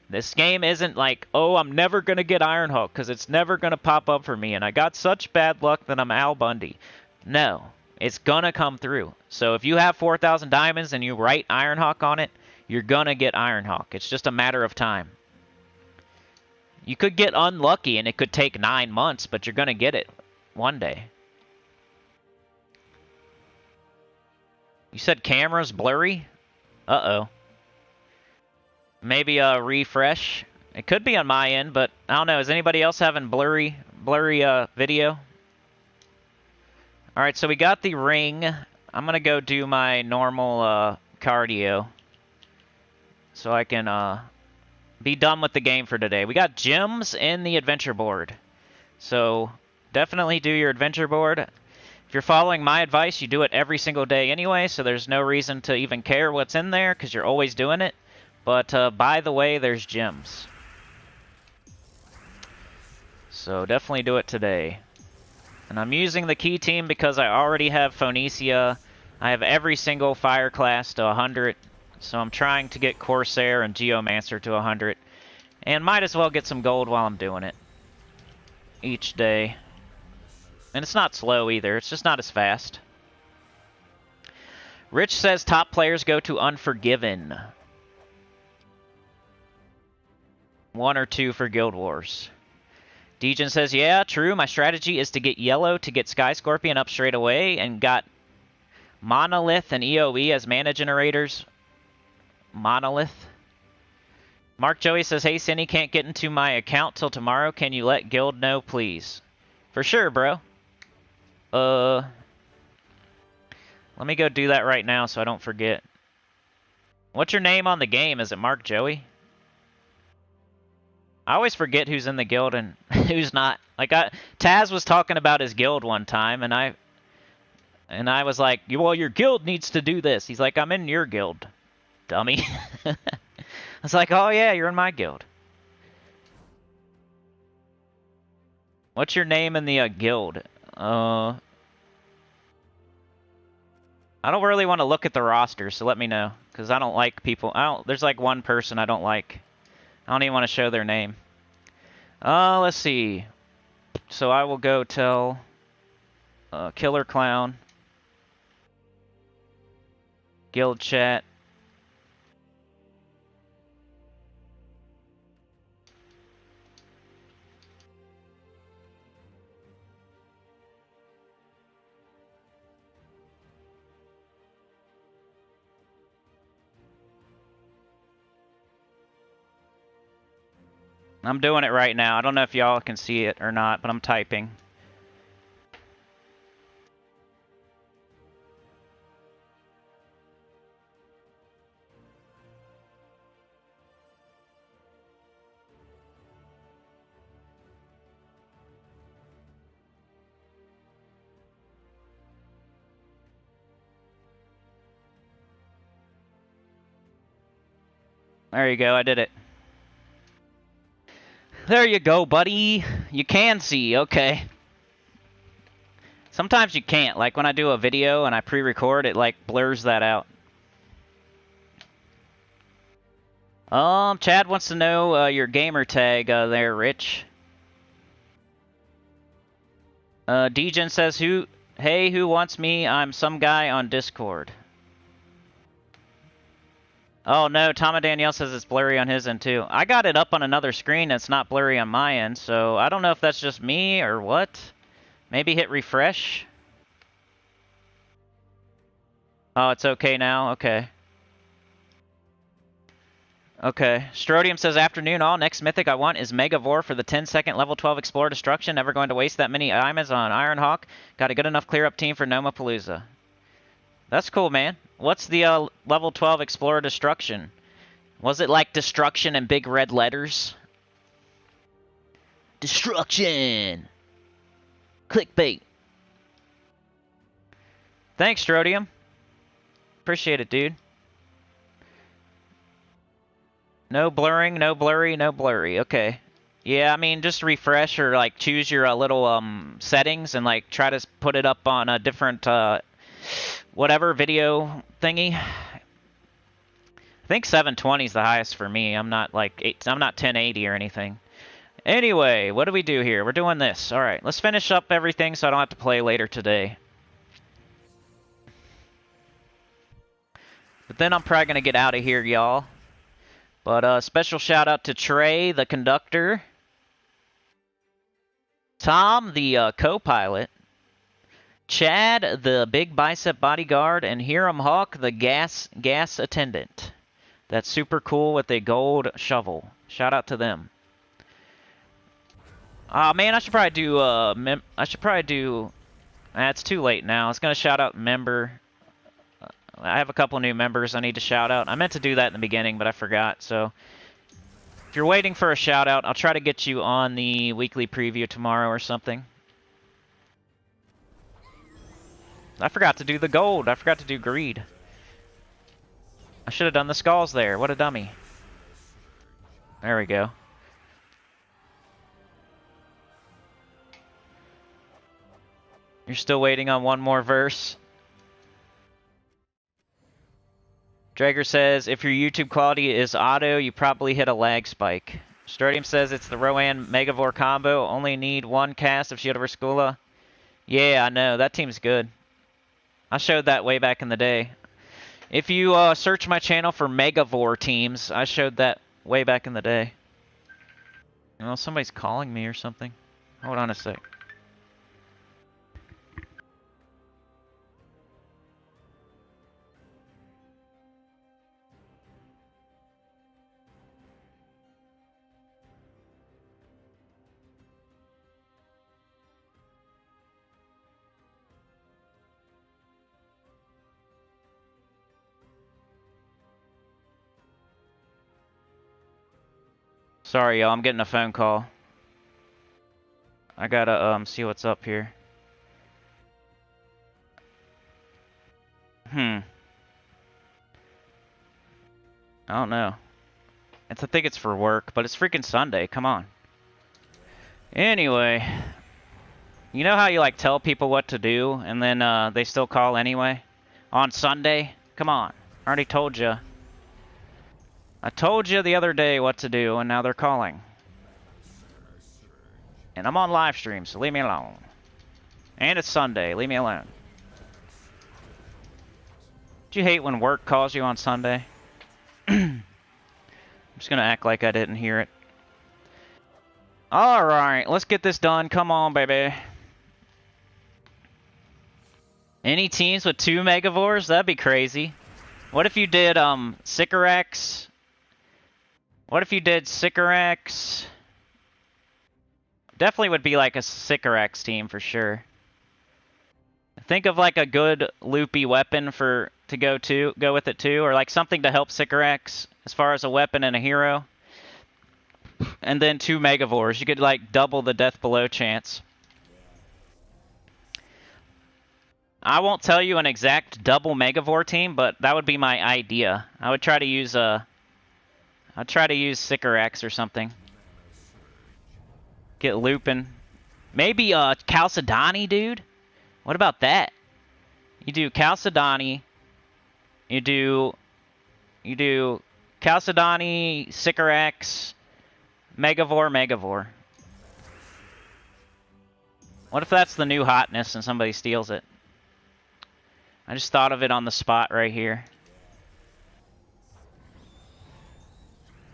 This game isn't like, oh, I'm never going to get Ironhawk because it's never going to pop up for me, and I got such bad luck that I'm Al Bundy. No, it's going to come through. So if you have 4,000 diamonds and you write Ironhawk on it, you're going to get Ironhawk. It's just a matter of time. You could get unlucky and it could take 9 months, but you're going to get it one day. You said camera's blurry? Uh-oh. Maybe a refresh. It could be on my end, but I don't know. Is anybody else having blurry video? Alright, so we got the ring. I'm going to go do my normal cardio. So I can be done with the game for today. We got gyms in the adventure board. So definitely do your adventure board. If you're following my advice, you do it every single day anyway, so there's no reason to even care what's in there because you're always doing it. But by the way, there's gyms. So definitely do it today. And I'm using the key team because I already have Phoenicia. I have every single fire class to 100. So I'm trying to get Corsair and Geomancer to 100. And might as well get some gold while I'm doing it. Each day. And it's not slow either. It's just not as fast. Rich says top players go to Unforgiven. 1 or 2 for Guild Wars. Degen says, yeah, true. My strategy is to get yellow to get Sky Scorpion up straight away and got Monolith and EOE as mana generators. Monolith. Mark Joey says, hey, Cinny, can't get into my account till tomorrow. Can you let Guild know, please? For sure, bro. Let me go do that right now so I don't forget. What's your name on the game? Is it Mark Joey? I always forget who's in the guild and who's not. Like, Taz was talking about his guild one time, and And I was like, well, your guild needs to do this. He's like, I'm in your guild, dummy. I was like, oh yeah, you're in my guild. What's your name in the guild? I don't really want to look at the roster, so let me know. Because I don't like people. There's like one person I don't like. I don't even want to show their name. Let's see. So I will go tell Killer Clown. Guild chat. I'm doing it right now. I don't know if y'all can see it or not, but I'm typing. There you go, I did it. There you go, buddy. You can see, okay. Sometimes you can't. Like when I do a video and I pre-record, it like blurs that out. Chad wants to know your gamer tag there, Rich. Degen says, hey, who wants me? I'm some guy on Discord. Oh no, Tom and Danielle says it's blurry on his end too. I got it up on another screen and it's not blurry on my end, so I don't know if that's just me or what. Maybe hit refresh. Oh, it's okay now? Okay. Okay. Strodium says, afternoon all. Next mythic I want is Megavore for the 10-second level 12 Explorer Destruction. Never going to waste that many IMAs on Ironhawk. Got a good enough clear-up team for Nomapalooza. That's cool, man. What's the level 12 Explorer Destruction? Was it like destruction in big red letters? Destruction! Clickbait. Thanks, Strodium. Appreciate it, dude. No blurring, no blurry, no blurry. Okay. Yeah, I mean, just refresh or like choose your little settings and like try to put it up on a different whatever video thingy. I think 720 is the highest for me. I'm not like I'm not 1080 or anything. Anyway, what do we do here? We're doing this. All right, let's finish up everything so I don't have to play later today. But then I'm probably gonna get out of here, y'all. But special shout out to Trey, the conductor, Tom, the co-pilot, Chad, the big bicep bodyguard, and Hiram Hawk, the gas attendant. That's super cool with a gold shovel. Shout out to them. Ah, man, I should probably do. It's too late now. I was gonna shout out member. I have a couple new members I need to shout out. I meant to do that in the beginning, but I forgot. So if you're waiting for a shout out, I'll try to get you on the weekly preview tomorrow or something. I forgot to do the gold. I forgot to do greed. I should have done the skulls there. What a dummy. There we go. You're still waiting on one more verse? Drager says, if your YouTube quality is auto, you probably hit a lag spike. Strodium says it's the Rowan Megavore combo. Only need one cast of Shield of Skula. Yeah, I know. That team's good. I showed that way back in the day. If you search my channel for Megavore teams, I showed that way back in the day. You know, somebody's calling me or something. Hold on a sec. Sorry, y'all. I'm getting a phone call. I gotta see what's up here. I don't know. I think it's for work, but it's freaking Sunday. Come on. Anyway, you know how you like tell people what to do and then they still call anyway? On Sunday? Come on. I already told you. I told you the other day what to do and now they're calling. And I'm on live stream, so leave me alone. And it's Sunday. Leave me alone. Do you hate when work calls you on Sunday? I'm just gonna act like I didn't hear it. Alright, let's get this done. Come on, baby. Any teams with 2 Megavores? That'd be crazy. What if you did, Sycorax? What if you did Sycorax? Definitely would be like a Sycorax team for sure. Think of like a good loopy weapon to go with it too, or like something to help Sycorax as far as a weapon and a hero. And then 2 Megavores. You could like double the death below chance. I won't tell you an exact double Megavore team, but that would be my idea. I would try to use Sycorax or something. Get looping. Maybe Chalcedony, dude. What about that? You do Chalcedony. You do Chalcedony, Sycorax, Megavore. What if that's the new hotness and somebody steals it? I just thought of it on the spot right here.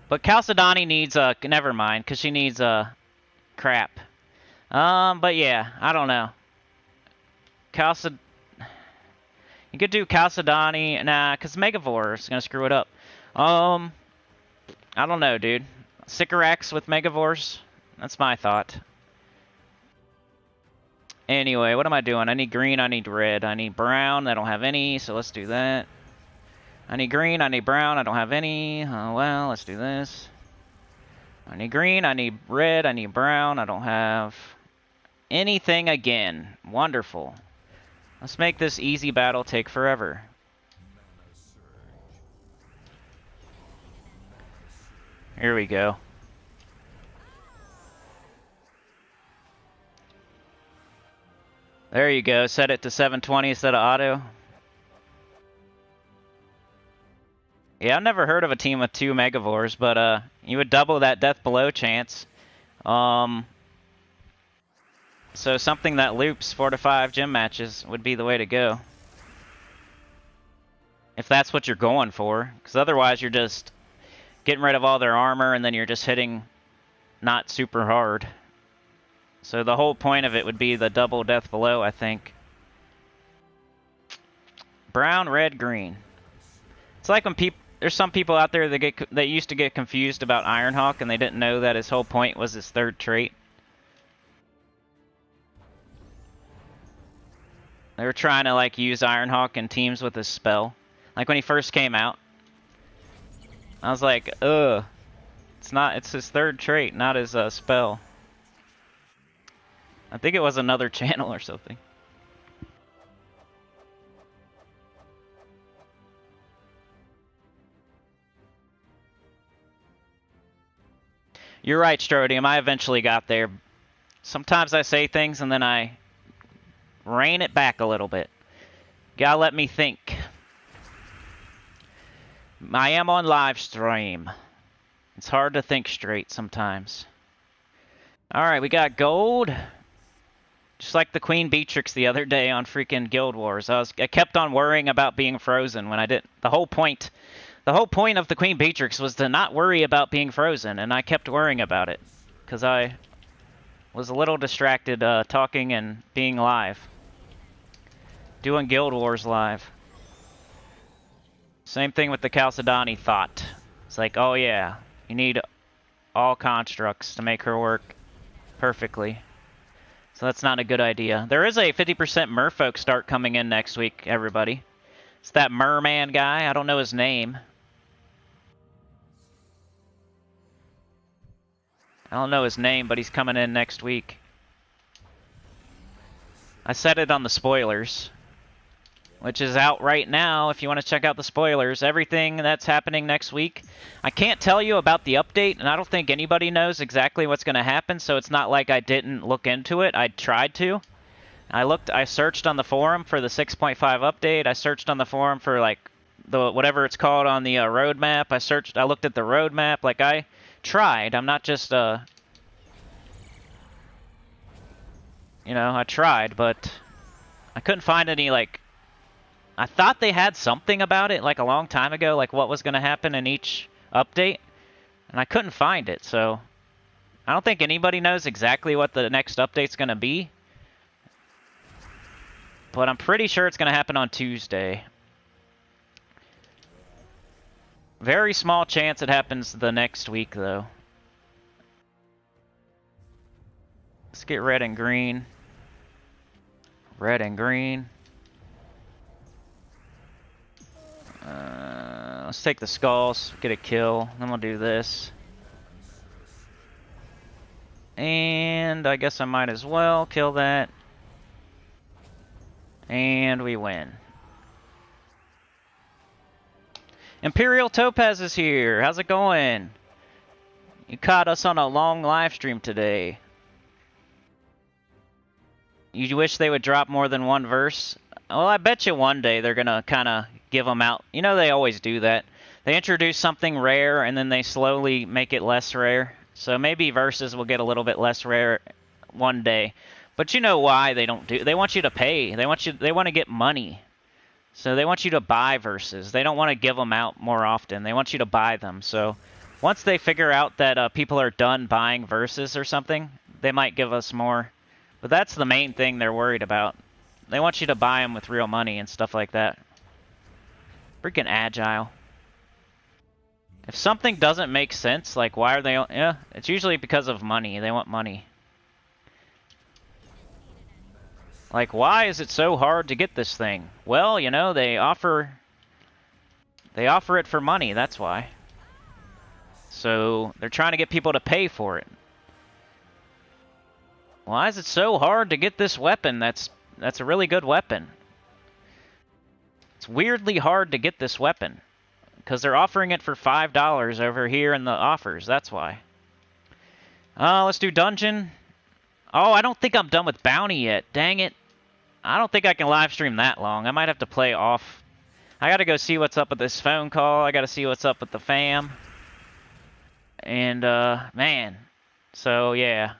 But Chalcedony needs never mind, because she needs crap. But yeah, I don't know. You could do Chalcedony, nah, because Megavore is gonna screw it up. I don't know, dude. Sycorax with Megavores? That's my thought. Anyway, what am I doing? I need green, I need red, I need brown. I don't have any, so let's do that. I need green, I need brown, I don't have any. Oh, well, let's do this. I need green, I need red, I need brown, I don't have anything again. Wonderful. Let's make this easy battle take forever. Here we go. There you go. Set it to 720 instead of auto. Yeah, I've never heard of a team with 2 Megavores, but you would double that death below chance. So something that loops 4 to 5 gym matches would be the way to go. If that's what you're going for. Because otherwise you're just getting rid of all their armor and then you're just hitting not super hard. So the whole point of it would be the double death below, I think. Brown, red, green. It's like when there's some people out there that used to get confused about Ironhawk and they didn't know that his whole point was his 3rd trait. They were trying to like use Ironhawk in teams with his spell. Like when he first came out. I was like, ugh. It's his 3rd trait, not his spell. I think it was another channel or something. You're right, Strodium. I eventually got there. Sometimes I say things and then I rein it back a little bit. Gotta let me think. I am on live stream. It's hard to think straight sometimes. Alright, we got gold. Just like the Queen Beatrix the other day on freaking Guild Wars. I kept on worrying about being frozen when I didn't. The whole point of the Queen Beatrix was to not worry about being frozen, and I kept worrying about it. Because I was a little distracted talking and being live. Doing Guild Wars live. Same thing with the Chalcedony thought. It's like, oh yeah, you need all constructs to make her work perfectly. So that's not a good idea. There is a 50% merfolk start coming in next week, everybody. It's that merman guy. I don't know his name. I don't know his name, but he's coming in next week. I said it on the spoilers. which is out right now if you want to check out the spoilers. Everything that's happening next week. I can't tell you about the update, and I don't think anybody knows exactly what's going to happen, so it's not like I didn't look into it. I tried to. I searched on the forum for the 6.5 update. I searched on the forum for, like, the whatever it's called on the roadmap. I looked at the roadmap. Like, I tried. I'm not just, you know, I tried, but I couldn't find any, like, I thought they had something about it, like, a long time ago, like what was going to happen in each update, and I couldn't find it, so I don't think anybody knows exactly what the next update's going to be, but I'm pretty sure it's going to happen on Tuesday. Very small chance it happens the next week, though. Let's get red and green. Red and green. Let's take the skulls, get a kill, then we'll do this. And I guess I might as well kill that. And we win. Imperial Topaz is here. How's it going? You caught us on a long live stream today. You wish they would drop more than one verse? Well, I bet you one day they're going to kind of give them out. You know, they always do that. They introduce something rare, and then they slowly make it less rare. So maybe verses will get a little bit less rare one day. But you know why they don't do... They want you to pay. They want to get money. So they want you to buy verses. They don't want to give them out more often. They want you to buy them. So once they figure out that people are done buying verses or something, they might give us more. But that's the main thing they're worried about. They want you to buy them with real money and stuff like that. Freaking agile. If something doesn't make sense, like why are they... Yeah, it's usually because of money. They want money. Like, why is it so hard to get this thing? Well, you know, they offer it for money, that's why. So, they're trying to get people to pay for it. Why is it so hard to get this weapon? That's a really good weapon. It's weirdly hard to get this weapon. Because they're offering it for $5 over here in the offers, that's why. Let's do dungeon. Oh, I don't think I'm done with bounty yet. Dang it. I don't think I can live stream that long. I might have to play off. I gotta go see what's up with this phone call. I gotta see what's up with the fam. And, man. So, yeah.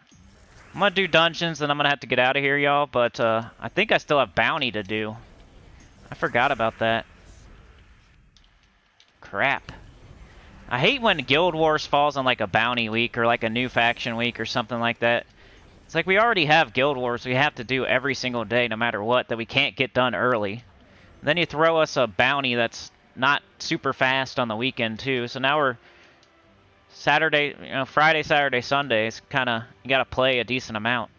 I'm gonna do dungeons, and I'm gonna have to get out of here, y'all. But, I think I still have bounty to do. I forgot about that. Crap. I hate when Guild Wars falls on, like, a bounty week or, like, a new faction week or something like that. It's like we already have Guild Wars we have to do every single day no matter what that we can't get done early. Then you throw us a bounty that's not super fast on the weekend too. So now we're Saturday, you know, Friday, Saturday, Sunday. It's kind of, you got to play a decent amount.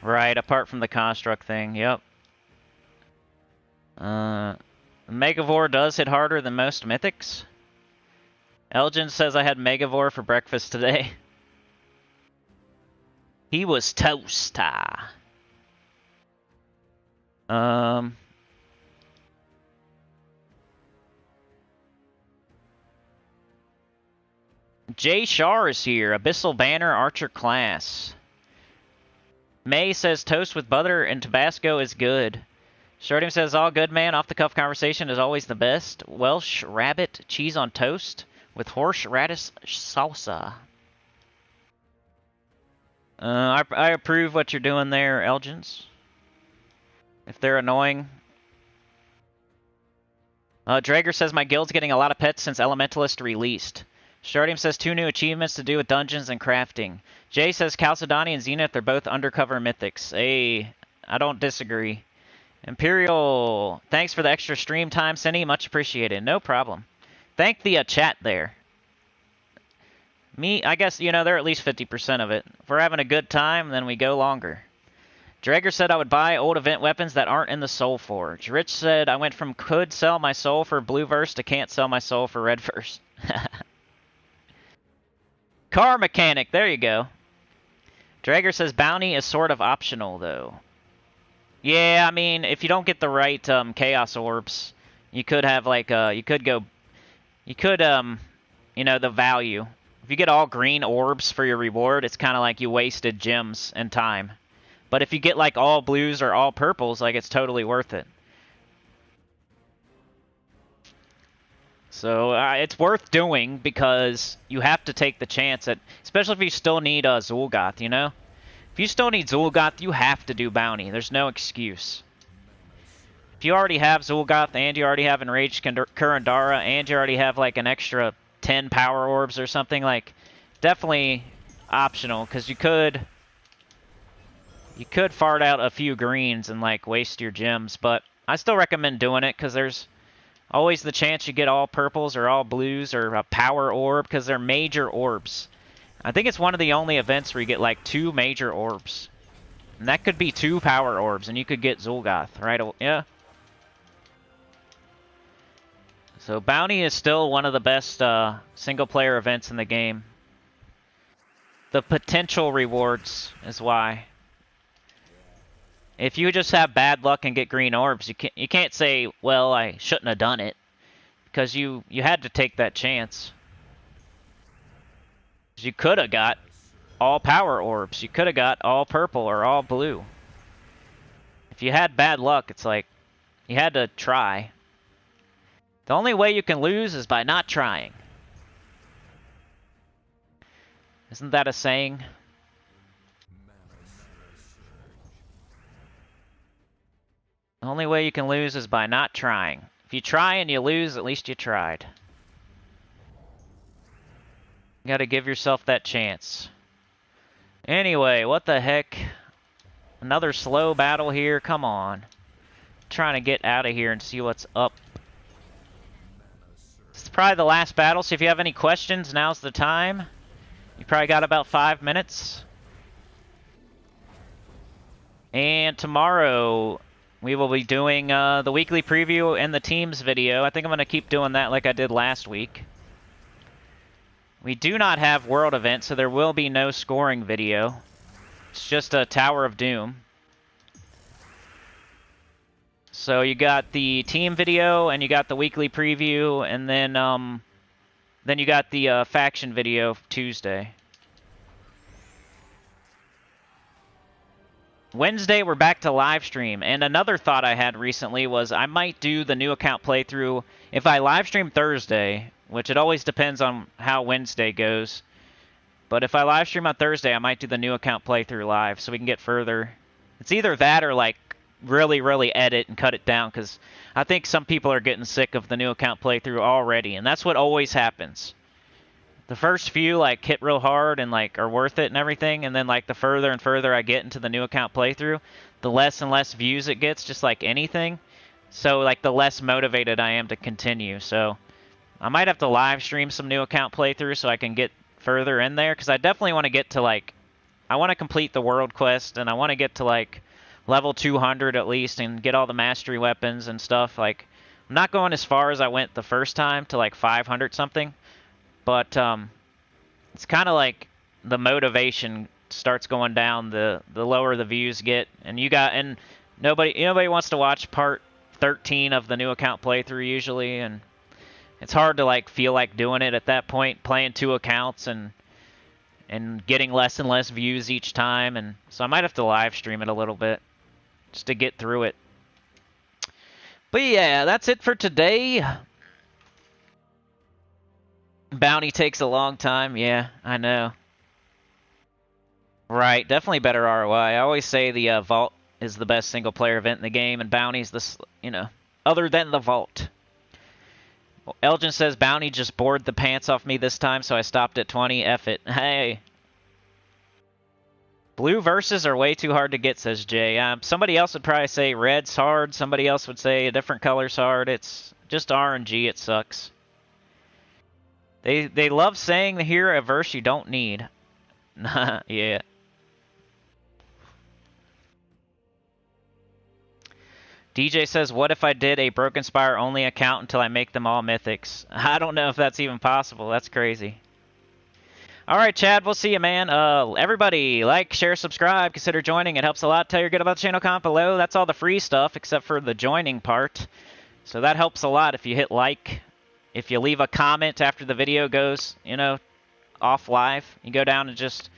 Right, apart from the construct thing, yep. Megavore does hit harder than most mythics. Elgin says I had Megavore for breakfast today. He was toast. Jay Shar is here. Abyssal Banner Archer class. May says toast with butter and Tabasco is good. Shortium says all good, man. Off the cuff conversation is always the best. Welsh rabbit cheese on toast with horseradish salsa. I approve what you're doing there, Elgins. If they're annoying. Drager says my guild's getting a lot of pets since Elementalist released. Shortium says 2 new achievements to do with dungeons and crafting. Jay says Chalcedony and Zenith are both undercover mythics. Hey, I don't disagree. Imperial, thanks for the extra stream time, Cindy. Much appreciated. No problem. Thank the chat there. Me, I guess, you know, they're at least 50% of it. If we're having a good time, then we go longer. Drager said I would buy old event weapons that aren't in the Soul Forge. Rich said I went from could sell my soul for blue verse to can't sell my soul for red verse. Car mechanic, there you go. Drager says bounty is sort of optional, though. Yeah, I mean, if you don't get the right chaos orbs, you could have like you could you know, the value. If you get all green orbs for your reward, it's kind of like you wasted gems and time. But if you get like all blues or all purples, like it's totally worth it. So it's worth doing because you have to take the chance at, especially if you still need Zul'Goth, you know? If you still need Zul'Goth, you have to do bounty. There's no excuse. If you already have Zul'Goth and you already have Enraged Kurandara and you already have like an extra 10 power orbs or something, like definitely optional because you could fart out a few greens and like waste your gems, but I still recommend doing it because there's always the chance you get all purples or all blues or a power orb because they're major orbs. I think it's one of the only events where you get like 2 major orbs. And that could be 2 power orbs and you could get Zul'Goth, right? Yeah. So bounty is still one of the best single player events in the game. The potential rewards is why. If you just have bad luck and get green orbs, you can't say, well, I shouldn't have done it. Because you had to take that chance. You could have got all power orbs. You could have got all purple or all blue. If you had bad luck, it's like you had to try. The only way you can lose is by not trying. Isn't that a saying? The only way you can lose is by not trying. If you try and you lose, at least you tried. You gotta give yourself that chance. Anyway, what the heck? Another slow battle here, come on. I'm trying to get out of here and see what's up. This is probably the last battle, so if you have any questions, now's the time. You probably got about 5 minutes. And tomorrow, we will be doing the weekly preview and the teams video. I think I'm going to keep doing that like I did last week. We do not have world events, so there will be no scoring video. It's just a Tower of Doom. So you got the team video, and you got the weekly preview, and then you got the faction video Tuesday. Wednesday, we're back to live stream, and another thought I had recently was I might do the new account playthrough if I live stream Thursday, which it always depends on how Wednesday goes. But if I live stream on Thursday, I might do the new account playthrough live so we can get further. It's either that or like really, really edit and cut it down because I think some people are getting sick of the new account playthrough already, and that's what always happens. The first few like hit real hard and like are worth it and everything, and then like the further and further I get into the new account playthrough, the less and less views it gets, just like anything. So like the less motivated I am to continue. So I might have to live stream some new account playthrough so I can get further in there, because I definitely want to get to like, I want to complete the world quest and I want to get to like level 200 at least and get all the mastery weapons and stuff. Like I'm not going as far as I went the first time to like 500 something. But it's kind of like the motivation starts going down the lower the views get, and nobody wants to watch part 13 of the new account playthrough usually, and it's hard to like feel like doing it at that point, playing 2 accounts and getting less and less views each time, and so I might have to live stream it a little bit just to get through it. But yeah, that's it for today. Bounty takes a long time. Yeah, I know. Right, definitely better ROI. I always say the Vault is the best single-player event in the game, and Bounty's the, other than the Vault. Well, Elgin says, Bounty just bored the pants off me this time, so I stopped at 20. F it. Hey. Blue verses are way too hard to get, says Jay. Somebody else would probably say red's hard. Somebody else would say a different color's hard. It's just RNG. It sucks. They love saying here a verse you don't need. Yeah. DJ says, what if I did a Broken Spire only account until I make them all mythics? I don't know if that's even possible. That's crazy. All right, Chad, we'll see you, man. Everybody, like, share, subscribe, consider joining. It helps a lot. Tell your good about the channel, comment below. That's all the free stuff except for the joining part. So that helps a lot if you hit like. If you leave a comment after the video goes, you know, off live, you go down and just...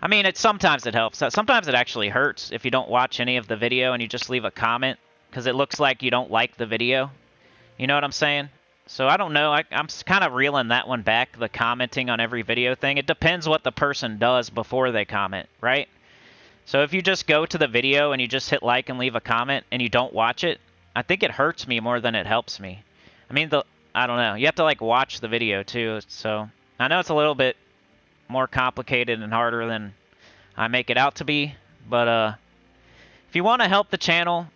I mean, sometimes it helps. Sometimes it actually hurts if you don't watch any of the video and you just leave a comment because it looks like you don't like the video. You know what I'm saying? So I don't know. I'm kind of reeling that one back, the commenting on every video thing. It depends what the person does before they comment, right? So if you just go to the video and you just hit like and leave a comment and you don't watch it, I think it hurts me more than it helps me. I mean, I don't know. You have to, like, watch the video, too. So I know it's a little bit more complicated and harder than I make it out to be. But if you want to help the channel,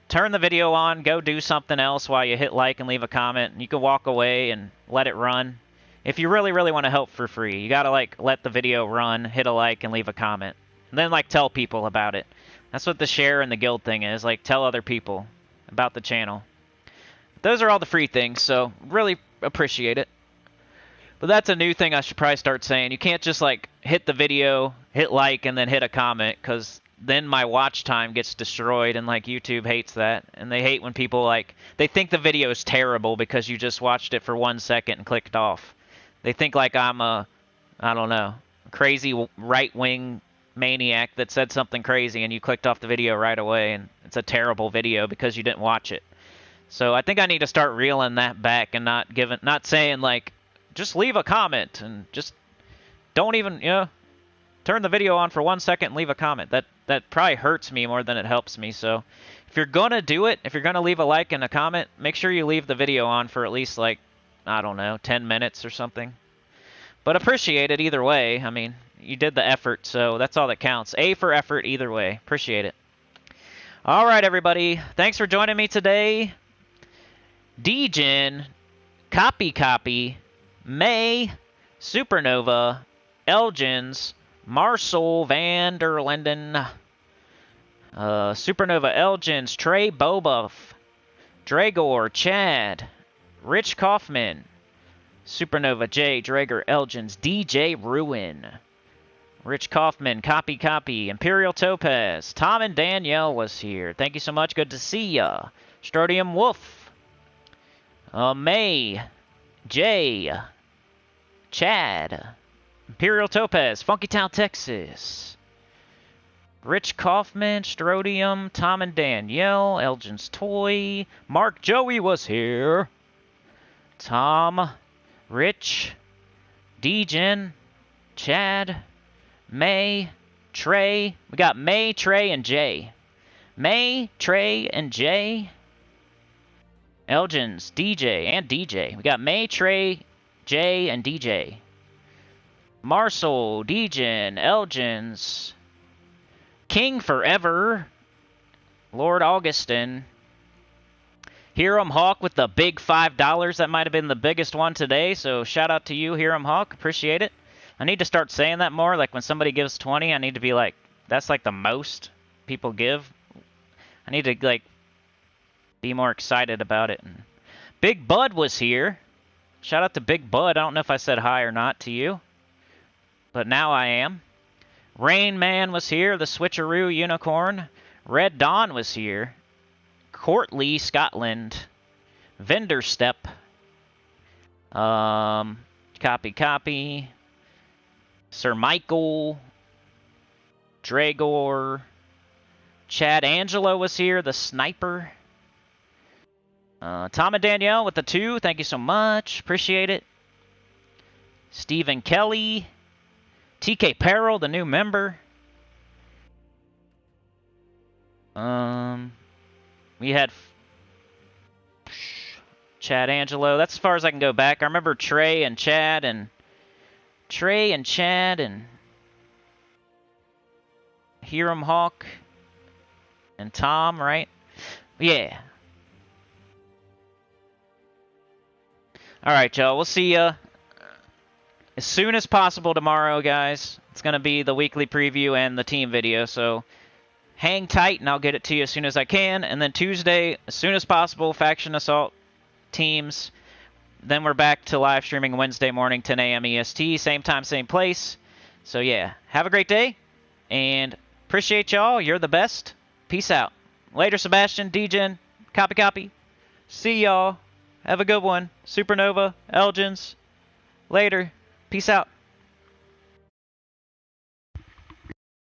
turn the video on, go do something else while you hit like and leave a comment. You can walk away and let it run. If you really, really want to help for free, you got to, like, let the video run, hit a like, and leave a comment. And then, like, tell people about it. That's what the share and the guild thing is. Like, tell other people about the channel. Those are all the free things, so really appreciate it. But that's a new thing I should probably start saying. You can't just, like, hit the video, hit like, and then hit a comment, because then my watch time gets destroyed, and, like, YouTube hates that. And they hate when people, like, they think the video is terrible because you just watched it for 1 second and clicked off. They think, like, I'm a, I don't know, crazy right-wing maniac that said something crazy and you clicked off the video right away, and it's a terrible video because you didn't watch it. So I think I need to start reeling that back and not saying, like, just leave a comment and just don't even, you know, turn the video on for 1 second and leave a comment. That probably hurts me more than it helps me. So if you're going to do it, if you're going to leave a like and a comment, make sure you leave the video on for at least, like, I don't know, 10 minutes or something. But appreciate it either way. I mean, you did the effort, so that's all that counts. A for effort either way. Appreciate it. All right, everybody. Thanks for joining me today. Degen, Copy, May, Supernova, Elgins, Marcel van der Linden, Supernova Elgins, Trey Bobuff, Dragor, Chad, Rich Kaufman, Supernova J, Drager Elgins, DJ Ruin, Rich Kaufman, Copy, Imperial Topaz, Tom and Danielle was here. Thank you so much. Good to see ya. Strodium Wolf, May, Jay, Chad, Imperial Topaz, Funky Town, Texas, Rich Kaufman, Strodium, Tom and Danielle, Elgin's Toy, Mark Joey was here, Tom, Rich, Degen, Chad, May, Trey. We got May, Trey, and Jay. May, Trey, and Jay. Elgins, DJ. We got May, Trey, Jay, and DJ. Marcel, Degen, Elgins. King Forever. Lord Augustin. Hiram Hawk with the big $5. That might have been the biggest one today, so shout out to you, Hiram Hawk. Appreciate it. I need to start saying that more. Like, when somebody gives 20, I need to be like, that's like the most people give. I need to, like, be more excited about it. And Big Bud was here. Shout out to Big Bud. I don't know if I said hi or not to you, but now I am. Rain Man was here. The Switcheroo Unicorn. Red Dawn was here. Courtly, Scotland. Vendor Step. Copy. Sir Michael. Dragor. Chad Angelo was here. The Sniper. Tom and Danielle with the 2. Thank you so much. Appreciate it. Stephen Kelly. TK Peril, the new member. We had Chad Angelo. That's as far as I can go back. I remember Trey and Chad and Hiram Hawk and Tom, right? Yeah. All right, y'all. We'll see ya as soon as possible tomorrow, guys. It's going to be the weekly preview and the team video, so hang tight, and I'll get it to you as soon as I can. And then Tuesday, as soon as possible, Faction Assault teams. Then we're back to live streaming Wednesday morning, 10 a.m. EST. Same time, same place. So yeah, have a great day. And appreciate y'all. You're the best. Peace out. Later, Sebastian, Degen, copy. See y'all. Have a good one. Supernova, Elgins. Later. Peace out.